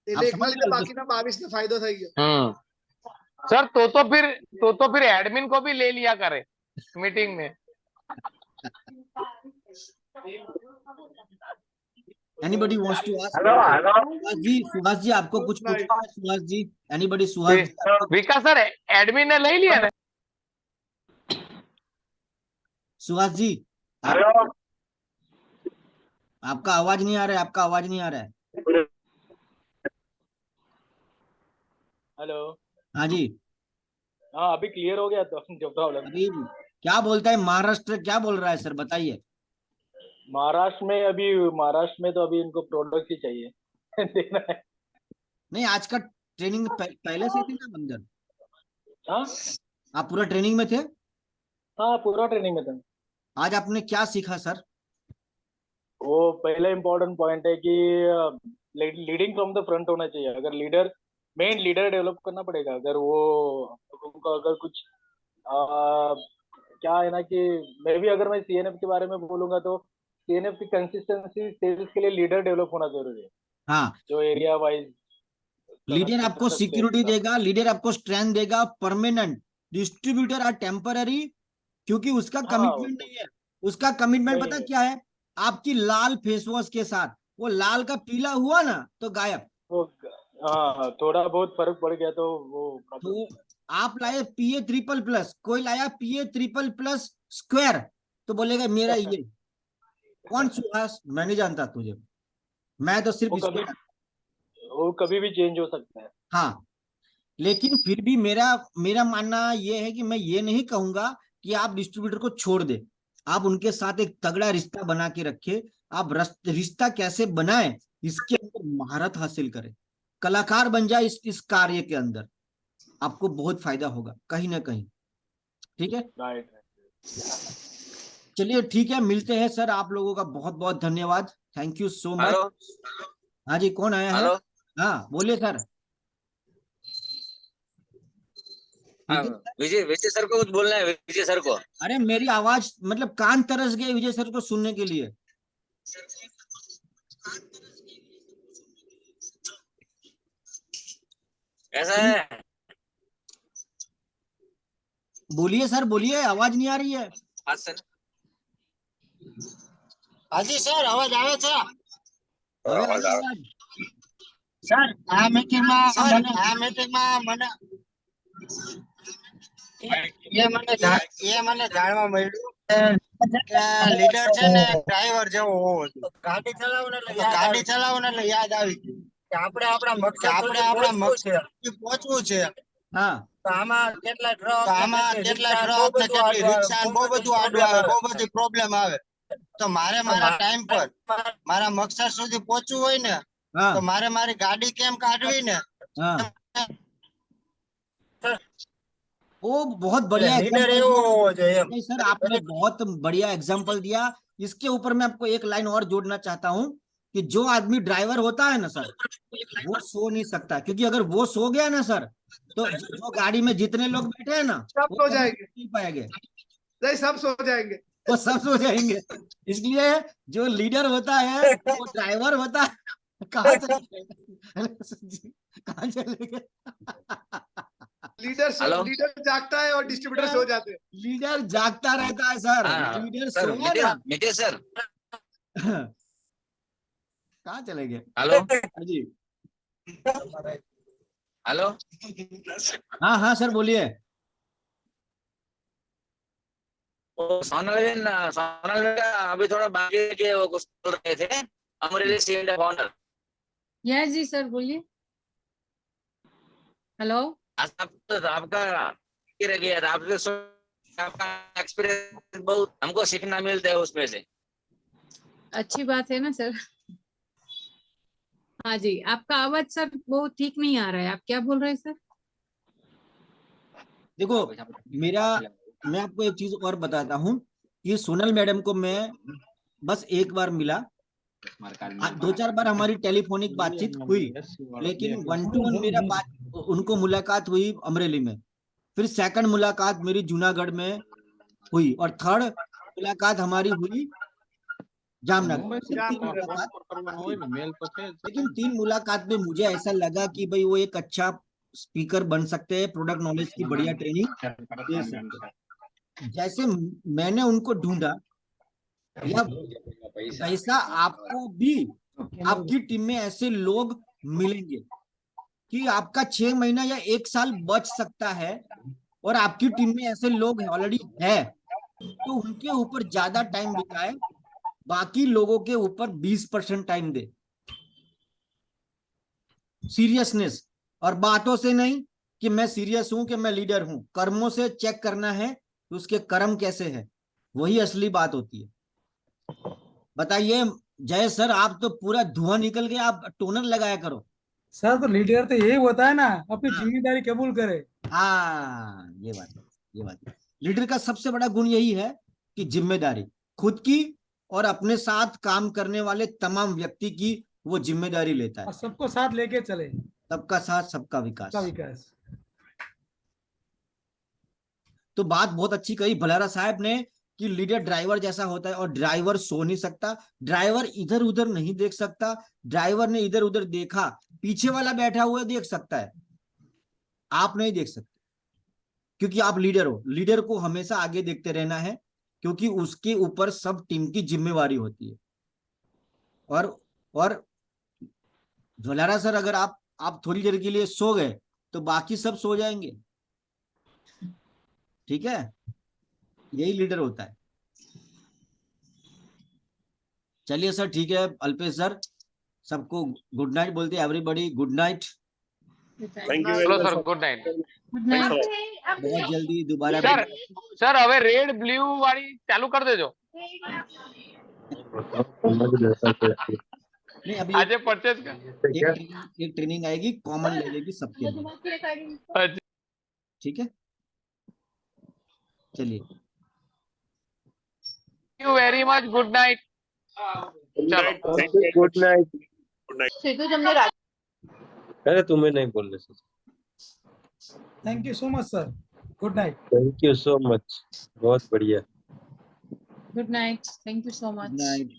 आप समझ रहे हो? બાકીના 22 ને ફાયદો થઈ ગયો। सर तो फिर एडमिन को भी ले लिया करे मीटिंग में। Anybody wants to ask? Hello Subhash ji आपको कुछ पूछना है? Subhash ji, anybody? Subhash ji, Vikas sir admin ने ले लिया ना। सुभाष जी, हेलो आपका आवाज नहीं आ रहा है, आपका आवाज नहीं आ रहा है। हेलो। हाँ जी, हाँ अभी क्लियर हो गया तो जो प्रॉब्लम। अभी क्या बोलता है महाराष्ट्र, क्या बोल रहा है सर, बताइए। महाराष्ट्र में तो अभी इनको प्रोडक्ट ही चाहिए देना है। नहीं, आज का ट्रेनिंग पहले से थे ना बंदर? हाँ आप पूरा ट्रेनिंग में थे? हाँ पूरा ट्रेनिंग में था। आज आपने क्या सीखा सर? वो पहला इम्पोर्टेंट पॉइंट है कि लीडिंग फ्रॉम द फ्रंट होना चाहिए। अगर मेन लीडर डेवलप करना पड़ेगा। अगर वो उनको अगर कुछ क्या है ना कि अगर मैं सीएनएफ के बारे में बोलूंगा तो सीएनएफ की कंसिस्टेंसी सेल्स के लिए लीडर डेवलप होना जरूरी है। हाँ, जो एरिया वाइज लीडर आपको सिक्योरिटी देगा, लीडर आपको स्ट्रेंथ देगा परमानेंट। डिस्ट्रीब्यूटर आर टेम्पररी, क्योंकि उसका कमिटमेंट नहीं है। उसका कमिटमेंट पता क्या है? आपकी लाल फेस वॉश के साथ वो लाल का पीला हुआ ना तो गायब। हाँ थोड़ा बहुत फर्क पड़ गया तो वो तो आप लाए PA++, कोई लाया PA+++ स्क्वायर, तो बोलेगा मेरा ये कौन सुहास, मैं नहीं जानता तुझे, मैं तो सिर्फ वो कभी भी चेंज हो सकता है। हाँ, लेकिन फिर भी मेरा मानना ये है कि मैं ये नहीं कहूंगा कि आप डिस्ट्रीब्यूटर को छोड़ दे। आप उनके साथ एक तगड़ा रिश्ता बना के रखे। आप रिश्ता कैसे बनाए, इसके अंदर महारत हासिल करें, कलाकार बन जाए इस कार्य के अंदर, आपको बहुत फायदा होगा कहीं ना कहीं। ठीक है, चलिए ठीक है, मिलते हैं सर। आप लोगों का बहुत बहुत धन्यवाद, थैंक यू सो मच। हाँ जी, कौन आया है? हाँ बोलिए सर। विजय सर को कुछ बोलना है? विजय सर को। अरे मेरी आवाज मतलब कान तरस गए विजय सर को सुनने के लिए। कैसा है? बोलिए सर, बोलिए, आवाज नहीं आ रही है। हाँ सर। હાજી સર અવાજ આવે છે હવે આવે આवाज? સર આ મીટિંગમાં મને એ મને જાણવા મળ્યું કે લીડર છે ને ડ્રાઈવર જેવો હોવો જોઈએ. ગાડી ચલાવવાને એટલે યાદ આવી ગયું કે આપણે આપણા મકસદ સુધી પહોંચવું છે. હા, તો આમાં કેટલા ટ્રક ને કેટલી રિક્ષા ને બહુ બધું આડું આવે, બહુ બધી પ્રોબ્લેમ આવે. તો મારે મારા ટાઈમ પર મારા મકસદ સુધી પહોંચવું હોય ને हाँ, તો મારે મારી ગાડી કેમ કાઢવી ने हाँ, वो बहुत बढ़िया लीडर एग्जांपल एवो दिया। होवो જોઈએ એમ. नहीं सर, आपने बहुत बढ़िया एग्जांपल दिया। इसके ऊपर मैं आपको एक लाइन और जोड़ना चाहता हूँ कि जो आदमी ड्राइवर होता है ना सर, वो सो नहीं सकता, क्योंकि अगर वो सो गया ना सर, तो जो गाड़ी में जितने लोग बैठे हैं ना, सब वो सो कभी जाएंगे, नहीं पाएंगे, नहीं सब सो जाएंगे। वो सब सो जाएंगे। इसलिए जो लीडर होता है वो ड्राइवर होता है। कहाँ चले कहाँ चले गए? लीडर जागता है और डिस्ट्रीब्यूटर सो जाते हैं। लीडर जागता रहता है सर, लीडर सोया ना। मिटे सर। कहाँ चले गए? हेलो जी, हेलो। हाँ हाँ सर बोलिए। सोनल का अभी थोड़ा बाकी है कि वो कुछ बोल रहे थे, अमरेली सीएम ऑनर। यस जी सर बोलिए। हेलो। आपका रह गया था, आपका एक्सपीरियंस बहुत हमको सीखना मिलता है उसमें से। अच्छी बात है ना सर। हाँ जी, आपका आवाज सर वो ठीक नहीं आ रहा है, आप क्या बोल रहे हैं सर? देखो मैं आपको एक चीज और बताता हूँ कि सोनल मैडम को मैं बस एक बार मिला, 2-4 बार हमारी टेलीफोनिक बातचीत हुई, लेकिन 1-to-1 मेरा उनको मुलाकात हुई अमरेली में, फिर सेकंड मुलाकात मेरी जूनागढ़ में हुई, और थर्ड मुलाकात हमारी हुई जामनगर। लेकिन 3 मुलाकात में मुझे ऐसा लगा कि भाई वो एक अच्छा स्पीकर बन सकते हैं, प्रोडक्ट नॉलेज की बढ़िया ट्रेनिंग दे सकते हैं। जैसे मैंने उनको ढूंढा, या ऐसा आपको भी आपकी टीम में ऐसे लोग मिलेंगे कि आपका 6 महीना या 1 साल बच सकता है, और आपकी टीम में ऐसे लोग ऑलरेडी है, तो उनके ऊपर ज्यादा टाइम बिताए, बाकी लोगों के ऊपर 20% टाइम दे। सीरियसनेस और बातों से नहीं कि मैं सीरियस हूं कि मैं लीडर हूं, कर्मों से चेक करना है कि उसके कर्म कैसे है, वही असली बात होती है। बताइए जय सर, आप तो पूरा धुआं निकल गया, आप टोनर लगाया करो। सर तो लीडर तो यही होता है ना, अपनी जिम्मेदारी कबूल करे। हाँ, ये बात लीडर का सबसे बड़ा गुण यही है कि जिम्मेदारी खुद की और अपने साथ काम करने वाले तमाम व्यक्ति की वो जिम्मेदारी लेता है, और सबको साथ लेके चले। सबका साथ सबका विकास। सबका विकास। तो बात बहुत अच्छी कही भलारा साहब ने कि लीडर ड्राइवर जैसा होता है, और ड्राइवर सो नहीं सकता, ड्राइवर इधर उधर नहीं देख सकता। ड्राइवर ने इधर उधर देखा, पीछे वाला बैठा हुआ देख सकता है, आप नहीं देख सकते, क्योंकि आप लीडर हो। लीडर को हमेशा आगे देखते रहना है, क्योंकि उसके ऊपर सब टीम की जिम्मेवारी होती है। और भलारा सर, अगर आप थोड़ी देर के लिए सो गए तो बाकी सब सो जाएंगे, ठीक है? यही लीडर होता है। चलिए सर, ठीक है। अल्पेश सर, सबको गुड नाइट बोलते हैं। Everybody good night. Thank you hello sir, good night. बहुत जल्दी दोबारा सर હવે રેડ બ્લુ વાળી ચાલુ કરી દેજો। नहीं, अभी આજે परचेज कर एक ट्रेनिंग आएगी, कॉमन लगेगी सबके लिए, ठीक है? चलिए, thank you very much, good night. चलो गुड नाइट। Good night. अरे तुम्हें नहीं बोलने से। Thank you so much sir, good night. Thank you so much, बहुत बढ़िया। Good night, thank you so much. Good night.